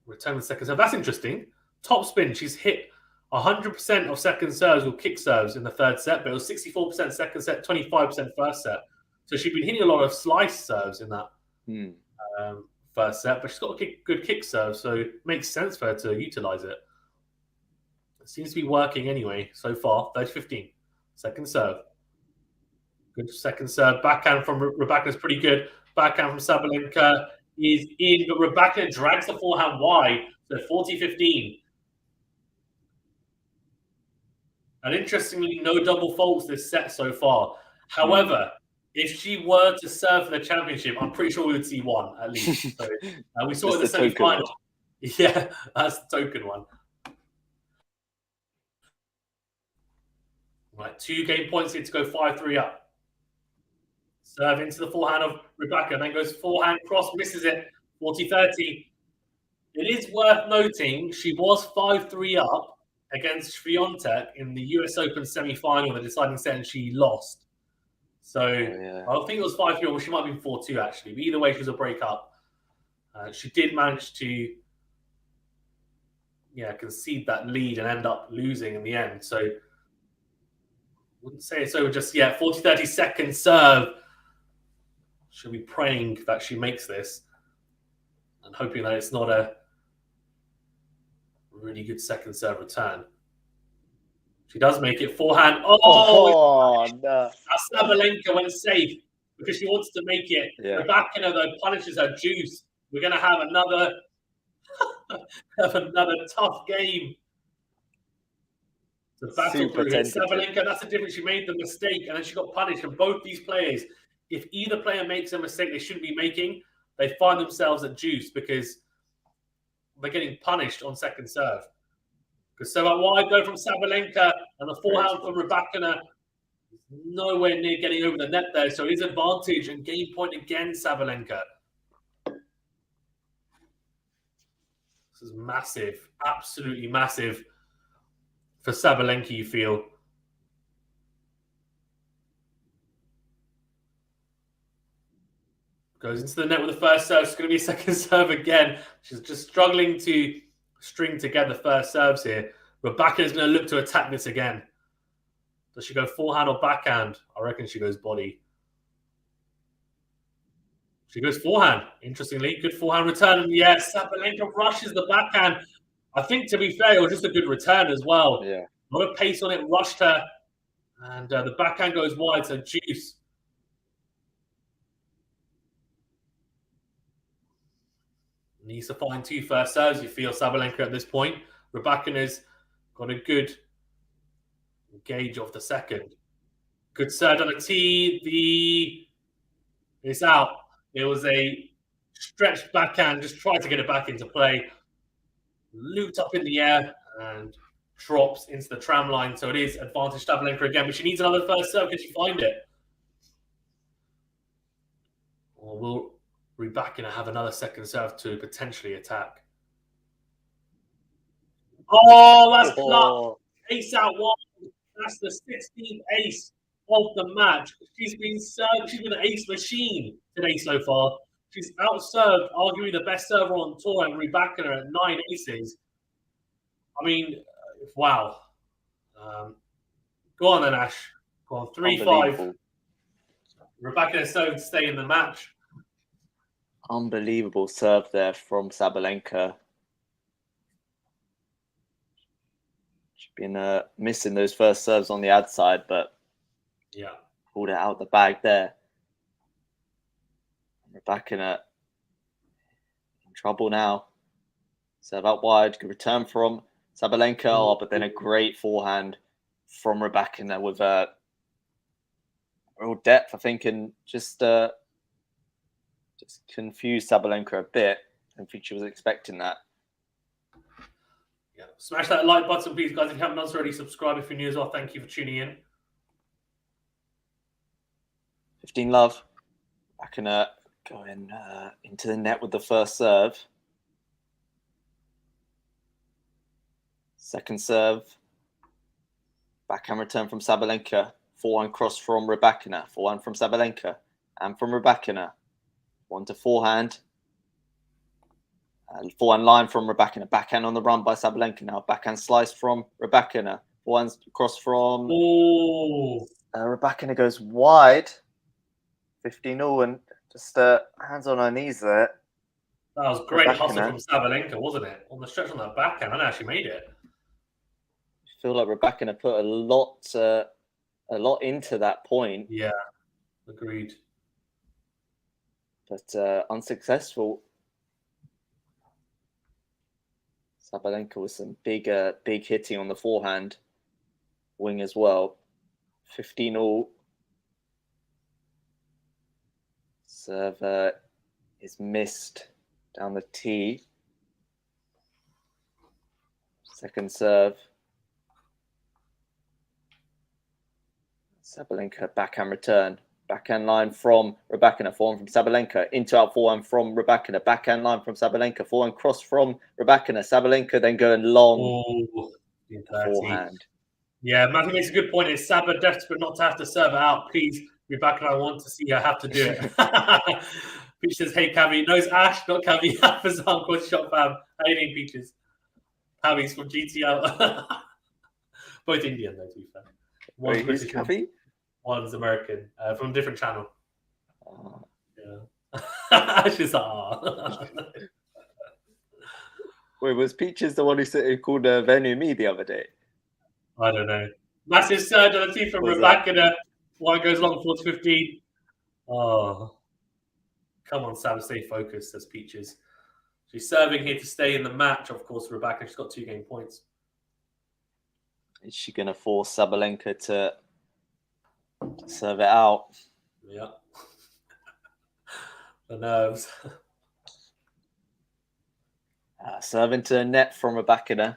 returning the second serve. That's interesting. Top spin, she's hit 100% of second serves or kick serves in the third set, but it was 64% second set, 25% first set. So she's been hitting a lot of slice serves in that first set, but she's got a good kick serve, so it makes sense for her to utilize it. It seems to be working anyway so far. 30-15. Second serve. Good second serve. Backhand from Rybakina is pretty good. Backhand from Sabalenka is in, but Rybakina drags the forehand wide. So 40-15. And interestingly, no double faults this set so far. However, if she were to serve for the championship, I'm pretty sure we would see one at least. So, we saw it in the semi-final. Yeah, that's the token one. Right, 2 game points here to go 5-3 up. Serve into the forehand of Rybakina, then goes forehand cross, misses it, 40-30. It is worth noting she was 5-3 up against Swiatek in the US Open semi-final, the deciding set, and she lost. So I think it was 5-3, or she might have been 4-2 actually. But either way, she was a break up. She did manage to concede that lead and end up losing in the end. So wouldn't say it's over just yet. 40-30 second serve. She'll be praying that she makes this and hoping that it's not a really good second serve return. She does make it forehand. Oh no. Sabalenka went safe because she wants to make it. Yeah. Rybakina, though, punishes her juice. We're going to have another tough game. The battle through here. Sabalenka, that's the difference. She made the mistake and then she got punished. And both these players, if either player makes a mistake they shouldn't be making, they find themselves at juice because they're getting punished on second serve. Because so wide go from Sabalenka and the forehand from Rybakina is nowhere near getting over the net there. So it is advantage and game point again, Sabalenka. This is massive, absolutely massive for Sabalenka, you feel. Goes into the net with the first serve. It's going to be a second serve again. She's just struggling to string together first serves here. Rybakina is going to look to attack this again. Does she go forehand or backhand? I reckon she goes body. She goes forehand. Interestingly, good forehand return. And yes, Sabalenka rushes the backhand. I think, to be fair, it was just a good return as well. Yeah. A lot of pace on it, rushed her. And the backhand goes wide, so juice. Needs to find 2 first serves, you feel, Sabalenka at this point. Rybakina's got a good gauge of the second. Good serve on a tee. It's out. It was a stretched backhand. Just tried to get it back into play. Looped up in the air and drops into the tram line. So it is advantage Sabalenka again. But she needs another first serve. Can she find it? Or will Rybakina have another second serve to potentially attack? Oh, that's clutch. Ace out wide. That's the 16th ace of the match. She's been served. She's been an ace machine today so far. She's outserved arguably the best server on tour, and Rybakina at 9 aces. I mean, wow. Go on then, Ash. Go on, 3-5. Rybakina's serving to stay in the match. Unbelievable serve there from Sabalenka. She's been missing those first serves on the ad side, but yeah, pulled it out the bag there. Rybakina in trouble now. Serve out wide, good return from Sabalenka, but then a great forehand from Rybakina with real depth, I think, and just confused Sabalenka a bit. I don't think she was expecting that. Yeah, smash that like button, please, guys. If you haven't done so already, subscribe if you're new as well. Thank you for tuning in. 15 love. Rybakina going into the net with the first serve. Second serve. Backhand return from Sabalenka. Forehand cross from Rybakina. Forehand from Sabalenka. And from Rybakina. 1 to forehand. Forehand line from Rybakina. Backhand on the run by Sabalenka now. Backhand slice from Rybakina. Forehand cross from Rybakina goes wide. 15-0 and just hands on her knees there. That was great hustle from Sabalenka, wasn't it? On the stretch on that backhand, and actually made it. I feel like Rybakina put a lot into that point. Yeah, agreed. But unsuccessful. Sabalenka with some big hitting on the forehand wing as well. 15-0. Serve is missed down the tee. Second serve. Sabalenka backhand return. Backhand line from Rybakina. Forehand from Sabalenka. Into out forehand from Rybakina. Backhand line from Sabalenka. Forehand cross from Rybakina. Sabalenka then going long. Forehand. Yeah, Matthew makes a good point. It's Saba desperate not to have to serve it out. Please, Rybakina, I want to see her have to do it. Peach says, hey, Cavi. No, it's Ash, not Cavi. Fazan, QualityShot fam. How you doing, Peaches? Cavi's from GTL. Both Indian, though, to be fair. One's British, Cavi? One's American. From a different channel. Yeah. Ash is Wait, was Peaches the one who called Venue me the other day? I don't know. Massive surge on the tee from Rybakina. One goes long towards 15. Oh. Come on, Sam, stay focused, says Peaches. She's serving here to stay in the match, of course, Rybakina. She's got 2 game points. Is she going to force Sabalenka to serve it out? Yeah. The nerves. Serve into the net from Rybakina.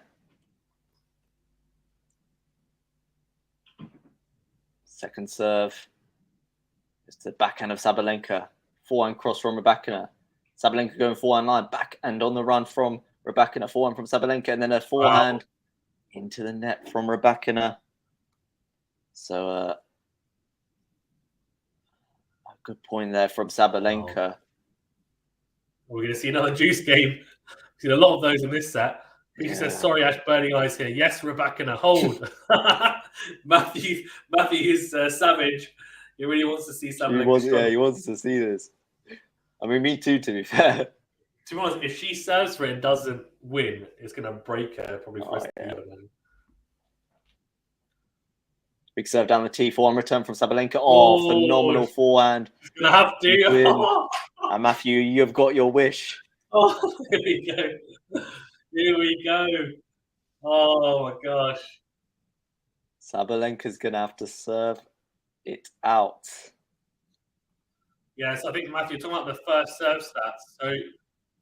Second serve. It's the backhand of Sabalenka. Forehand cross from Rybakina. Sabalenka going forehand line. Backhand on the run from Rybakina. Forehand from Sabalenka. And then a forehand into the net from Rybakina. So a good point there from Sabalenka. We're going to see another juice game. We've seen a lot of those in this set. He says, sorry, Ash, burning eyes here. Yes, Rybakina, hold. Matthew is savage. He really wants to see Sabalenka. He wants to see this. I mean, me too, to be fair. To be honest, if she serves for it and doesn't win, it's going to break her probably for the rest of the year. Big serve down the tee. Forehand return from Sabalenka. Oh, phenomenal forehand. She's going to have to. And Matthew, you've got your wish. Oh, here we go. Here we go. Oh, my gosh. Sabalenka's going to have to serve it out. Yes, I think, Matthew, talking about the first serve stats. So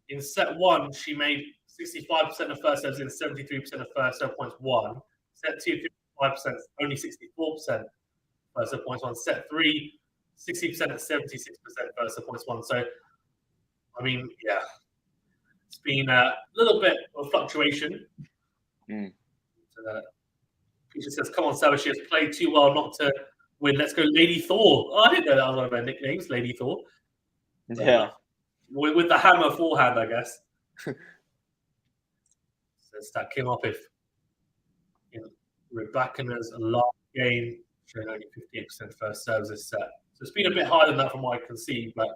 in set 1, she made 65% of first serves in 73% of first serve points won. Set 2, 55%, only 64% first serve points won. Set 3, 60% at 76% first serve points won. So, I mean, yeah. It's been a little bit of fluctuation. Peter says, come on, Saba, she has played too well not to win. Let's go, Lady Thor. Oh, I didn't know that was one of her nicknames, Lady Thor. Yeah. With the hammer forehand, I guess. So that came up if Rybakina's last game showing only 58% first serves this set. So it's been a bit higher than that from what I can see, but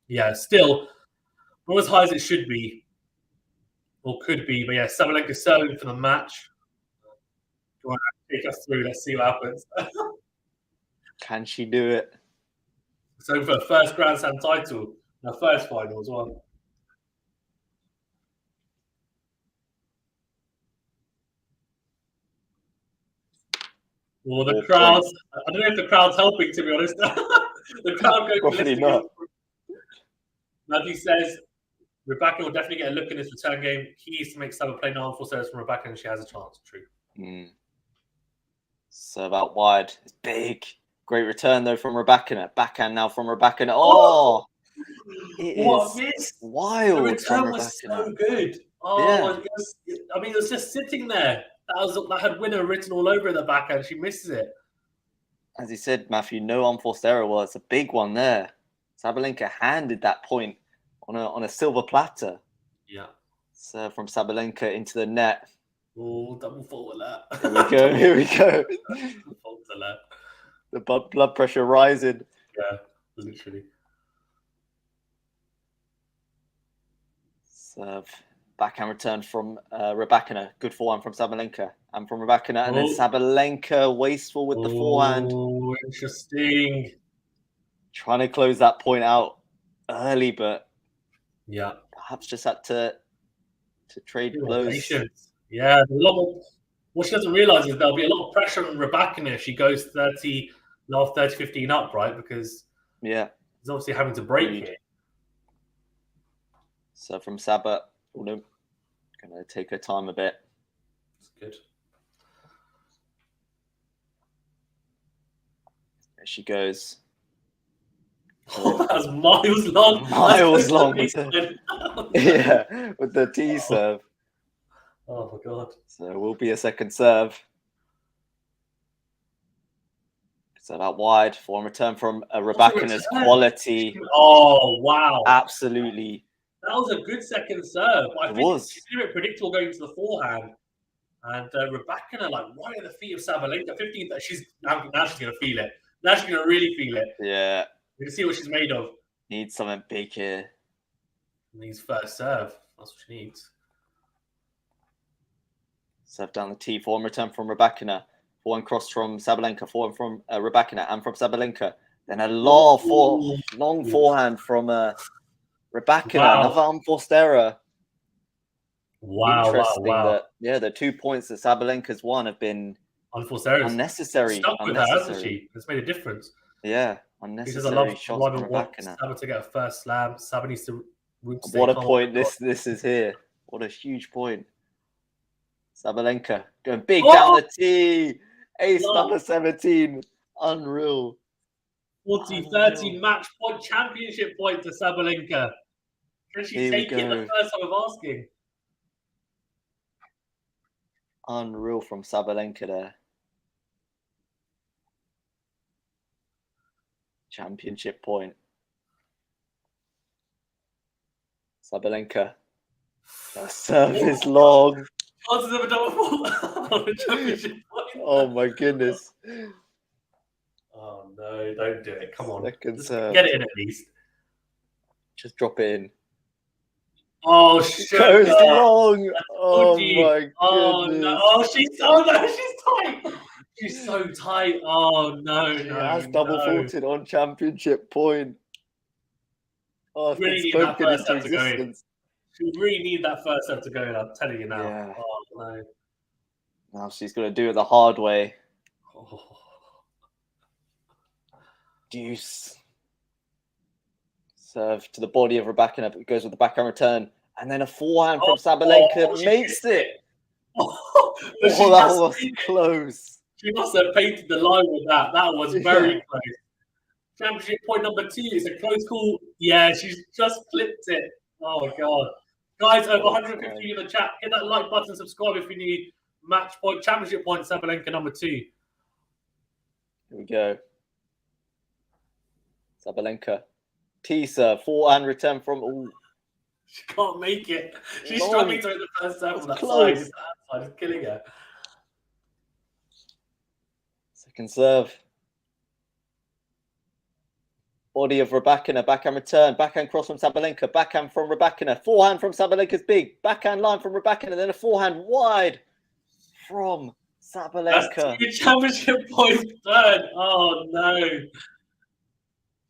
yeah, still not as high as it should be or could be. But yeah, Sabalenka serving for the match. You want to take us through? Let's see what happens. Can she do it? So for her first Grand Slam title, her first final as well. Well, the crowd, I don't know if the crowd's helping, to be honest. The crowd goes probably not. Matthew says, Rybakina will definitely get a look in this return game. Key is to make Saba play 9-4 serves from Rybakina and she has a chance. True. Serve out wide. It's big. Great return, though, from Rybakina. Backhand now from Rybakina. Oh! It is wild. The return was so good. Oh, yeah. It was just sitting there. That had winner written all over the backhand. She misses it. As he said, Matthew, no unforced error. Well, it's a big one there. Sabalenka handed that point on a silver platter. Yeah. Serve from Sabalenka into the net. Oh, double fault alert. Here we go. Here we go. Double fault alert. The blood pressure rising. Yeah, literally. Serve. Backhand return from RYBAKINA. Good forehand from Sabalenka. And from RYBAKINA. And then Sabalenka wasteful with the forehand. Oh, interesting. Trying to close that point out early, but yeah, perhaps just had to trade blows. Patience. Yeah, a lot more. What she doesn't realize is there'll be a lot of pressure on RYBAKINA if she goes 30-15 up, right? Because yeah, he's obviously having to break it. So from Saba, oh no, gonna take her time a bit. That's good. There she goes. Oh, that was miles long. Miles long. With the T serve. Oh my god. So it will be a second serve. So that wide form return from RYBAKINA's quality. Oh wow. Absolutely. That was a good second serve. It was. She's a bit predictable going to the forehand. And RYBAKINA, like, right at the feet of Sabalenka, 15. Now she's going to feel it. Now she's going to really feel it. Yeah. You can see what she's made of. Needs something big here. Needs first serve. That's what she needs. Serve down the T. Form return from RYBAKINA. Forehand cross from Sabalenka. Forehand from RYBAKINA and from Sabalenka. Then a long forehand from RYBAKINA. Wow. Another unforced error. Wow. Interesting that the 2 points that Sabalenka's won have been unforced errors. Unnecessary. Stuck with her, hasn't she? It's made a difference. Yeah, unnecessary shots from RYBAKINA. Saba to get a first slam. Saba needs to. What a point this is here. What a huge point. Sabalenka going big down the tee. Ace number 17. Unreal. 40-30 match point, championship point to Sabalenka. Can she take it the first time of asking? Unreal from Sabalenka there. Championship point. Sabalenka. The serve is long. Chances of a double fault on a championship point. Oh my goodness. Oh no, don't do it. Come on. Second serve. Get it in at least. Just drop it in. Oh, shit. Goes long. Oh my goodness. Oh no. Oh, she's tight. She's so tight. Oh no. She has double faulted on championship point. Oh, really it's spoken into existence. She really need that first serve to go in, I'm telling you now. Yeah. Oh no. Now she's gonna do it the hard way. Oh. Deuce. Serve to the body of RYBAKINA, but it goes with the backhand return. And then a forehand from Sabalenka makes it. That was close. She must have painted the line with that. That was very close. Championship point number 2 is a close call. Yeah, she's just clipped it. Oh, God. Guys, over 150 in the chat. Hit that like button, subscribe if you need match point, championship point, Sabalenka number 2. Here we go. Sabalenka. T-serve, forehand return from... Ooh. She can't make it. She's struggling to hit the first serve on that close. side. That side is killing her. Second serve. Body of RYBAKINA, backhand return, backhand cross from Sabalenka, backhand from RYBAKINA, forehand from Sabalenka's big, backhand line from RYBAKINA, then a forehand wide from Sabalenka. That's 2 championship points third. Oh no.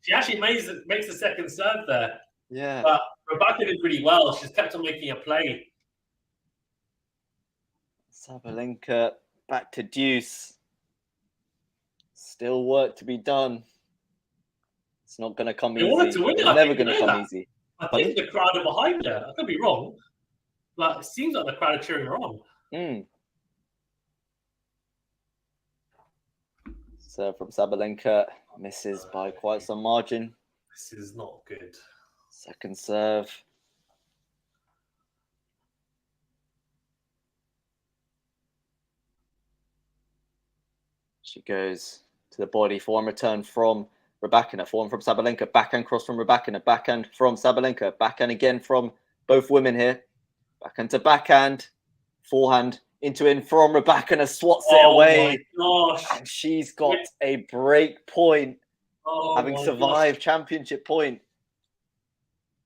She actually makes the second serve there. Yeah. But RYBAKINA did really well. She's kept on making a play. Sabalenka back to deuce. Still work to be done. It's not going to come easy. It's never going to come easy. I think the crowd are behind her. I could be wrong, but it seems like the crowd are cheering her on. Serve from Sabalenka misses by quite some margin. This is not good. Second serve. She goes to the body. Forehand return from RYBAKINA, forehand from Sabalenka, backhand cross from RYBAKINA, backhand from Sabalenka, backhand again from both women here. Backhand to backhand. Forehand into in from Rybakina, swats it away. Oh my gosh. And she's got a break point, having my survived championship point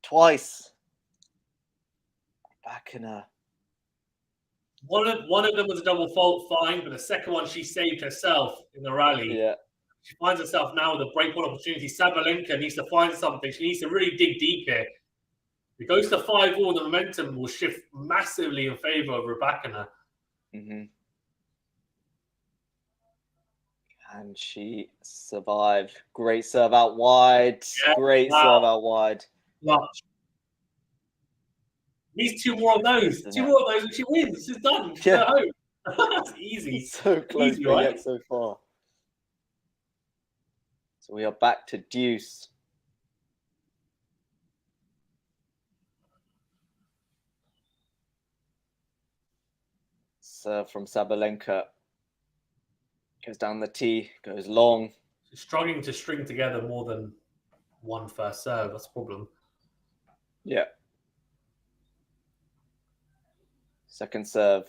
twice. Rybakina. One of them was a double fault, fine, but the second one she saved herself in the rally. Yeah. She finds herself now with a break point opportunity. Sabalenka needs to find something. She needs to really dig deep here. If it goes to 5-all, the momentum will shift massively in favor of Rybakina. Can she survive? Great serve out wide. Yeah, Great serve out wide. Clutch. Needs 2 more of those. 2 more of those and she wins. She's done. She's at home. That's easy. So close, easy, but right? yet so far. So we are back to deuce. Serve from Sabalenka. Goes down the tee, goes long. She's struggling to string together more than one first serve. That's a problem. Yeah. Second serve.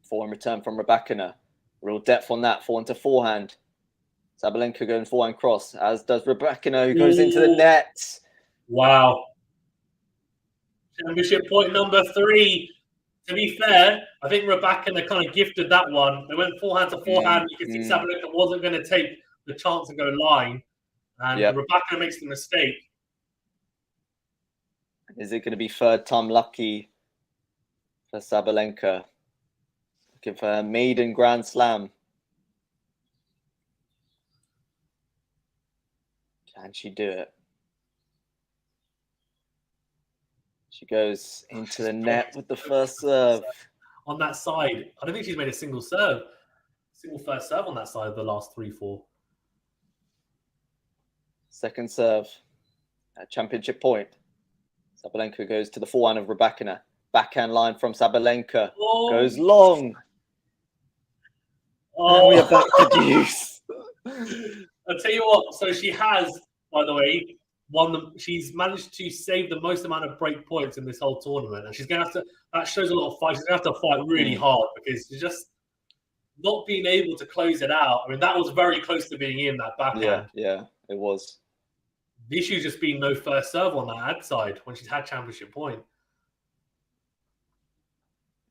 Forehand return from Rybakina. Real depth on that. Forehand to forehand. Sabalenka going forehand cross, as does Rybakina, who goes into the net. Wow. Championship point number 3. To be fair, I think Rybakina kind of gifted that one. They went forehand to forehand. You could see Sabalenka wasn't going to take the chance and go line. And Rybakina makes the mistake. Is it going to be third time lucky for Sabalenka? Looking for her maiden Grand Slam. Can she do it? She goes into the net with the first serve. On that side, I don't think she's made a single serve. Single first serve on that side of the last 3-4. Second serve. At championship point. Sabalenka goes to the forehand of Rybakina. Backhand line from Sabalenka. Goes long. And we are back to deuce. I'll tell you what. So she has, by the way, she's managed to save the most amount of break points in this whole tournament. And she's going to have to, that shows a lot of fight. She's going to have to fight really hard because she's just not being able to close it out. I mean, that was very close to being in that backhand. Yeah, it was. The issue's just been no first serve on that ad side when she's had championship point.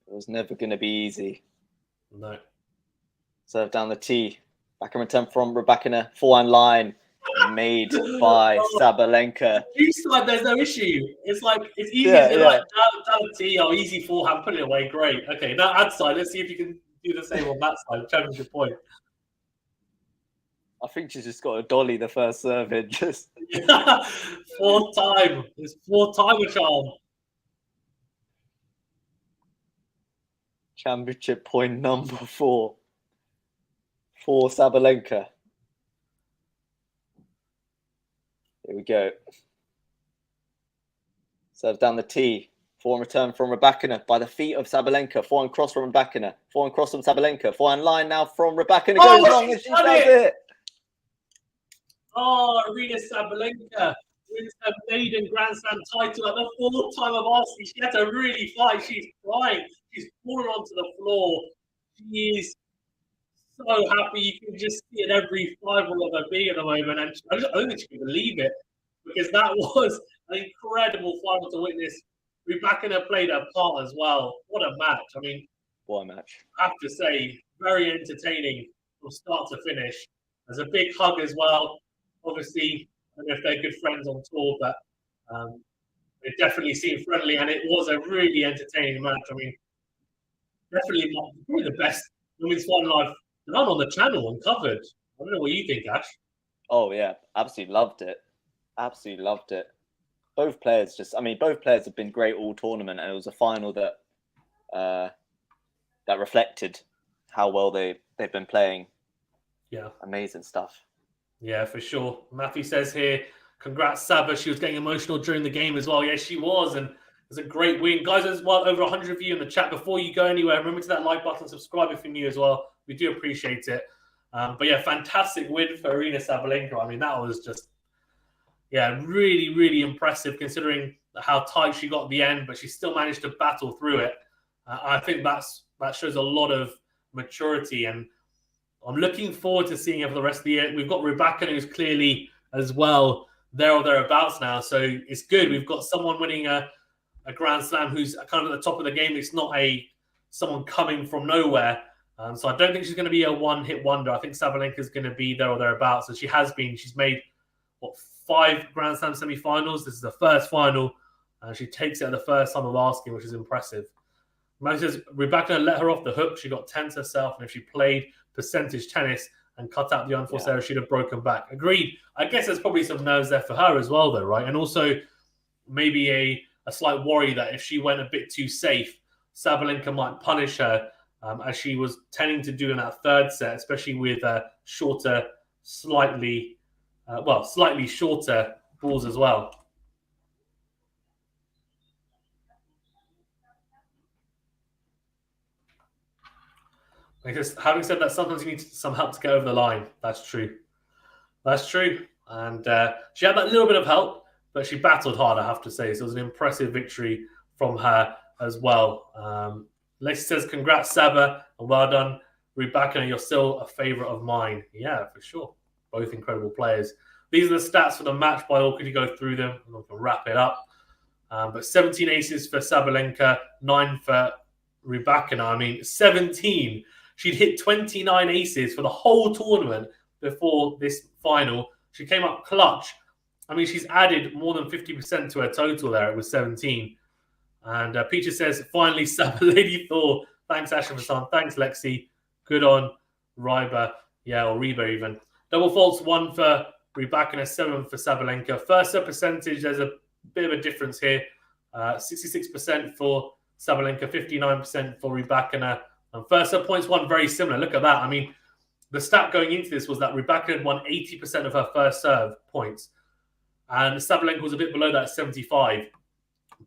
It was never going to be easy. No. Serve down the tee. Backhand return from Rybakina. Forehand line. Made by Sabalenka. Each side, there's no issue. It's like, it's easy. Like, down the tee, easy forehand, put it away, great. Okay, now ad side, let's see if you can do the same on that side. Championship point. I think she's just got a dolly the first serve in. Just fourth time. It's fourth time a charm. Championship point number 4 for Sabalenka. Here we go. Serve down the tee. Forehand return from Rybakina by the feet of Sabalenka. Forehand cross from Rybakina. Forehand cross from Sabalenka. Forehand line now from Rybakina. Goes long and she does it. Oh, Aryna Sabalenka wins her maiden Grand Slam title at the 4th time of asking. She had to really fight. She's crying. She's falling onto the floor. She is so happy. You can just see it every fibre of her being at the moment. And I don't think she can believe it because that was an incredible final to witness. Rybakina played her part as well. What a match. I mean, what a match. I have to say, very entertaining from start to finish. There's a big hug as well. Obviously, I don't know if they're good friends on tour, but it definitely seemed friendly, and it was a really entertaining match. I mean, definitely probably the best women's final I've done on the channel and covered. I don't know what you think, Ash. Oh, yeah. Absolutely loved it. Absolutely loved it. Both players both players have been great all tournament, and it was a final that that reflected how well they've been playing. Yeah. Amazing stuff. Yeah, for sure. Matthew says here, congrats, Saba. She was getting emotional during the game as well. Yes, she was. And it was a great win. Guys, there's over 100 of you in the chat. Before you go anywhere, remember to that like button, subscribe if you're new as well. We do appreciate it. But yeah, fantastic win for Aryna Sabalenka. I mean, that was just yeah, really, really impressive considering how tight she got at the end, but she still managed to battle through it. I think that shows a lot of maturity, and I'm looking forward to seeing her for the rest of the year. We've got Rybakina, who's clearly as well there or thereabouts now, so it's good. We've got someone winning a Grand Slam who's kind of at the top of the game. It's not someone coming from nowhere. So I don't think she's going to be a one-hit wonder. I think Sabalenka is going to be there or thereabouts. So she has been. She's made, 5 Grand Slam semi-finals. This is the first final. She takes it at the first time of asking, which is impressive. Man says Rybakina let her off the hook. She got tense herself, and if she played percentage tennis and cut out the unforced error, she'd have broken back. Agreed. I guess there's probably some nerves there for her as well, though, right? And also maybe a slight worry that if she went a bit too safe, Sabalenka might punish her, as she was tending to do in that third set, especially with shorter, slightly shorter balls as well. Because having said that, sometimes you need some help to get over the line. That's true. That's true. And she had that little bit of help, but she battled hard, I have to say. So it was an impressive victory from her as well. Lexi says, congrats, Saba, and well done. Rybakina, you're still a favourite of mine. Yeah, for sure. Both incredible players. These are the stats for the match. By all, could you go through them? I'm going to wrap it up. But 17 aces for Sabalenka, 9 for Rybakina. I mean, 17. She'd hit 29 aces for the whole tournament before this final. She came up clutch. I mean, she's added more than 50% to her total there. It was 17. And Peter says, finally, Saba Lady Thor. Thanks, Ashton Vassan. Thanks, Lexi. Good on Ryba. Yeah, or Ryba even. Double faults, 1 for Rybakina, 7 for Sabalenka. First serve percentage, there's a bit of a difference here. 66% for Sabalenka, 59% for Rybakina. And first serve points won, very similar. Look at that. I mean, the stat going into this was that Rybakina had won 80% of her first serve points. And Sabalenka was a bit below that, 75.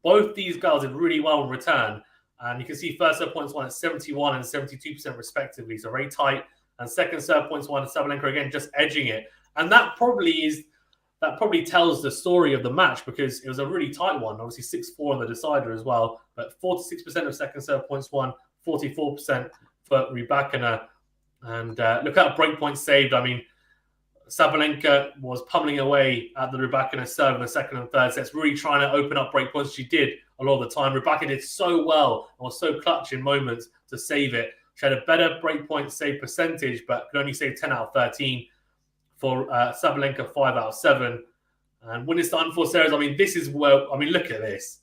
Both these girls did really well in return. And you can see first serve points won at 71 and 72% respectively. So very tight. And second serve points won, Sabalenka again just edging it. And that probably tells the story of the match, because it was a really tight one. Obviously 6-4 on the decider as well. But 46% of second serve points won, 44% for Rybakina. And look at breakpoints saved. I mean, Sabalenka was pummeling away at the Rybakina serve in the second and third sets, really trying to open up breakpoints. She did a lot of the time. Rybakina did so well and was so clutch in moments to save it. She had a better breakpoint save percentage, but could only save 10 out of 13. For Sabalenka, 5 out of 7. And when it's the unforced errors, I mean, this is where, I mean, look at this.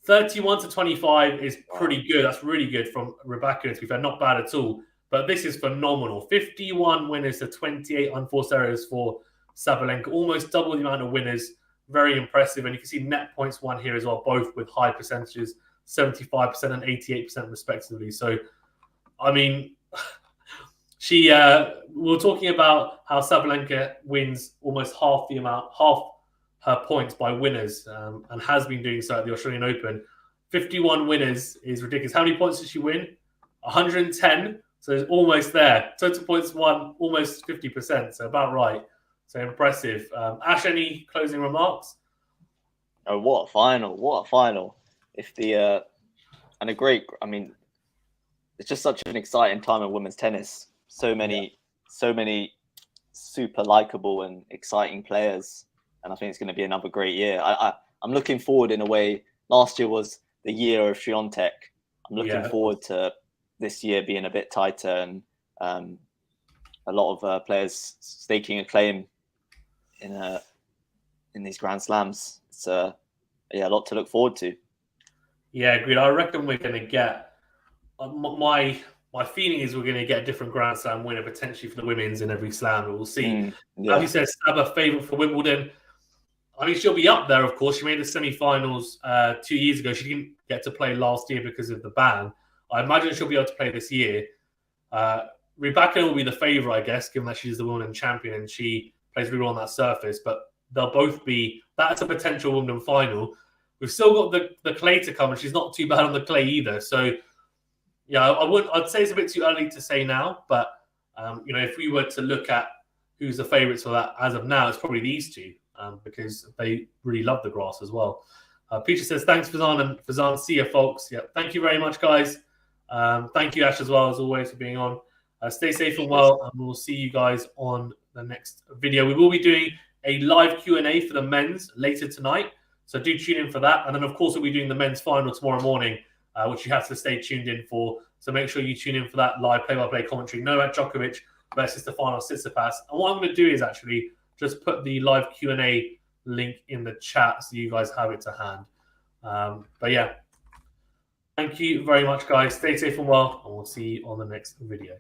31 to 25 is pretty good. That's really good from Rybakina, to be fair. Not bad at all. But this is phenomenal. 51 winners to 28 unforced errors for Sabalenka. Almost double the amount of winners. Very impressive. And you can see net points won here as well, both with high percentages, 75% and 88% respectively. So, I mean, we were talking about how Sabalenka wins almost half her points by winners, and has been doing so at the Australian Open. 51 winners is ridiculous. How many points did she win? 110. So it's almost there. Total points won, almost 50%. So about right. So impressive. Ash, any closing remarks? Oh, what a final! What a final! If the and a great. I mean, it's just such an exciting time in women's tennis. So many super likable and exciting players, and I think it's going to be another great year. I'm looking forward in a way. Last year was the year of Swiatek. I'm looking forward to this year being a bit tighter, and a lot of players staking a claim in these Grand Slams. It's a lot to look forward to. Yeah, agreed. I reckon we're going to get my feeling is we're going to get a different Grand Slam winner potentially for the women's in every slam. We'll see. As you said, Saba favourite for Wimbledon. I mean, she'll be up there, of course. She made the semi-finals 2 years ago. She didn't get to play last year because of the ban. I imagine she'll be able to play this year. Rybakina will be the favourite, I guess, given that she's the Wimbledon champion and she plays really well on that surface. But they'll both be... That's a potential Wimbledon final. We've still got the clay to come, and she's not too bad on the clay either. So... yeah, I'd say it's a bit too early to say now, but if we were to look at who's the favourites for that as of now, it's probably these two. because they really love the grass as well. Peter says, thanks, Fazan, and Fazan, see you, folks. Yeah, thank you very much, guys. Thank you, Ash, as well, as always, for being on. Stay safe and well, and we'll see you guys on the next video. We will be doing a live Q&A for the men's later tonight, so do tune in for that. And then, of course, we'll be doing the men's final tomorrow morning, which you have to stay tuned in for. So make sure you tune in for that live play-by-play commentary. Novak Djokovic versus Stefanos Tsitsipas. And what I'm going to do is actually just put the live Q&A link in the chat so you guys have it to hand. But yeah, thank you very much, guys. Stay safe and well, and we'll see you on the next video.